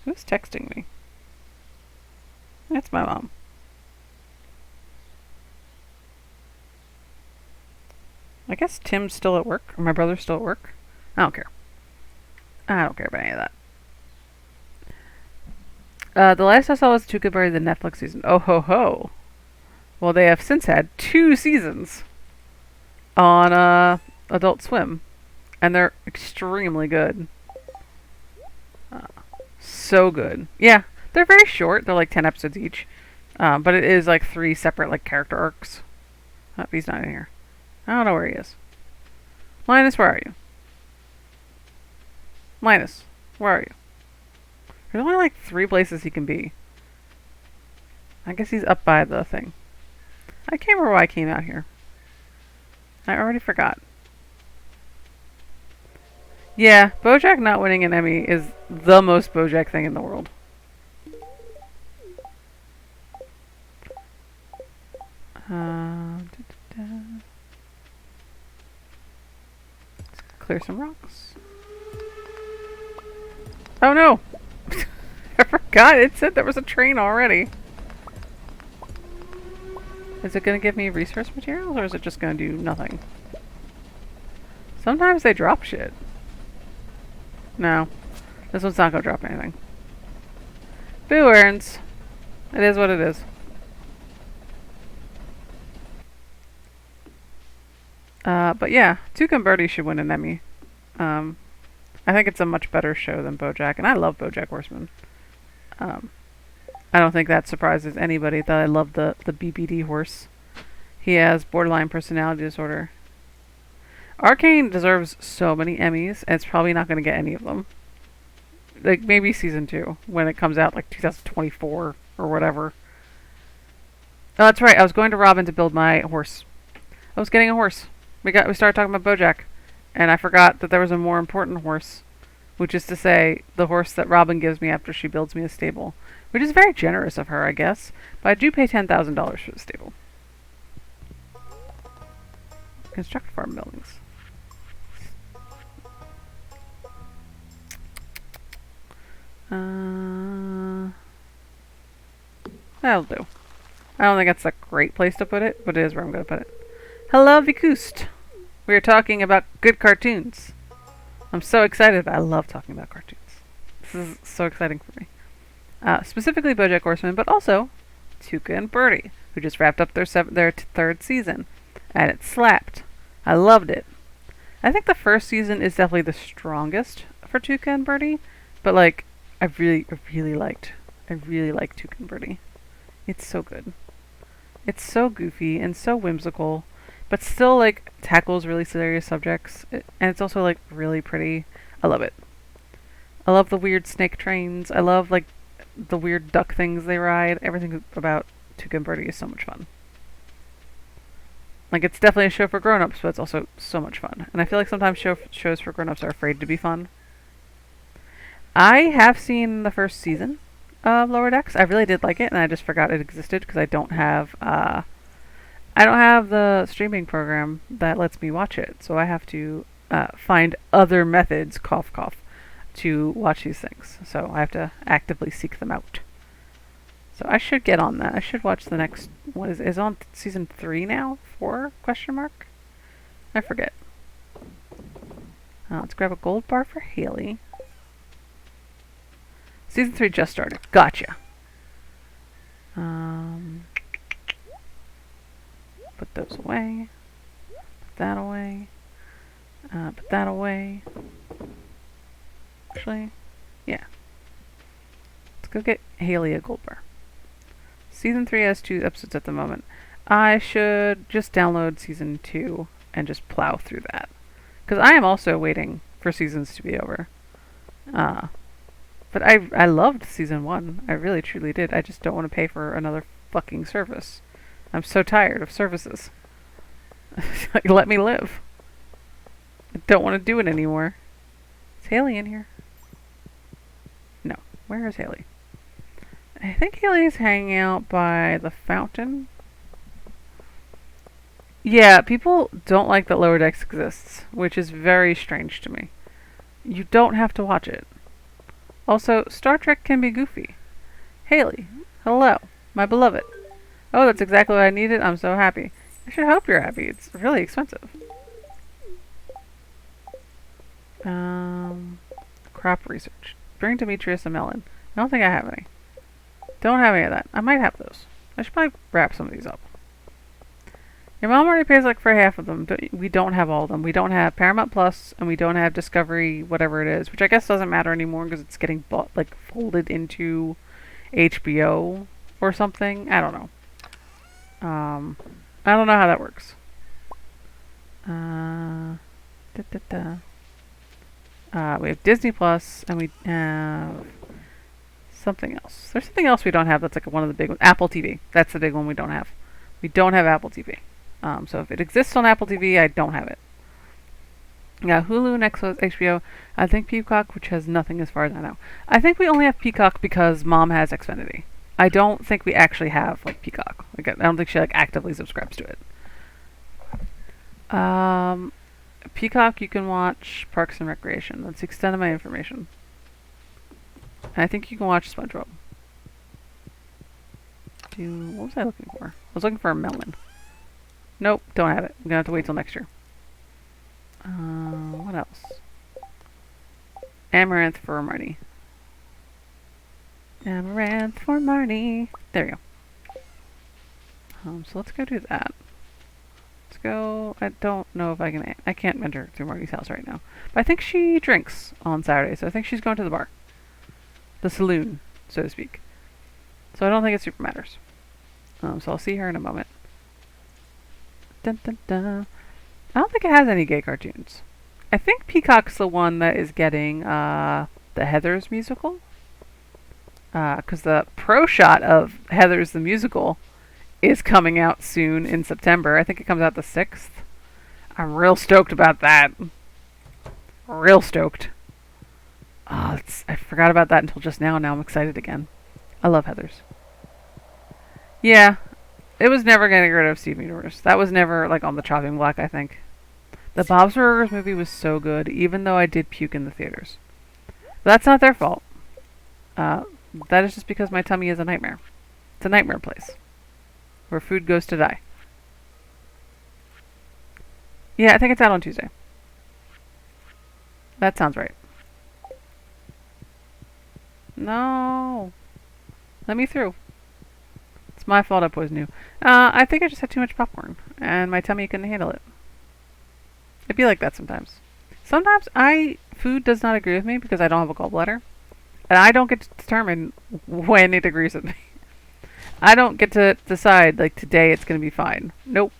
Who's texting me? That's my mom. I guess Tim's still at work, or my brother's still at work. I don't care. I don't care about any of that. The last I saw was Too Good Bird, the Netflix season. Oh ho ho. Well, they have since had 2 seasons on Adult Swim, and they're extremely good. So good. Yeah, they're very short. They're like 10 episodes each, but it is like 3 separate like character arcs. Oh, he's not in here. I don't know where he is. Linus, where are you? Linus, where are you? There's only like 3 places he can be. I guess he's up by the thing. I can't remember why I came out here. I already forgot. Yeah, BoJack not winning an Emmy is the most BoJack thing in the world. Clear some rocks. Oh no! I forgot, it said there was a train already. Is it going to give me resource materials, or is it just going to do nothing? Sometimes they drop shit. No. This one's not going to drop anything. Boo earns. It is what it is. But yeah, Tuca and Birdie should win an Emmy. I think it's a much better show than BoJack, and I love BoJack Horseman. I don't think that surprises anybody that I love the BBD horse. He has borderline personality disorder. Arcane deserves so many Emmys, and it's probably not going to get any of them. Like, maybe season 2, when it comes out, like 2024 or whatever. Oh, that's right. I was going to Robin to build my horse. I was getting a horse. We started talking about Bojack, and I forgot that there was a more important horse, which is to say, the horse that Robin gives me after she builds me a stable, which is very generous of her, I guess. But I do pay $10,000 for the stable. Construct farm buildings. That'll do. I don't think that's a great place to put it, but it is where I'm going to put it. Hello, Vikust. We are talking about good cartoons. I'm so excited. I love talking about cartoons. This is so exciting for me. Specifically BoJack Horseman, but also Tuca and Birdie, who just wrapped up their third season, and it slapped. I loved it. I think the first season is definitely the strongest for Tuca and Birdie, but like I really liked Tuca and Birdie. It's so good. It's so goofy and so whimsical, but still like tackles really serious subjects, and it's also like really pretty. I love it. I love the weird snake trains. I love like the weird duck things they ride. Everything about Tuca and Birdie is so much fun. Like, it's definitely a show for grown-ups, but it's also so much fun. And I feel like sometimes shows for grown-ups are afraid to be fun. I have seen the first season of Lower Decks. I really did like it, and I just forgot it existed because I don't have the streaming program that lets me watch it. So I have to find other methods, cough cough, to watch these things. So I have to actively seek them out. So I should get on that. I should watch the next. What is on season 3 now? 4? Question mark? I forget. Let's grab a gold bar for Haley. Season 3 just started. Gotcha. Put those away. Put that away. Put that away. Actually, yeah. Let's go get Haley a gold bar. Season 3 has 2 episodes at the moment. I should just download season 2 and just plow through that. Because I am also waiting for seasons to be over. But I loved season 1. I really truly did. I just don't want to pay for another fucking service. I'm so tired of services. Like, let me live. I don't want to do it anymore. Is Haley in here? No. Where is Haley? I think Haley's hanging out by the fountain. Yeah, people don't like that Lower Decks exists, which is very strange to me. You don't have to watch it. Also, Star Trek can be goofy. Haley, hello, my beloved. Oh, that's exactly what I needed. I'm so happy. I should hope you're happy. It's really expensive. Crop research. Bring Demetrius a melon. I don't think I have any. Don't have any of that. I might have those. I should probably wrap some of these up. Your mom already pays like for half of them. We don't have all of them. We don't have Paramount Plus, and we don't have Discovery, whatever it is, which I guess doesn't matter anymore because it's getting bought, like folded into HBO or something. I don't know. I don't know how that works. We have Disney Plus, and we have something else. There's something else we don't have that's like one of the big ones. Apple TV. That's the big one we don't have. We don't have Apple TV. So if it exists on Apple TV, I don't have it. Yeah, Hulu, next was HBO. I think Peacock, which has nothing as far as I know. I think we only have Peacock because Mom has Xfinity. I don't think we actually have like Peacock. Like, I don't think she like actively subscribes to it. Peacock, you can watch Parks and Recreation. That's the extent of my information. And I think you can watch SpongeBob. What was I looking for? I was looking for a melon. Nope, don't have it. I'm gonna have to wait till next year. What else? Amaranth for Marty. Amaranth for Marty. There we go. So let's go do that. Let's go. I don't know if I can. I can't enter through Marty's house right now. But I think she drinks on Saturday, so I think she's going to the bar. The saloon, so to speak. So I don't think it super matters. So I'll see her in a moment. Dun, dun, dun. I don't think it has any gay cartoons. I think Peacock's the one that is getting the Heathers musical. Because the pro shot of Heathers the musical is coming out soon in September. I think it comes out the 6th. I'm real stoked about that. Real stoked. Oh, I forgot about that until just now. Now I'm excited again. I love Heathers. Yeah, it was never getting rid of Steven Universe. That was never like on the chopping block, I think. The Bob's Burgers movie was so good, even though I did puke in the theaters. But that's not their fault. That is just because my tummy is a nightmare. It's a nightmare place where food goes to die. Yeah, I think it's out on Tuesday. That sounds right. No. Let me through. It's my fault I poisoned you. I think I just had too much popcorn, and my tummy couldn't handle it. It'd be like that sometimes. Sometimes food does not agree with me because I don't have a gallbladder, and I don't get to determine when it agrees with me. I don't get to decide, like, today it's going to be fine. Nope.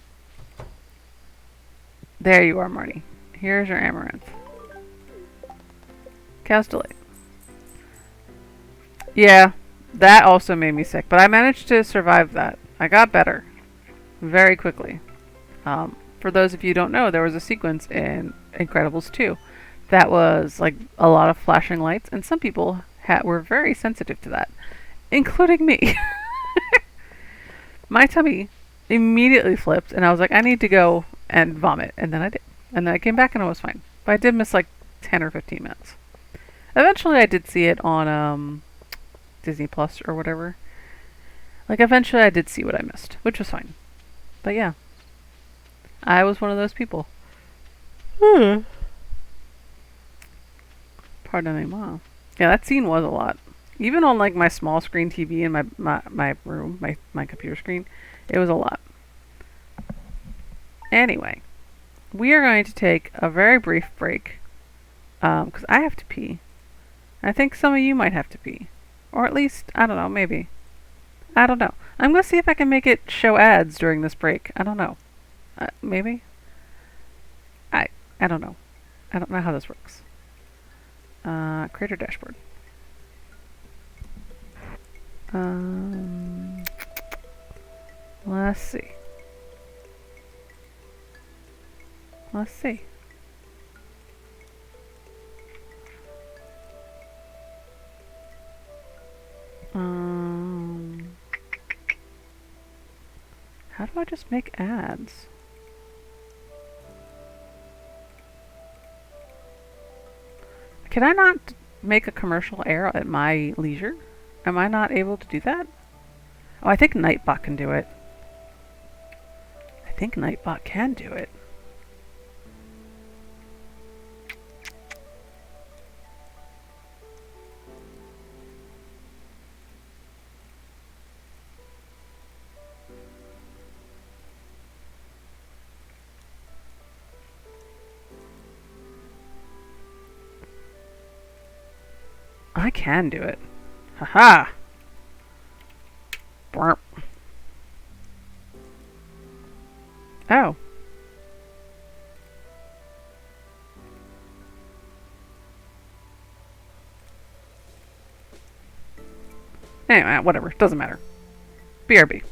There you are, Marty. Here's your amaranth. Cow's Delight. Yeah, that also made me sick, but I managed to survive that. I got better very quickly. For those of you who don't know, there was a sequence in Incredibles 2 that was like a lot of flashing lights, and some people were very sensitive to that, including me. My tummy immediately flipped, and I was like, I need to go and vomit, and then I did. And then I came back and I was fine. But I did miss like 10 or 15 minutes. Eventually I did see it on Disney Plus or whatever. Like, eventually I did see what I missed, which was fine. But yeah, I was one of those people. Pardon me, Mom. Yeah, that scene was a lot. Even on like my small screen TV in my room, my computer screen, it was a lot. Anyway, we are going to take a very brief break because I have to pee. I think some of you might have to pee. Or at least, I don't know, maybe. I don't know. I'm going to see if I can make it show ads during this break. I don't know. Maybe? I don't know. I don't know how this works. Creator dashboard. Let's see. Let's see. How do I just make ads? Can I not make a commercial air at my leisure? Am I not able to do that? Oh, I think Nightbot can do it. I think Nightbot can do it. I can do it. Haha! Burp. Oh. Anyway, whatever. Doesn't matter. BRB.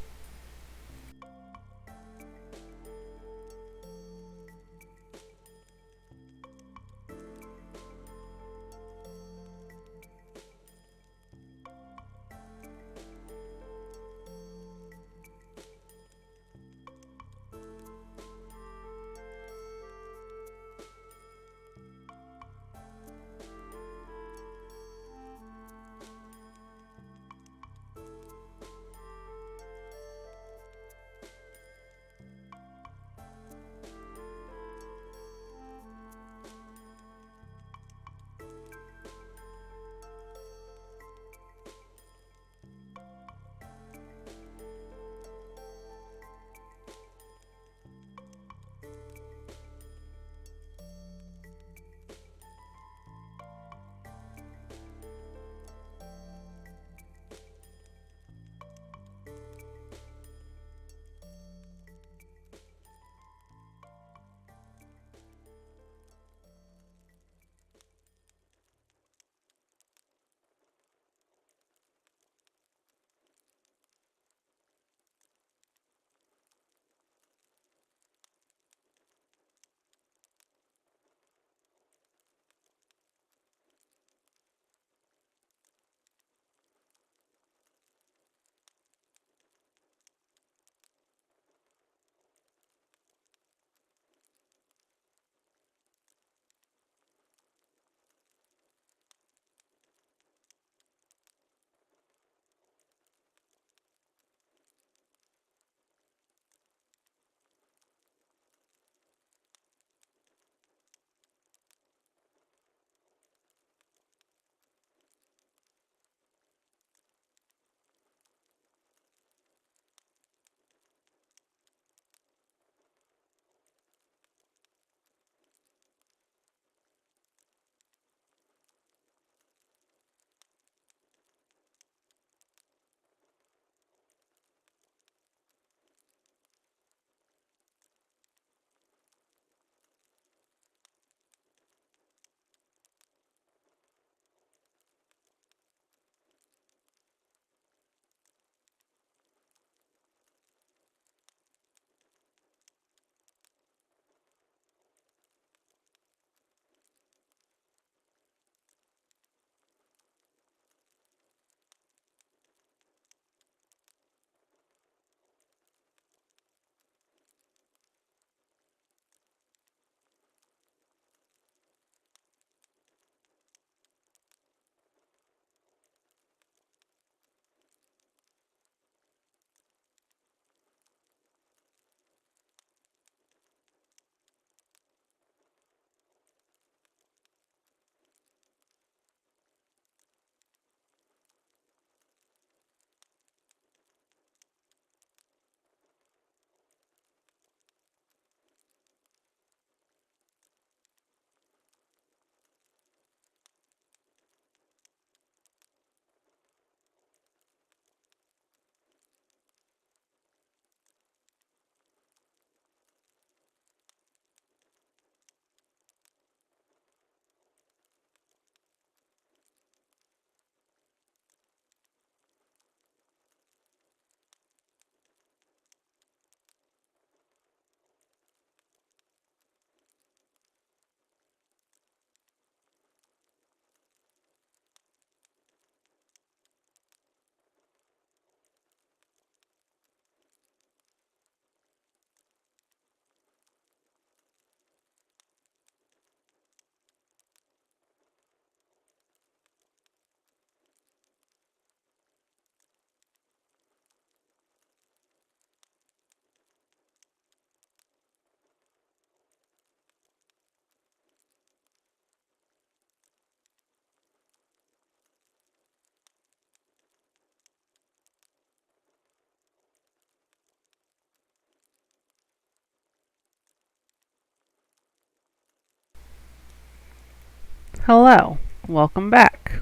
Hello. Welcome back.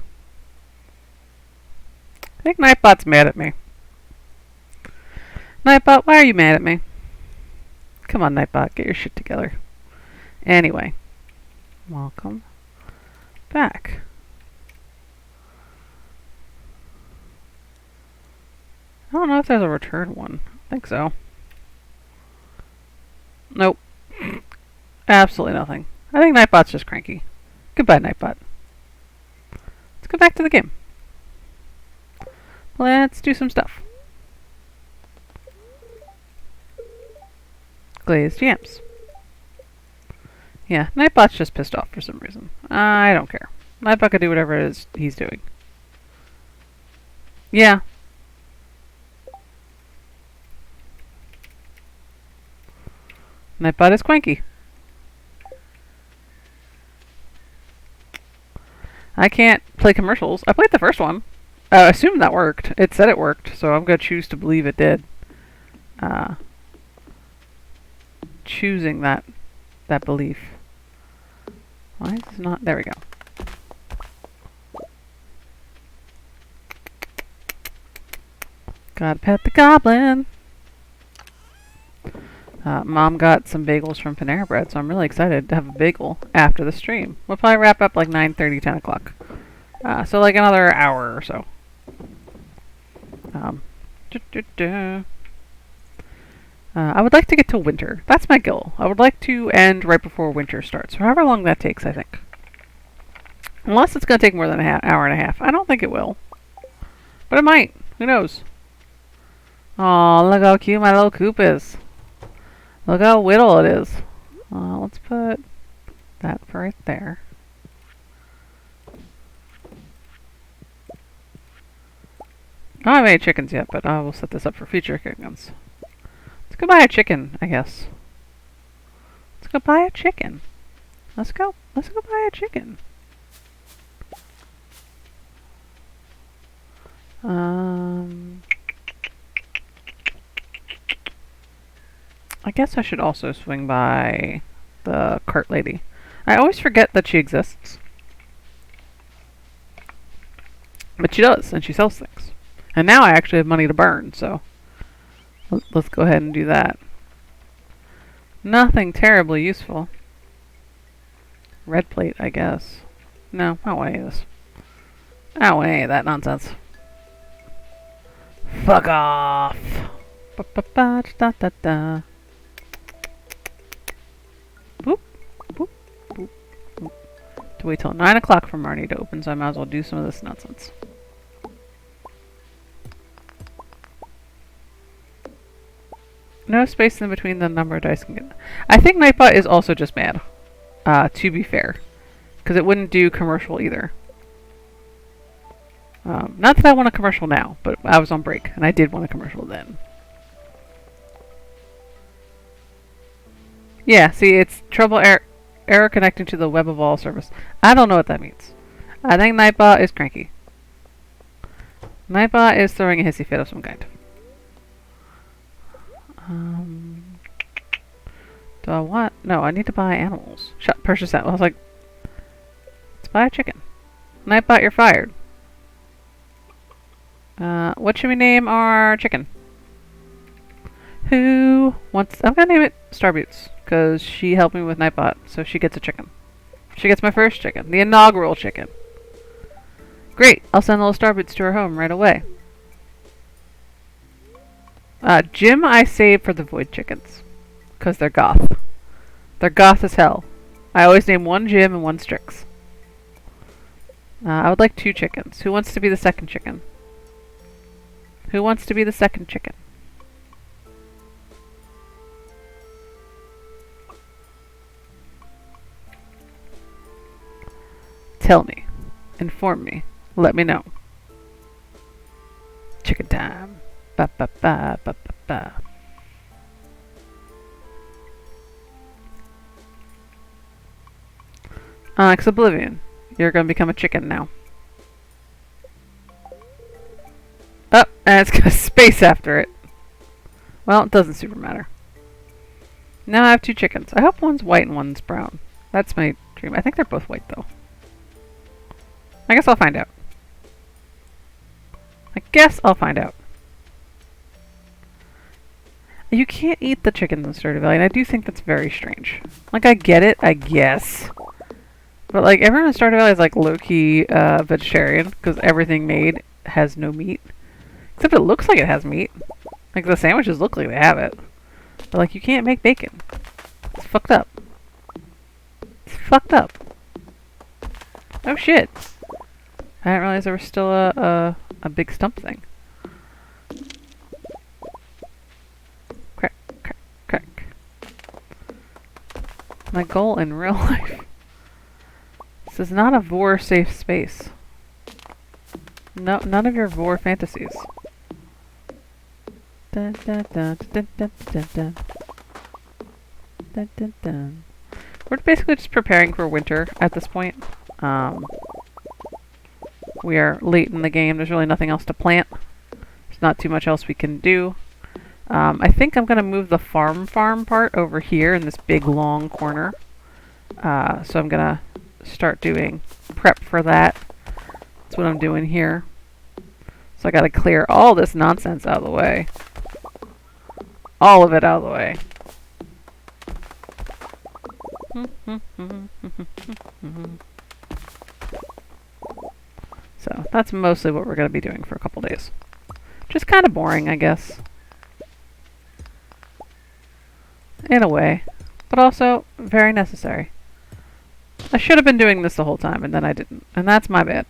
I think Nightbot's mad at me. Nightbot, why are you mad at me? Come on, Nightbot, get your shit together. Anyway, welcome back. I don't know if there's a return one. I think so. Nope. Absolutely nothing. I think Nightbot's just cranky. Goodbye, Nightbot. Let's go back to the game. Let's do some stuff. Glazed yams. Yeah, Nightbot's just pissed off for some reason. I don't care. Nightbot can do whatever it is he's doing. Yeah. Nightbot is cranky. I can't play commercials. I played the first one. I assume that worked. It said it worked, so I'm going to choose to believe it did. Choosing that belief. Why is it not? There we go. Gotta pet the goblin. Mom got some bagels from Panera Bread, so I'm really excited to have a bagel after the stream. We'll probably wrap up like 9:30, 10 o'clock. So like another hour or so. I would like to get to winter. That's my goal. I would like to end right before winter starts. However long that takes, I think. Unless it's going to take more than an hour and a half. I don't think it will. But it might. Who knows? Oh, look how cute my little coop is. Look how little it is. Let's put that right there. I don't have any chickens yet, but I will set this up for future chickens. Let's go buy a chicken, I guess. Let's go buy a chicken. Let's go buy a chicken. I guess I should also swing by the cart lady. I always forget that she exists. But she does, and she sells things. And now I actually have money to burn, so let's go ahead and do that. Nothing terribly useful. Red plate, I guess. No, I don't want any of this. I don't want any of that nonsense. Fuck off! Ba-ba-ba-da-da-da. Boop, boop, boop, boop. To wait till 9 o'clock for Marnie to open, so I might as well do some of this nonsense. No space in between the number of dice can get. I think Nightbot is also just mad, to be fair. Because it wouldn't do commercial either. Not that I want a commercial now, but I was on break, and I did want a commercial then. Yeah, see, it's trouble error connecting to the web of all service. I don't know what that means. I think Nightbot is cranky. Nightbot is throwing a hissy fit of some kind. Do I want... No, I need to buy animals. Purchase that. I was like, let's buy a chicken. Nightbot, you're fired. What should we name our chicken? Who wants... I'm gonna name it Starboots, because she helped me with Nightbot, so she gets a chicken. She gets my first chicken. The inaugural chicken. Great! I'll send little Starboots to her home right away. Jim I saved for the void chickens. Because they're goth. They're goth as hell. I always name one Jim and one Strix. I would like 2 chickens. Who wants to be the second chicken? Who wants to be the second chicken? Tell me. Inform me. Let me know. Chicken time. Ba ba ba ba ba ba. Alex Oblivion, you're gonna become a chicken now. Oh, and it's got space after it. Well, it doesn't super matter. Now I have 2 chickens. I hope one's white and one's brown. That's my dream. I think they're both white though. I guess I'll find out. I guess I'll find out. You can't eat the chickens in Stardew Valley, and I do think that's very strange. Like, I get it, I guess. But, like, everyone in Stardew Valley is, like, low-key vegetarian, because everything made has no meat. Except it looks like it has meat. Like, the sandwiches look like they have it. But, like, you can't make bacon. It's fucked up. It's fucked up. Oh, shit. I didn't realize there was still a big stump thing. Crack, crack, crack. My goal in real life. This is not a vor safe space. No, none of your vor fantasies. Dun, dun, dun, dun, dun, dun, dun. Dun, dun, dun. We're basically just preparing for winter at this point. We are late in the game. There's really nothing else to plant. There's not too much else we can do. I think I'm going to move the farm part over here in this big long corner. So I'm going to start doing prep for that. That's what I'm doing here. So I got to clear all this nonsense out of the way. All of it out of the way. So that's mostly what we're going to be doing for a couple days. Just kind of boring, I guess. In a way. But also very necessary. I should have been doing this the whole time, and then I didn't. And that's my bad.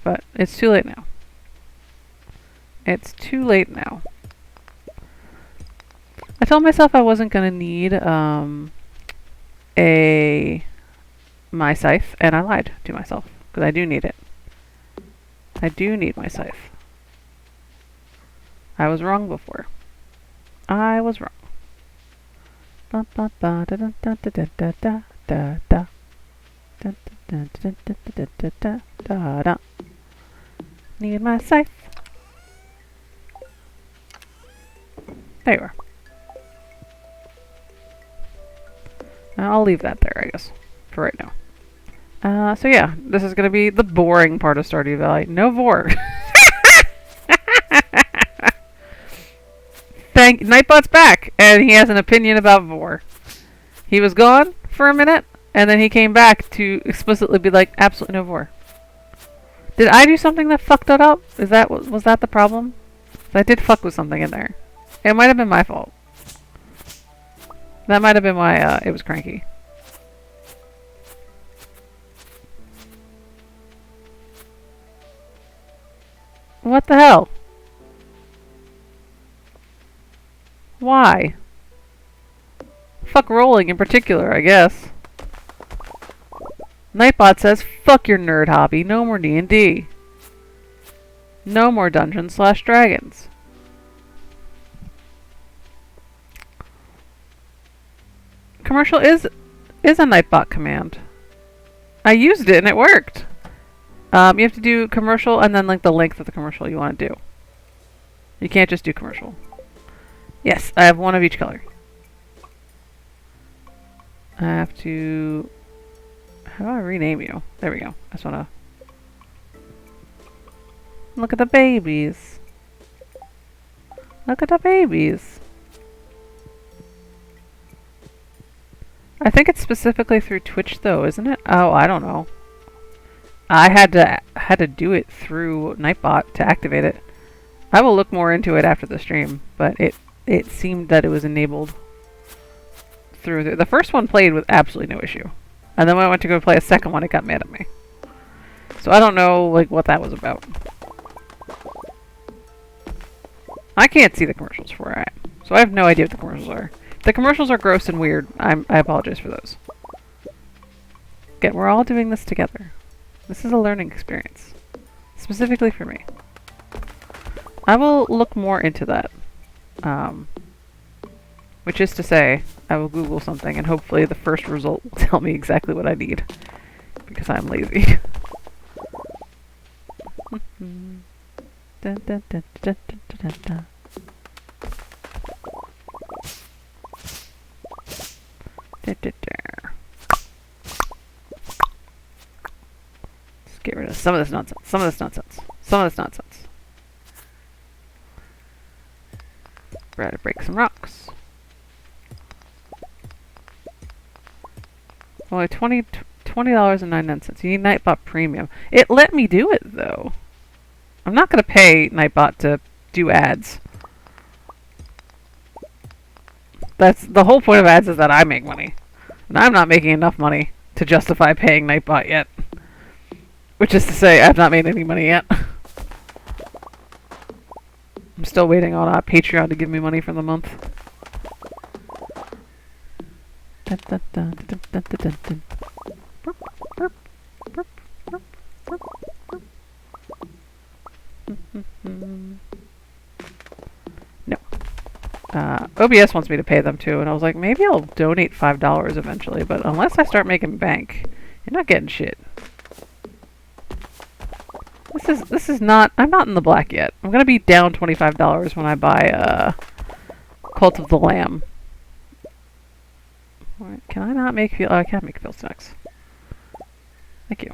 But it's too late now. It's too late now. I told myself I wasn't going to need my scythe, and I lied to myself. Because I do need it. I do need my scythe. I was wrong before. I was wrong. Ba ba ba da da da da da da da da da da da da da da da da. Need my scythe. There you are. I'll leave that there, I guess, for right now. So yeah, this is going to be the boring part of Stardew Valley. No vor. Nightbot's back, and he has an opinion about vor. He was gone for a minute, and then he came back to explicitly be like, absolutely no vor. Did I do something that fucked that up? Was that the problem? I did fuck with something in there. It might have been my fault. That might have been why it was cranky. What the hell? Why? Fuck rolling in particular, I guess. Nightbot says, fuck your nerd hobby, no more D&D. No more Dungeons/Dragons. Commercial is a Nightbot command. I used it and it worked. You have to do commercial and then like the length of the commercial you want to do. You can't just do commercial. Yes, I have one of each color. I have to... How do I rename you? There we go. I just want to... Look at the babies. Look at the babies. I think it's specifically through Twitch though, isn't it? Oh, I don't know. I had to do it through Nightbot to activate it. I will look more into it after the stream, but it seemed that it was enabled through the first one played with absolutely no issue. And then when I went to go play a second one, it got mad at me. So I don't know like what that was about. I can't see the commercials for where I am. So I have no idea what the commercials are. If the commercials are gross and weird, I apologize for those. Again, we're all doing this together. This is a learning experience. Specifically for me. I will look more into that. Which is to say, I will Google something and hopefully the first result will tell me exactly what I need. Because I'm lazy. Dun, dun, dun, dun, dun, dun, dun. Get rid of some of this nonsense. Some of this nonsense. Some of this nonsense. We're to break some rocks. Only $20.99. You need Nightbot Premium. It let me do it though. I'm not gonna pay Nightbot to do ads. That's the whole point of ads, is that I make money. And I'm not making enough money to justify paying Nightbot yet. Which is to say, I've not made any money yet. I'm still waiting on Patreon to give me money for the month. Dun, dun, dun, dun, dun, dun, dun, dun. Burp, burp, burp, burp, burp, burp. No. OBS wants me to pay them too, and I was like, maybe I'll donate $5 eventually, but unless I start making bank, you're not getting shit. This is not, I'm not in the black yet. I'm gonna be down $25 when I buy Cult of the Lamb. Can I not make I can't make field snacks. Thank you.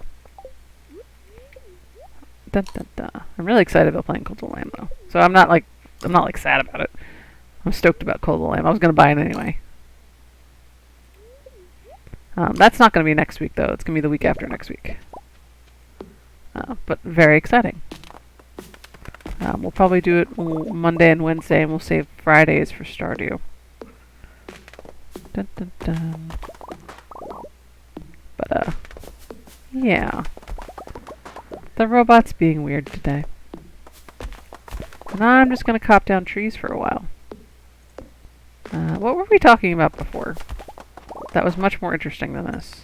Dun, dun, dun. I'm really excited about playing Cult of the Lamb though. So I'm not like sad about it. I'm stoked about Cult of the Lamb. I was gonna buy it anyway. That's not gonna be next week though. It's gonna be the week after next week. But very exciting. We'll probably do it Monday and Wednesday, and we'll save Fridays for Stardew. Dun, dun, dun. But, yeah. The robot's being weird today. And I'm just gonna chop down trees for a while. What were we talking about before? That was much more interesting than this.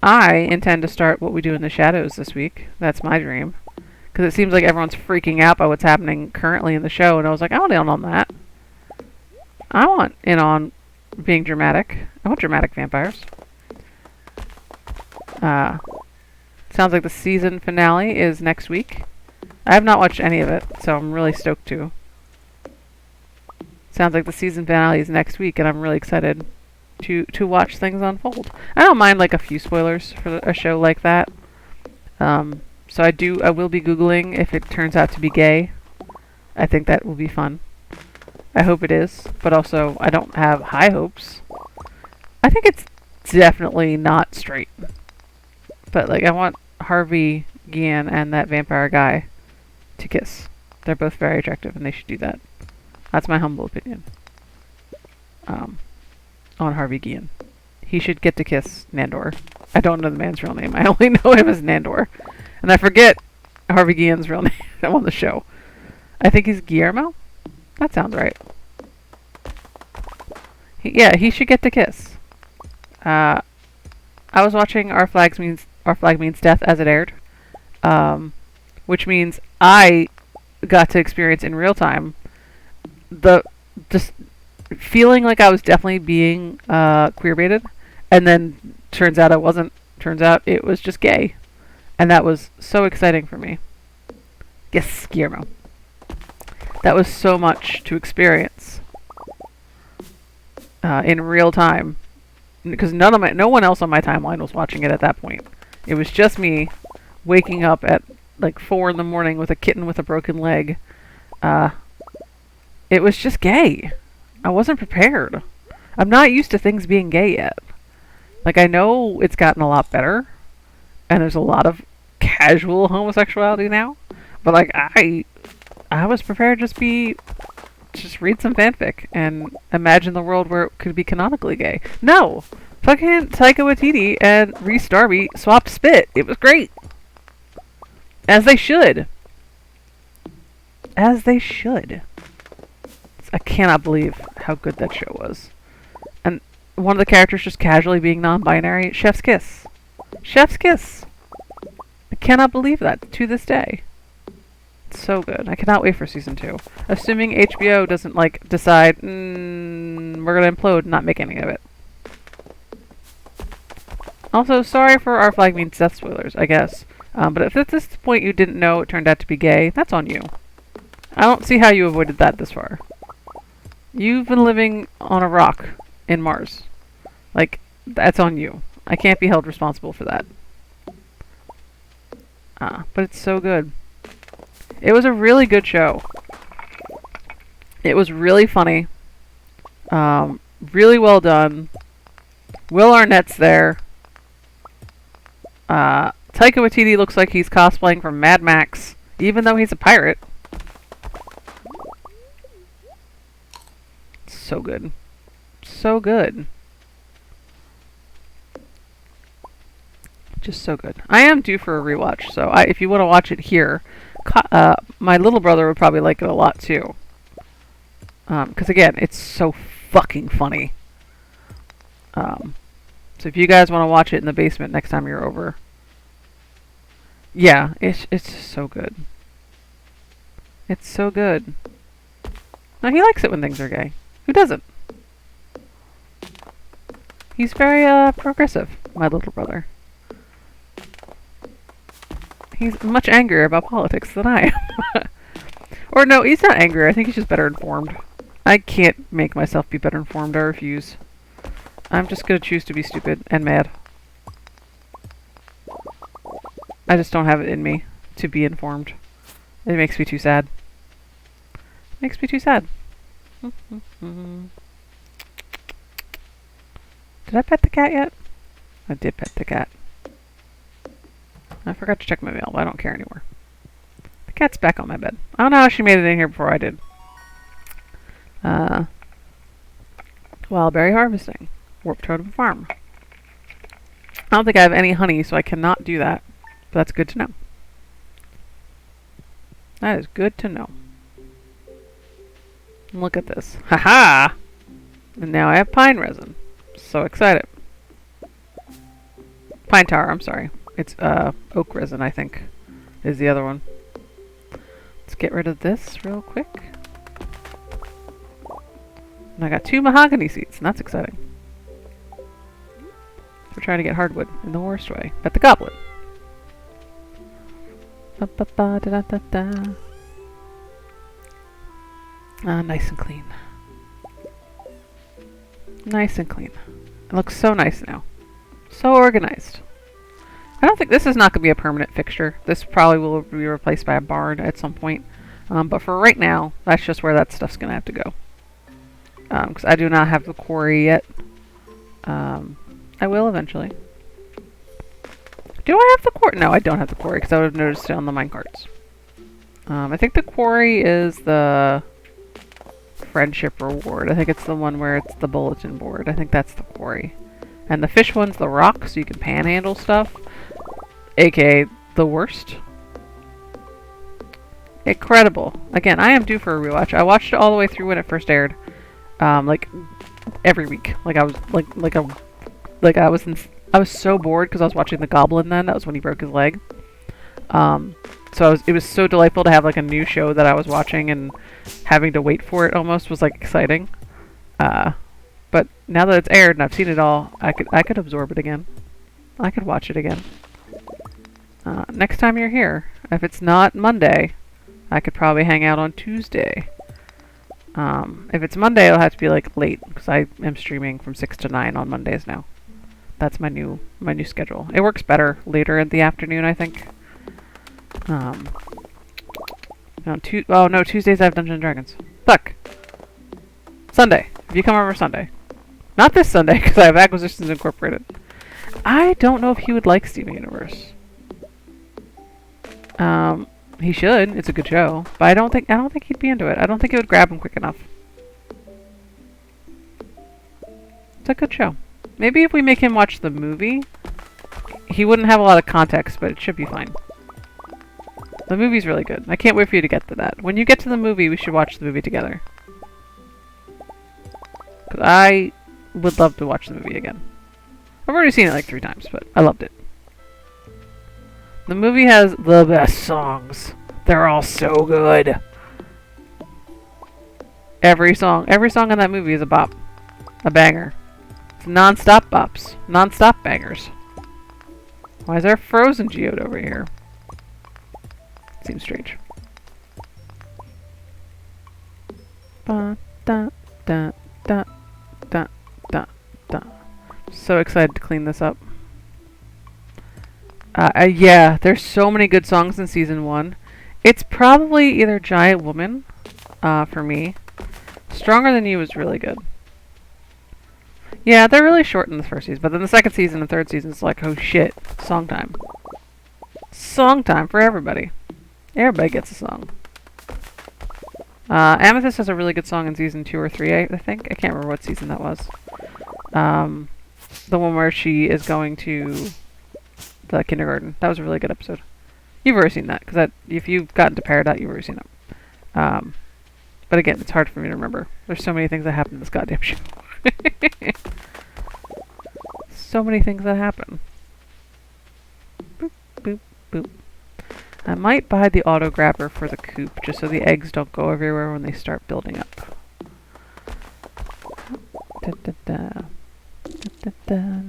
I intend to start What We Do in the Shadows this week. That's my dream. Because it seems like everyone's freaking out by what's happening currently in the show, and I was like, I want in on that. I want in on being dramatic. I want dramatic vampires. Sounds like the season finale is next week. I have not watched any of it, so I'm really stoked to. Sounds like the season finale is next week, and I'm really excited to watch things unfold. I don't mind like a few spoilers for a show like that. So I will be Googling if it turns out to be gay. I think that will be fun. I hope it is, but also I don't have high hopes. I think it's definitely not straight. But like I want Harvey Guillen and that vampire guy to kiss. They're both very attractive and they should do that. That's my humble opinion. On Harvey Guillen. He should get to kiss Nandor. I don't know the man's real name. I only know him as Nandor. And I forget Harvey Guillen's real name on the show. I think he's Guillermo? That sounds right. He should get to kiss. I was watching Our Flag Means Death as it aired. Which means I got to experience in real time just feeling like I was definitely being queer-baited, and then turns out I wasn't. Turns out it was just gay. And that was so exciting for me. Yes, Guillermo. That was so much to experience in real time, because no one else on my timeline was watching it at that point. It was just me waking up at like 4 in the morning with a kitten with a broken leg. It was just gay. I wasn't prepared. I'm not used to things being gay yet. Like, I know it's gotten a lot better, and there's a lot of casual homosexuality now, but like I was prepared to just read some fanfic and imagine the world where it could be canonically gay. No! Fucking Taika Waititi and Rhys Darby swapped spit. It was great. As they should. As they should. I cannot believe how good that show was. And one of the characters just casually being non-binary. Chef's kiss. Chef's kiss. I cannot believe that to this day. It's so good. I cannot wait for season 2. Assuming HBO doesn't like decide, we're gonna implode and not make any of it. Also, sorry for Our Flag Means Death spoilers, I guess. But if at this point you didn't know it turned out to be gay, that's on you. I don't see how you avoided that this far. You've been living on a rock in Mars. Like, that's on you. I can't be held responsible for that. But it's so good. It was a really good show. It was really funny. Really well done. Will Arnett's there. Taika Waititi looks like he's cosplaying from Mad Max, even though he's a pirate. So good. So good. Just so good. I am due for a rewatch, so if you want to watch it here, my little brother would probably like it a lot too. Because again, it's so fucking funny. So if you guys want to watch it in the basement next time you're over, yeah, it's just so good. It's so good. Now he likes it when things are gay. Who doesn't? He's very progressive, my little brother. He's much angrier about politics than I am. Or no, he's not angry. I think he's just better informed. I can't make myself be better informed. I refuse. I'm just gonna choose to be stupid and mad. I just don't have it in me to be informed. It makes me too sad. Makes me too sad. Did I pet the cat yet? I did pet the cat. I forgot to check my mail, but I don't care anymore. The cat's back on my bed. I don't know how she made it in here before I did. Wildberry harvesting. Warp Totem Farm. I don't think I have any honey, so I cannot do that. But that's good to know. That is good to know. Look at this. Haha! And now I have pine resin. So excited. Pine tar, I'm sorry. It's oak resin, I think, is the other one. Let's get rid of this real quick. And I got 2 mahogany seeds, and that's exciting. We're trying to get hardwood in the worst way. Bet the goblin. Nice and clean. Nice and clean. It looks so nice now. So organized. I don't think this is not going to be a permanent fixture. This probably will be replaced by a barn at some point. But for right now, that's just where that stuff's going to have to go. Because I do not have the quarry yet. I will eventually. Do I have the quarry? No, I don't have the quarry because I would have noticed it on the minecarts. I think the quarry is the friendship reward. I think it's the one where it's the bulletin board. I think that's the quarry. And the fish one's the rock, so you can panhandle stuff. AKA the worst. Incredible. Again, I am due for a rewatch. I watched it all the way through when it first aired. Like every week. I was so bored because I was watching The Goblin then. That was when he broke his leg. So it was so delightful to have like a new show that I was watching, and having to wait for it almost was like exciting. But now that it's aired and I've seen it all, I could absorb it again. I could watch it again. Next time you're here, if it's not Monday, I could probably hang out on Tuesday. If it's Monday, it'll have to be like late because I am streaming from 6 to 9 on Mondays now. That's my new schedule. It works better later in the afternoon, I think. Oh no, Tuesdays I have Dungeons and Dragons. Fuck. Sunday. If you come over Sunday. Not this Sunday, because I have Acquisitions Incorporated. I don't know if he would like Steven Universe. He should. It's a good show, but I don't think he'd be into it. I don't think it would grab him quick enough. It's a good show. Maybe if we make him watch the movie, he wouldn't have a lot of context, but it should be fine. The movie's really good. I can't wait for you to get to that. When you get to the movie, we should watch the movie together. Because I would love to watch the movie again. I've already seen it like 3 times, but I loved it. The movie has the best songs. They're all so good. Every song in that movie is a bop. A banger. It's non-stop bops. Non-stop bangers. Why is there a frozen geode over here? Seems strange. Ba, da, da, da, da, da, da. so excited to clean this up. Yeah, there's so many good songs in season 1. It's probably either Giant Woman, for me. Stronger Than You is really good. Yeah, they're really short in the first season, but then the second season and third season is like, oh shit, song time. Song time for everybody. Everybody gets a song. Amethyst has a really good song in season 2 or 3, I think. I can't remember what season that was. The one where she is going to the kindergarten. That was a really good episode. You've already seen that, because if you've gotten to Peridot, you've already seen it. But again, it's hard for me to remember. There's so many things that happen in this goddamn show. So many things that happen. Boop, boop, boop. I might buy the auto grabber for the coop, just so the eggs don't go everywhere when they start building up. Da, da, da. Da, da, da.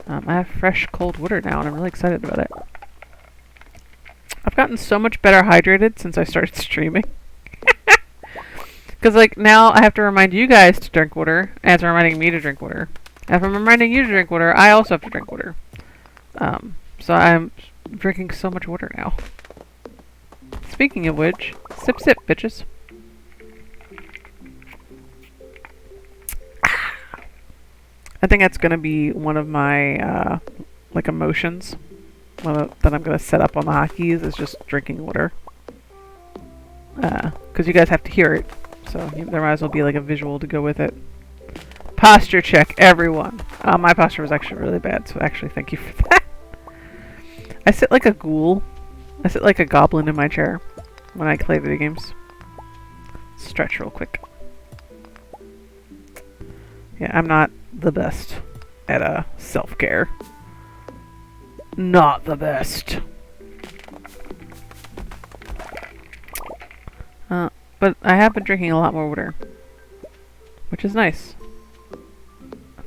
I have fresh cold water now, and I'm really excited about it. I've gotten so much better hydrated since I started streaming. Because, like, now I have to remind you guys to drink water, as reminding me to drink water. And if I'm reminding you to drink water, I also have to drink water. So I'm drinking so much water now. Speaking of which, sip sip, bitches. I think that's going to be one of my, like, emotions that I'm going to set up on the hotkeys, is just drinking water. Because you guys have to hear it, so there might as well be, like, a visual to go with it. Posture check, everyone. My posture was actually really bad, so actually thank you for that. I sit like a ghoul. I sit like a goblin in my chair when I play video games. Stretch real quick. Yeah, I'm not the best at self-care. Not the best. But I have been drinking a lot more water, which is nice.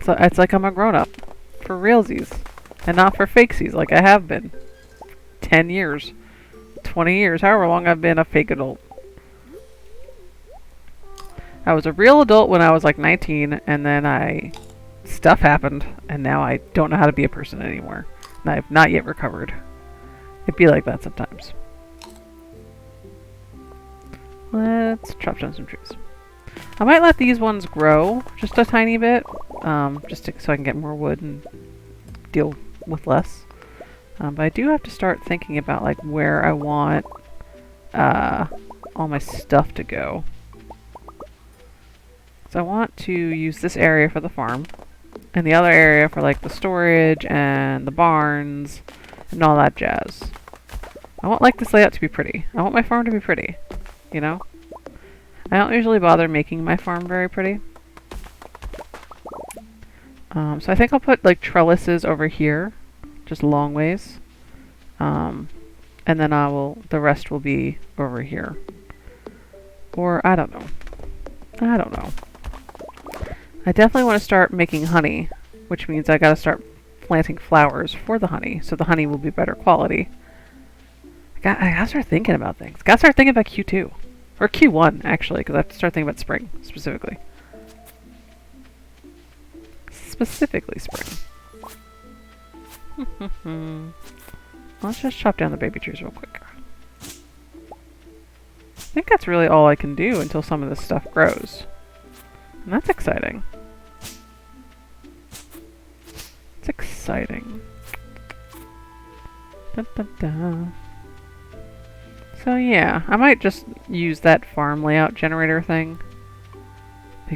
It's like I'm a grown-up. For realsies. And not for fakesies like I have been. 10 years. 20 years. However long I've been a fake adult. I was a real adult when I was like 19, and then stuff happened, and now I don't know how to be a person anymore. And I've not yet recovered. It'd be like that sometimes. Let's chop down some trees. I might let these ones grow just a tiny bit, so I can get more wood and deal with less. But I do have to start thinking about like where I want all my stuff to go. So I want to use this area for the farm, and the other area for like the storage and the barns and all that jazz. I want like this layout to be pretty. I want my farm to be pretty, you know? I don't usually bother making my farm very pretty. So I think I'll put like trellises over here, just long ways. And then the rest will be over here. Or, I don't know. I definitely want to start making honey, which means I gotta start planting flowers for the honey, so the honey will be better quality. I gotta start thinking about things. Gotta start thinking about Q2. Or Q1, actually, because I have to start thinking about spring, specifically. Specifically spring. Let's just chop down the baby trees real quick. I think that's really all I can do until some of this stuff grows. And that's exciting. It's exciting. Da, da, da. So yeah, I might just use that farm layout generator thing.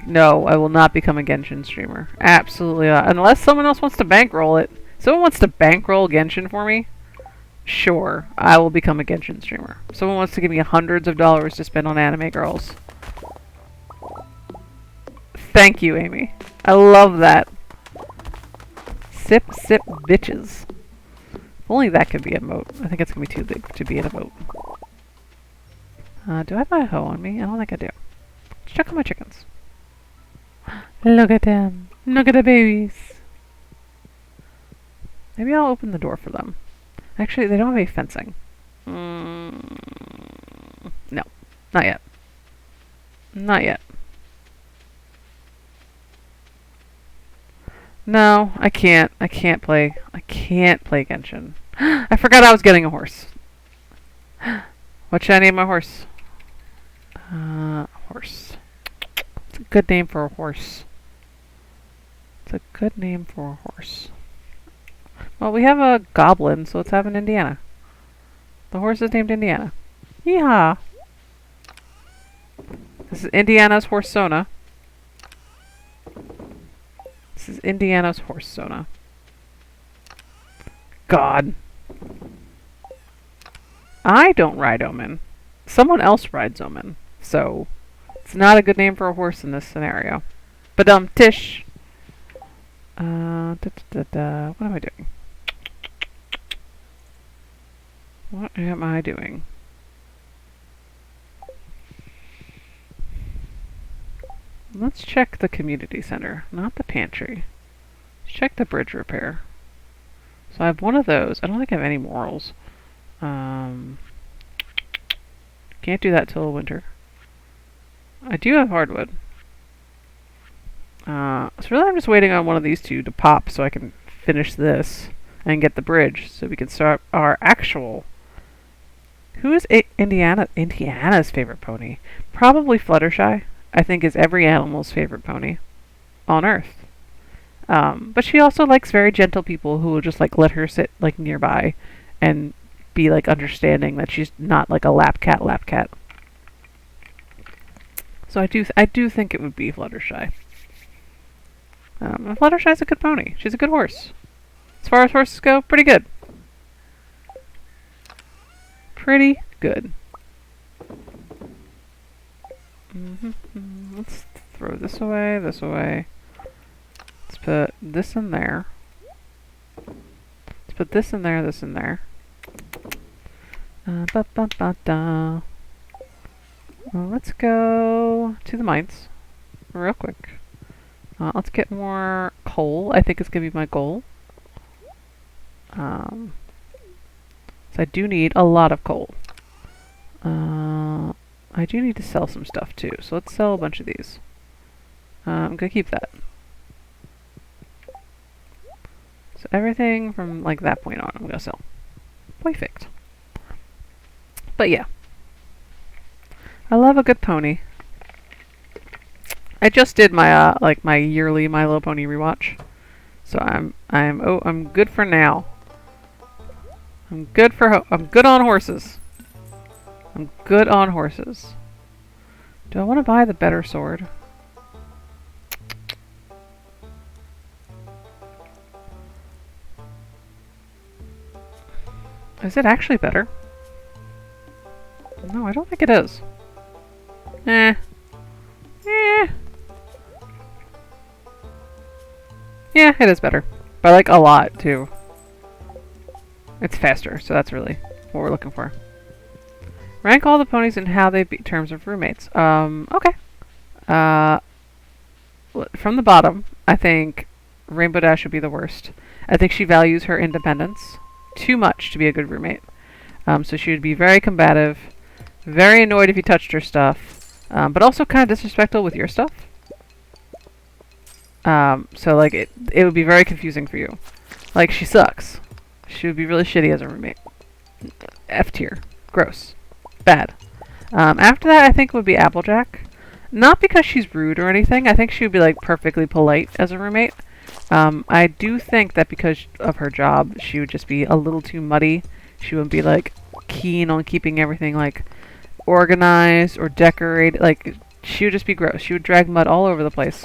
No, I will not become a Genshin streamer. Absolutely not. Unless someone else wants to bankroll it. Someone wants to bankroll Genshin for me? Sure, I will become a Genshin streamer. Someone wants to give me hundreds of dollars to spend on anime girls. Thank you, Amy. I love that. Sip, sip, bitches. If only that could be a moat. I think it's going to be too big to be in a moat. Do I have my hoe on me? I don't think I do. Let's check on my chickens. Look at them. Look at the babies. Maybe I'll open the door for them. Actually, they don't have any fencing. No. Not yet. Not yet. No, I can't. I can't play. I can't play Genshin. I forgot I was getting a horse. What should I name my horse? Horse. It's a good name for a horse. It's a good name for a horse. Well, we have a goblin, so let's have an Indiana. The horse is named Indiana. Yeehaw! This is Indiana's horse Sona. This is Indiana's horse Sona. God. I don't ride Omen. Someone else rides Omen. So, it's not a good name for a horse in this scenario. Tish. What am I doing? What am I doing? Let's check the community center, not the pantry. Let's check the bridge repair. So I have one of those. I don't think I have any morals. Can't do that till winter. I do have hardwood. So really I'm just waiting on one of these two to pop so I can finish this and get the bridge so we can start our actual... Who is Indiana's favorite pony? Probably Fluttershy. I think is every animal's favorite pony on Earth. But she also likes very gentle people who will just like let her sit like nearby and be like understanding that she's not like a lap cat. So I do think it would be Fluttershy. And Fluttershy's a good pony. She's a good horse. As far as horses go, pretty good. Pretty good. Let's throw this away, this away. Let's put this in there. Let's put this in there, this in there. Let's go to the mines real quick. Let's get more coal. I think it's going to be my goal. So I do need a lot of coal. I do need to sell some stuff too, so let's sell a bunch of these. I'm going to keep that. So everything from like that point on I'm going to sell. Perfect. But yeah. I love a good pony. I just did my like my yearly My Little Pony rewatch. So I'm good for now. I'm good on horses. I'm good on horses. Do I want to buy the better sword? Is it actually better? No, I don't think it is. Eh. Yeah, it is better. But like a lot, too. It's faster, so that's really what we're looking for. Rank all the ponies and how they beat terms of roommates. Okay. From the bottom, I think Rainbow Dash would be the worst. I think she values her independence too much to be a good roommate. So she would be very combative, very annoyed if you touched her stuff, but also kind of disrespectful with your stuff. So like it would be very confusing for you. Like she sucks. She would be really shitty as a roommate. F tier. Gross. Bad. After that, I think it would be Applejack. Not because she's rude or anything. I think she would be like perfectly polite as a roommate. I do think that because of her job, she would just be a little too muddy. She wouldn't be like keen on keeping everything like organized or decorated. Like she would just be gross. She would drag mud all over the place.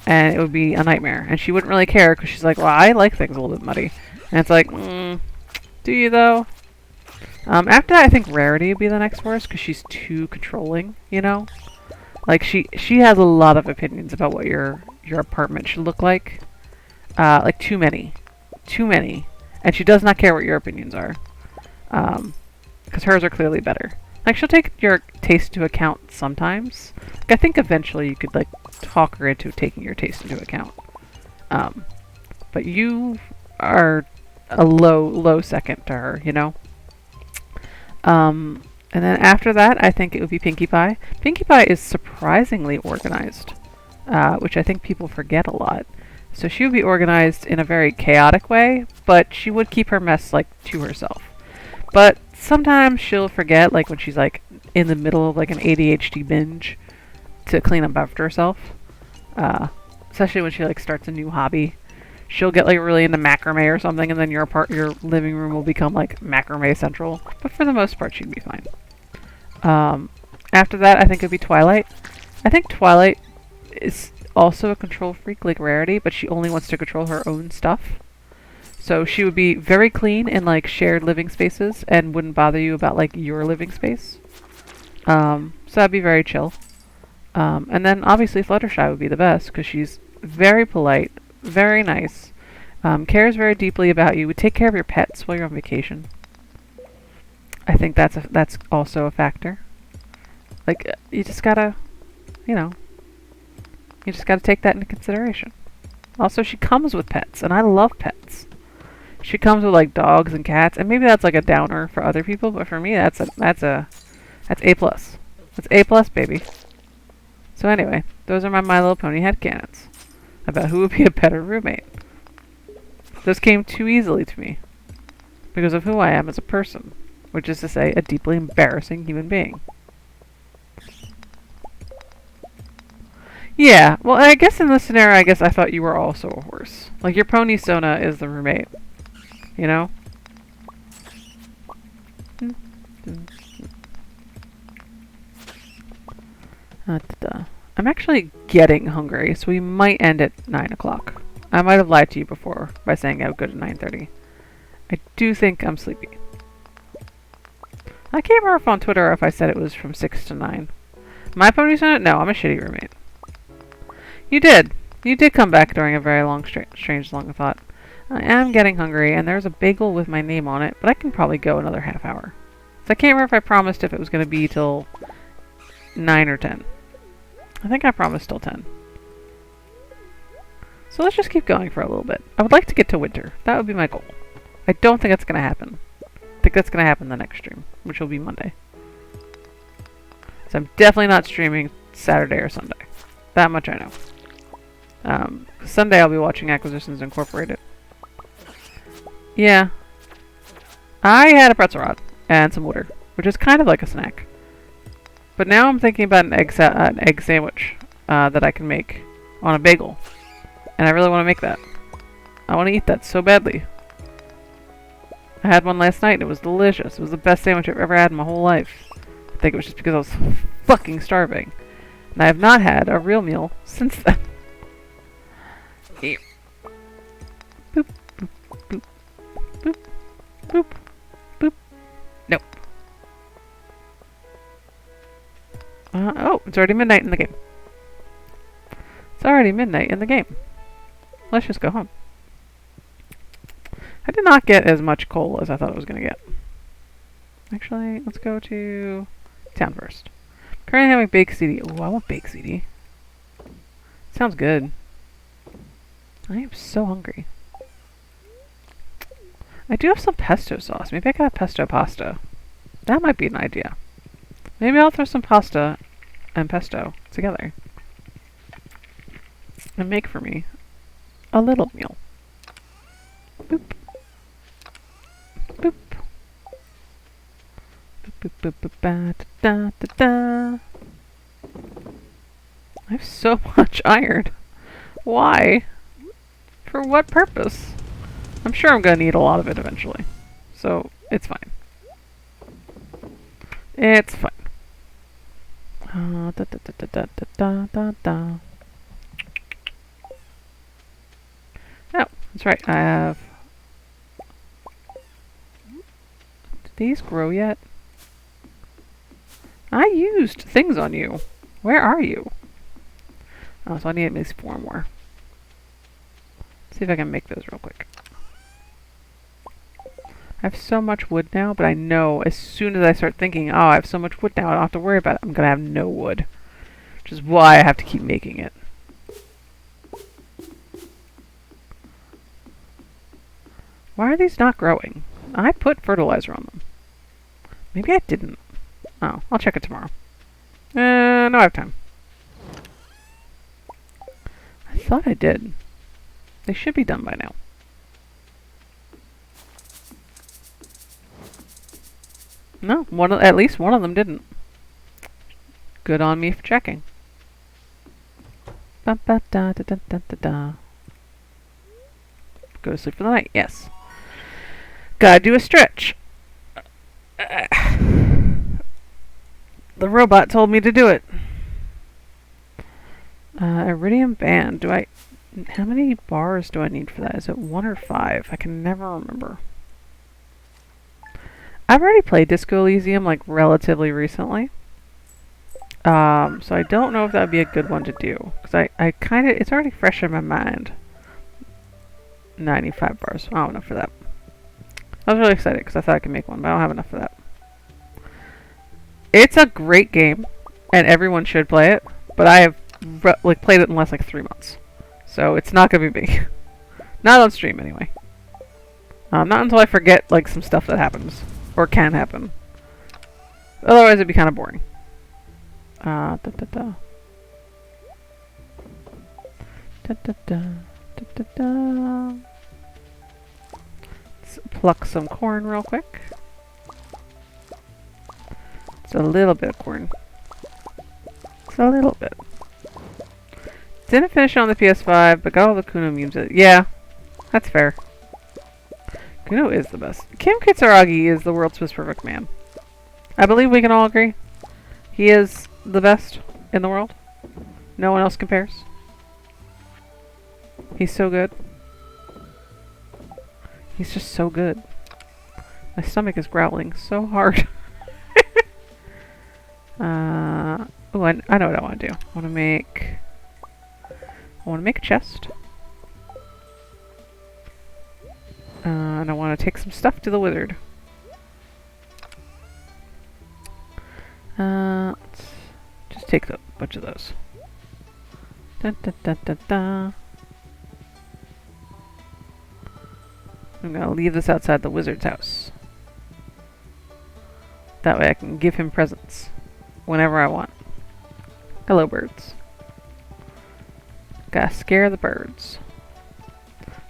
And it would be a nightmare. And she wouldn't really care because she's like, well, I like things a little bit muddy. And it's like, do you though? After that, I think Rarity would be the next worst because she's too controlling, you know? Like, she has a lot of opinions about what your apartment should look like. Like, too many. Too many. And she does not care what your opinions are. Because hers are clearly better. Like, she'll take your taste into account sometimes. Like, I think eventually you could, like, talk her into taking your taste into account. But you are a low second to her, you know? And then after that, I think it would be Pinkie Pie. Pinkie Pie is surprisingly organized, which I think people forget a lot. So she would be organized in a very chaotic way, but she would keep her mess like to herself. But sometimes she'll forget, like when she's like in the middle of like an ADHD binge, to clean up after herself. Especially when she like starts a new hobby. She'll get like really into macrame or something, and then your living room will become like macrame central. But for the most part, she'd be fine. After that, I think it'd be Twilight. I think Twilight is also a control freak like Rarity, but she only wants to control her own stuff. So she would be very clean in like shared living spaces and wouldn't bother you about like your living space. So that'd be very chill. And then obviously Fluttershy would be the best because she's very polite, very nice, cares very deeply about you, would take care of your pets while you're on vacation. I think that's also a factor. Like, you just gotta, you know, you just gotta take that into consideration. Also, she comes with pets, and I love pets. She comes with like dogs and cats, and maybe that's like a downer for other people, but for me, that's A+. That's A+, baby. So anyway, those are my Little Pony headcanons about who would be a better roommate. Those came too easily to me because of who I am as a person, which is to say, a deeply embarrassing human being. Yeah, well, I guess in this scenario, I guess I thought you were also a horse. Like, your pony Sona is the roommate, you know? I'm actually getting hungry, so we might end at 9 o'clock. I might have lied to you before by saying I would go to 9:30. I do think I'm sleepy. I can't remember if on Twitter or if I said it was from 6 to 9. My pony's on it? No, I'm a shitty roommate. You did. You did come back during a very long, strange long thought. I am getting hungry, and there's a bagel with my name on it, but I can probably go another half hour. So I can't remember if I promised if it was going to be till 9 or 10. I think I promised till 10. So let's just keep going for a little bit. I would like to get to winter. That would be my goal. I don't think that's going to happen. I think that's going to happen the next stream, which will be Monday. So I'm definitely not streaming Saturday or Sunday. That much I know. Sunday I'll be watching Acquisitions Incorporated. Yeah. I had a pretzel rod and some water, which is kind of like a snack. But now I'm thinking about an egg sandwich that I can make on a bagel. And I really want to make that. I want to eat that so badly. I had one last night and it was delicious. It was the best sandwich I've ever had in my whole life. I think it was just because I was fucking starving. And I have not had a real meal since then. Boop, boop, boop, boop, boop, boop. Nope. Oh, it's already midnight in the game. It's already midnight in the game. Let's just go home. I did not get as much coal as I thought I was going to get. Actually, let's go to town first. Currently having baked CD. Oh, I want baked CD. Sounds good. I am so hungry. I do have some pesto sauce. Maybe I could have pesto pasta. That might be an idea. Maybe I'll throw some pasta and pesto together. And make for me a little meal. Boop. Boop. Boop, boop, boop, ba, da, da, da. I have so much iron. Why? For what purpose? I'm sure I'm going to need a lot of it eventually. So, it's fine. It's fine. Da, da, da, da, da, da, da, da. Oh, that's right. I have... Did these grow yet? I used things on you. Where are you? Oh, so I need at least 4 more. See if I can make those real quick. I have so much wood now, but I know as soon as I start thinking, oh, I have so much wood now, I don't have to worry about it. I'm going to have no wood. Which is why I have to keep making it. Why are these not growing? I put fertilizer on them. Maybe I didn't. Oh, I'll check it tomorrow. No, I have time. I thought I did. They should be done by now. No, at least one of them didn't. Good on me for checking. Ba ba da da da da da da. Go to sleep for the night. Yes. Gotta do a stretch. The robot told me to do it. Iridium band. How many bars do I need for that? Is it 1 or 5? I can never remember. I've already played Disco Elysium like relatively recently. So I don't know if that would be a good one to do. Because I kind of, it's already fresh in my mind. 95 bars. I don't have enough for that. I was really excited because I thought I could make one, but I don't have enough for that. It's a great game, and everyone should play it. But I have played it in less like 3 months, so it's not gonna be me. Not on stream anyway. Not until I forget like some stuff that happens or can happen. Otherwise, it'd be kind of boring. Da da da. Da da da. Da da da. Let's pluck some corn real quick. It's a little bit of corn. It's a little bit. Didn't finish it on the PS5, but got all the Kuno memes. Yeah, that's fair. Kuno is the best. Kim Kitsuragi is the world's most perfect man. I believe we can all agree. He is the best in the world. No one else compares. He's so good. He's just so good. My stomach is growling so hard. Oh, I know what I want to do. I want to make a chest. And I want to take some stuff to the wizard. Let's just take a bunch of those. Da, da, da, da, da. I'm going to leave this outside the wizard's house. That way I can give him presents whenever I want. Hello, birds. Gotta scare the birds.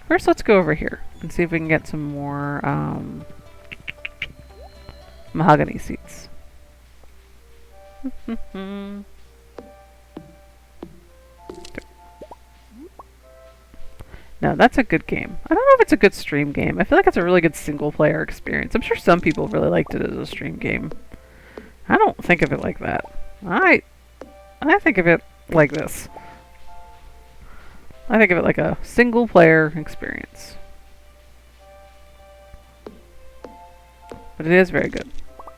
First, let's go over here and see if we can get some more mahogany seeds. No, that's a good game. I don't know if it's a good stream game. I feel like it's a really good single-player experience. I'm sure some people really liked it as a stream game. I don't think of it like that. I think of it like this. I think of it like a single-player experience. But it is very good.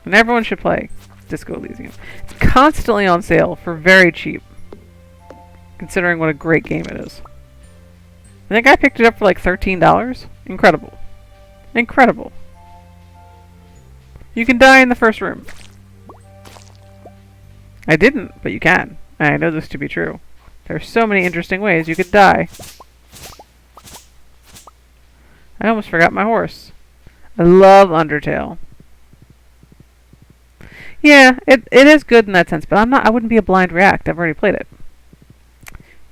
And everyone should play Disco Elysium. It's constantly on sale for very cheap, considering what a great game it is. I think I picked it up for like $13. Incredible. Incredible. You can die in the first room. I didn't, but you can. And I know this to be true. There are so many interesting ways you could die. I almost forgot my horse. I love Undertale. Yeah, it is good in that sense, but I wouldn't be a blind react. I've already played it.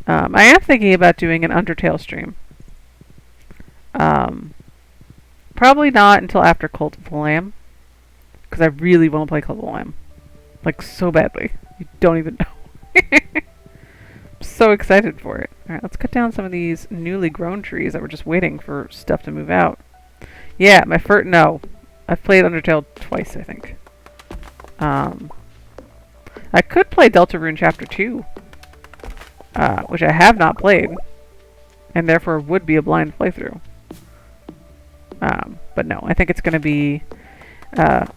I am thinking about doing an Undertale stream. Probably not until after Cult of the Lamb, because I really want to play Cult of the Lamb. Like, so badly. You don't even know. I'm so excited for it. Alright, let's cut down some of these newly grown trees that were just waiting for stuff to move out. Yeah, no. I've played Undertale twice, I think. I could play Deltarune Chapter 2. Which I have not played, and therefore would be a blind playthrough. But no, I think it's going to be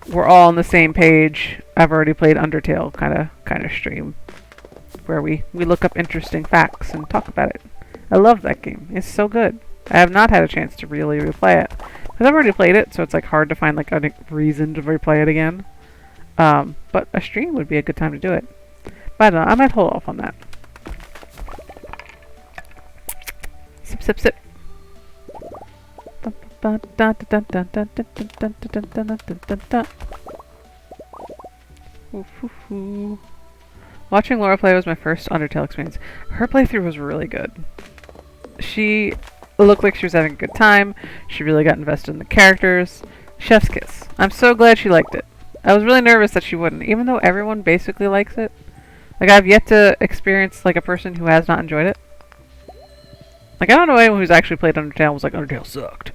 we're all on the same page. I've already played Undertale kind of stream, where we look up interesting facts and talk about it. I love that game. It's so good. I have not had a chance to really replay it because I've already played it, so it's like hard to find like a reason to replay it again. But a stream would be a good time to do it. But I don't know, I might hold off on that. Sip, sip, sip. Watching Laura play was my first Undertale experience. Her playthrough was really good. She It looked like she was having a good time. She really got invested in the characters. Chef's kiss. I'm so glad she liked it. I was really nervous that she wouldn't, even though everyone basically likes it. Like, I've yet to experience, like, a person who has not enjoyed it. Like, I don't know anyone who's actually played Undertale and was like, Undertale sucked.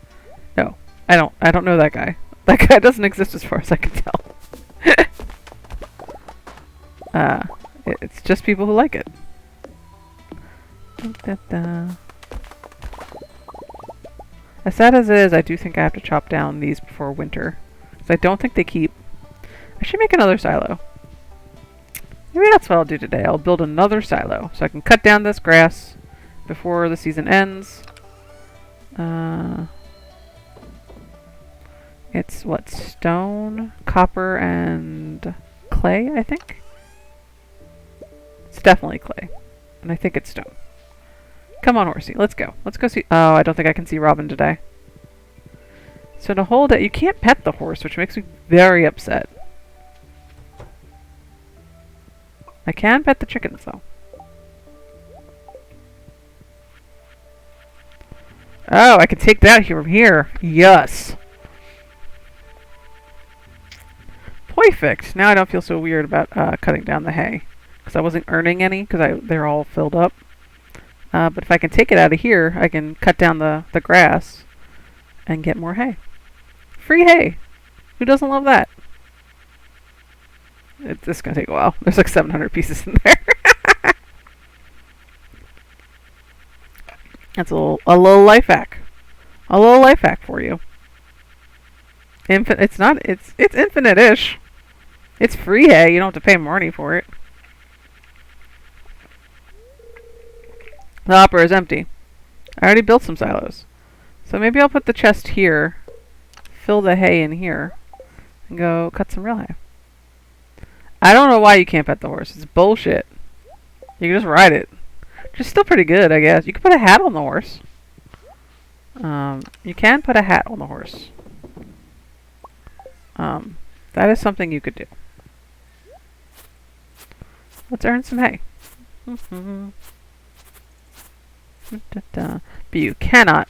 No. I don't know that guy. That guy doesn't exist as far as I can tell. It's just people who like it. As sad as it is, I do think I have to chop down these before winter. Because I don't think they keep... I should make another silo. Maybe that's what I'll do today. I'll build another silo. So I can cut down this grass before the season ends. It's what? Stone, copper, and clay, I think? It's definitely clay. And I think it's stone. Come on, horsey. Let's go. Let's go see... Oh, I don't think I can see Robin today. So to hold it, you can't pet the horse, which makes me very upset. I can pet the chickens, though. Oh, I can take that here from here. Yes. Perfect. Now I don't feel so weird about cutting down the hay. Because I wasn't earning any, because they're all filled up. But if I can take it out of here, I can cut down the grass and get more hay. Free hay! Who doesn't love that? It's going to take a while. There's like 700 pieces in there. That's a little life hack. A little life hack for you. It's infinite-ish. It's free hay. You don't have to pay money for it. The hopper is empty. I already built some silos. So maybe I'll put the chest here, fill the hay in here, and go cut some real hay. I don't know why you can't pet the horse. It's bullshit. You can just ride it. Which is still pretty good, I guess. You can put a hat on the horse. You can put a hat on the horse. That is something you could do. Let's earn some hay. But you cannot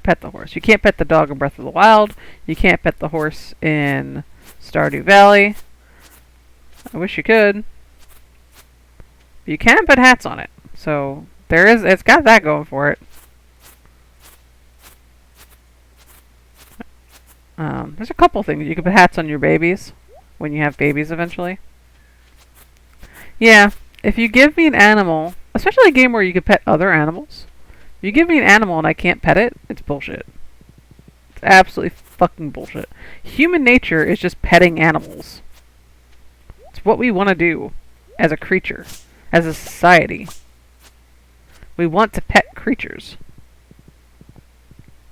pet the horse. You can't pet the dog in Breath of the Wild. You can't pet the horse in Stardew Valley. I wish you could. But you can put hats on it. So it's got that going for it. There's a couple things. You can put hats on your babies when you have babies eventually. Yeah, if you give me an animal, especially a game where you can pet other animals, if you give me an animal and I can't pet it, it's bullshit. It's absolutely fucking bullshit. Human nature is just petting animals. It's what we want to do as a creature, as a society. We want to pet creatures.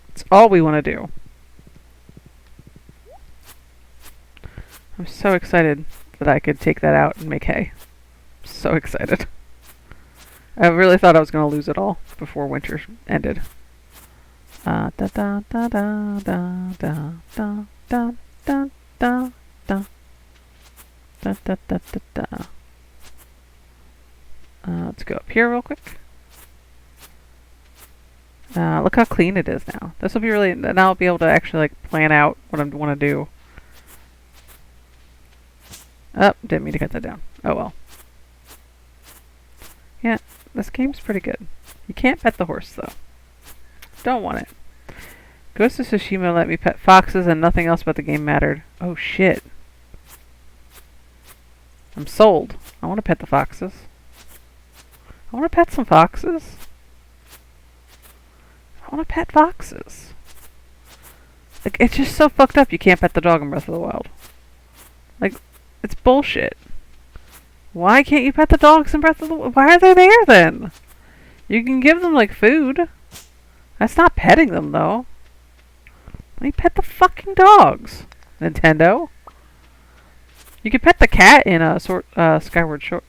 It's all we want to do. I'm so excited that I could take that out and make hay. So excited. I really thought I was going to lose it all before winter ended. Da da da da da da da da da da da da da da da da. Let's go up here real quick. Look how clean it is now. This will be really... Now I'll be able to actually like plan out what I want to do. Oh, didn't mean to cut that down. Oh well. Yeah, this game's pretty good. You can't pet the horse though. Don't want it. Ghost of Tsushima let me pet foxes and nothing else about the game mattered. Oh shit. I'm sold. I want to pet the foxes. I want to pet some foxes. I want to pet foxes. Like, it's just so fucked up you can't pet the dog in Breath of the Wild. Like, it's bullshit. Why can't you pet the dogs in Breath of the Wild? Why are they there then? You can give them, like, food. That's not petting them, though. Let me pet the fucking dogs, Nintendo. You can pet the cat in a Skyward Sword,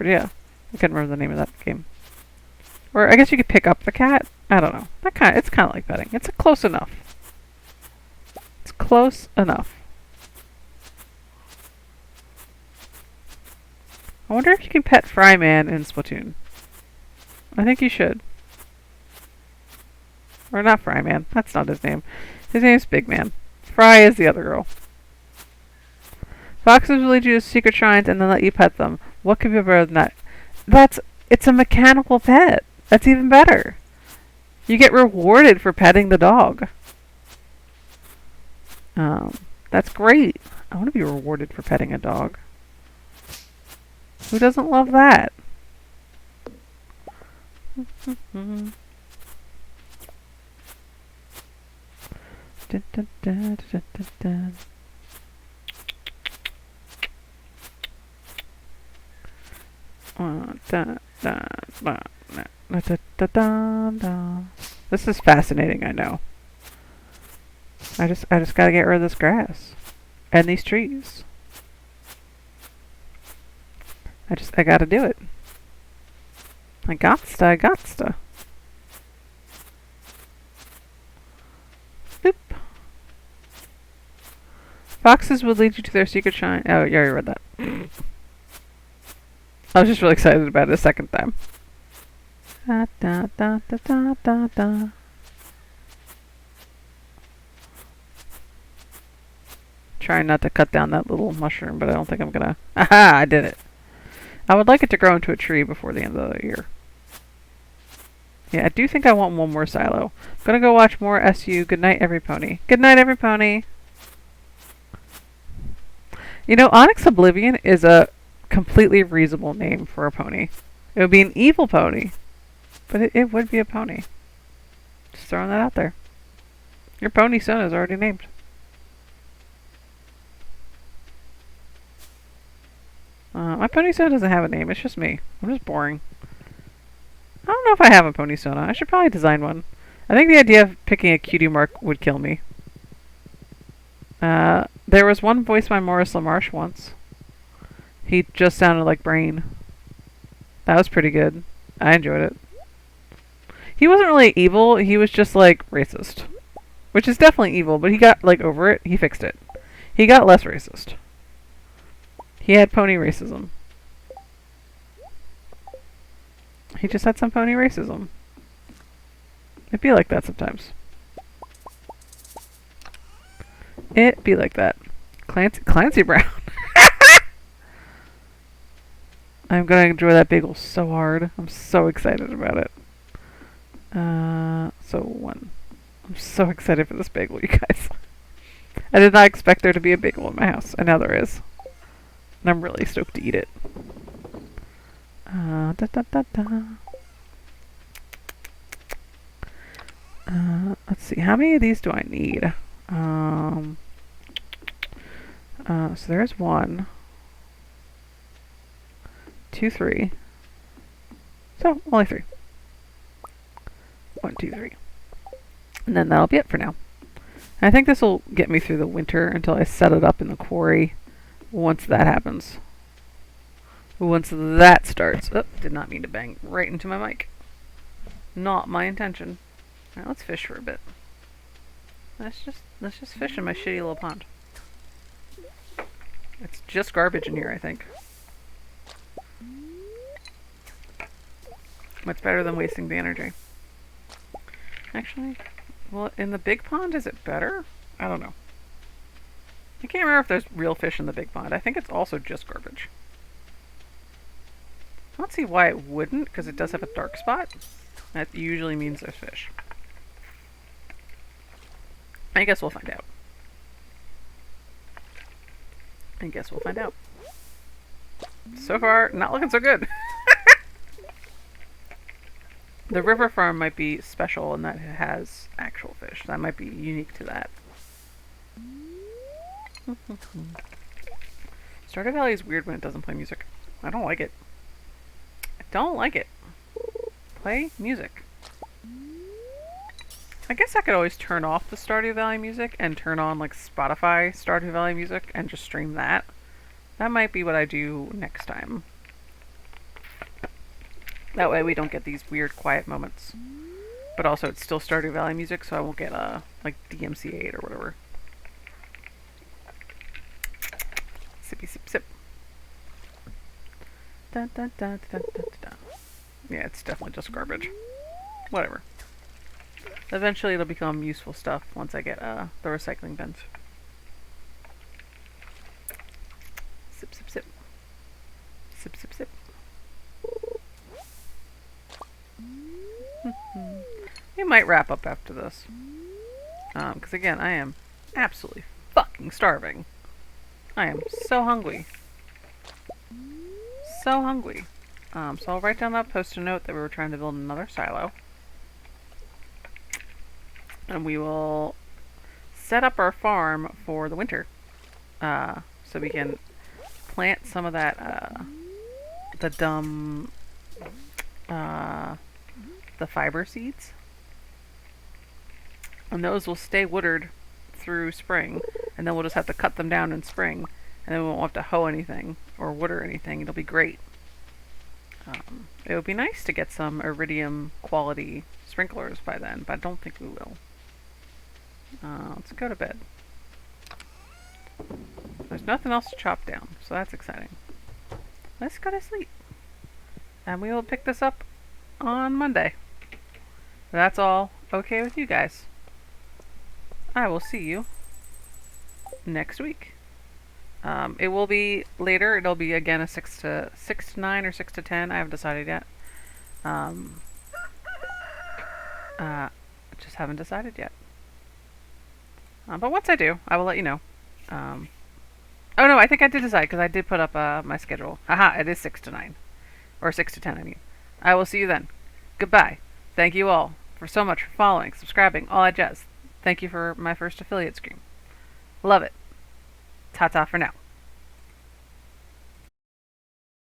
yeah. I can't remember the name of that game. Or I guess you could pick up the cat. I don't know. It's kind of like petting. It's close enough. It's close enough. I wonder if you can pet Fryman in Splatoon. I think you should. Or not Fry Man. That's not his name. His name's Big Man. Fry is the other girl. Foxes will lead you to secret shrines and then let you pet them. What could be better than that? It's a mechanical pet. That's even better. You get rewarded for petting the dog. That's great. I want to be rewarded for petting a dog. Who doesn't love that? This is fascinating, I know. I just gotta get rid of this grass. And these trees. I gotta do it. I gotsta. Boop. Foxes will lead you to their secret shrine. Oh, you already read that. I was just really excited about it a second time. Da, da, da, da, da, da, da. Trying not to cut down that little mushroom, but I don't think I'm gonna. Aha! I did it. I would like it to grow into a tree before the end of the year. Yeah, I do think I want one more silo. I'm gonna go watch more SU. Good night, every pony. Good night, every pony. You know, Onyx Oblivion is a completely reasonable name for a pony. It would be an evil pony, but it would be a pony. Just throwing that out there. Your pony son is already named. My pony son doesn't have a name. It's just me. I'm just boring. I don't know if I have a pony sona. I should probably design one. I think the idea of picking a cutie mark would kill me. There was one voiced by Maurice LaMarche once. He just sounded like Brain. That was pretty good. I enjoyed it. He wasn't really evil. He was just like racist, which is definitely evil. But he got like over it. He fixed it. He got less racist. He had pony racism. He just had some pony racism. It'd be like that sometimes. It be like that. Clancy Brown. I'm gonna enjoy that bagel so hard. I'm so excited about it. I'm so excited for this bagel, you guys. I did not expect there to be a bagel in my house, and now there is. And I'm really stoked to eat it. Let's see, how many of these do I need? So there's 1, 2, 3. So, only 3. 1, 2, 3. And then that'll be it for now. And I think this will get me through the winter until I set it up in the quarry once that happens. Once that starts. Oh, did not mean to bang right into my mic. Not my intention. Alright, let's fish for a bit. Let's just fish in my shitty little pond. It's just garbage in here, I think. Much better than wasting the energy. Actually, well, in the big pond, is it better? I don't know. I can't remember if there's real fish in the big pond. I think it's also just garbage. I don't see why it wouldn't, because it does have a dark spot. That usually means there's fish. I guess we'll find out. So far, not looking so good. The river farm might be special in that it has actual fish. That might be unique to that. Stardew Valley is weird when it doesn't play music. I don't like it. Play music. I guess I could always turn off the Stardew Valley music and turn on like Spotify Stardew Valley music and just stream that. That might be what I do next time. That way we don't get these weird quiet moments. But also it's still Stardew Valley music, so I won't get like DMCA'd or whatever. Sippy sip sip. Dun, dun, dun, dun, dun, dun, dun. Yeah, it's definitely just garbage. Whatever. Eventually it'll become useful stuff once I get the recycling bins. Sip, sip, sip. Sip, sip, sip. We might wrap up after this. Because again, I am absolutely fucking starving. I am so hungry. So hungry. So I'll write down that post-it note that we were trying to build another silo. And we will set up our farm for the winter. So we can plant some of that, the dumb, the fiber seeds. And those will stay wooded through spring. And then we'll just have to cut them down in spring. And then we won't have to hoe anything or water anything. It'll be great. It would be nice to get some iridium quality sprinklers by then, but I don't think we will. Let's go to bed. There's nothing else to chop down, so that's exciting. Let's go to sleep. And we will pick this up on Monday. If that's all okay with you guys. I will see you next week. It will be later. It'll be again a 6 to 9 or 6 to 10. I haven't decided yet. Just haven't decided yet. But once I do, I will let you know. Oh no, I think I did decide because I did put up my schedule. Haha, it is 6 to 9. Or 6 to 10, I mean. I will see you then. Goodbye. Thank you all for so much for following, subscribing, all that jazz. Thank you for my first affiliate stream. Love it. Ta-ta for now.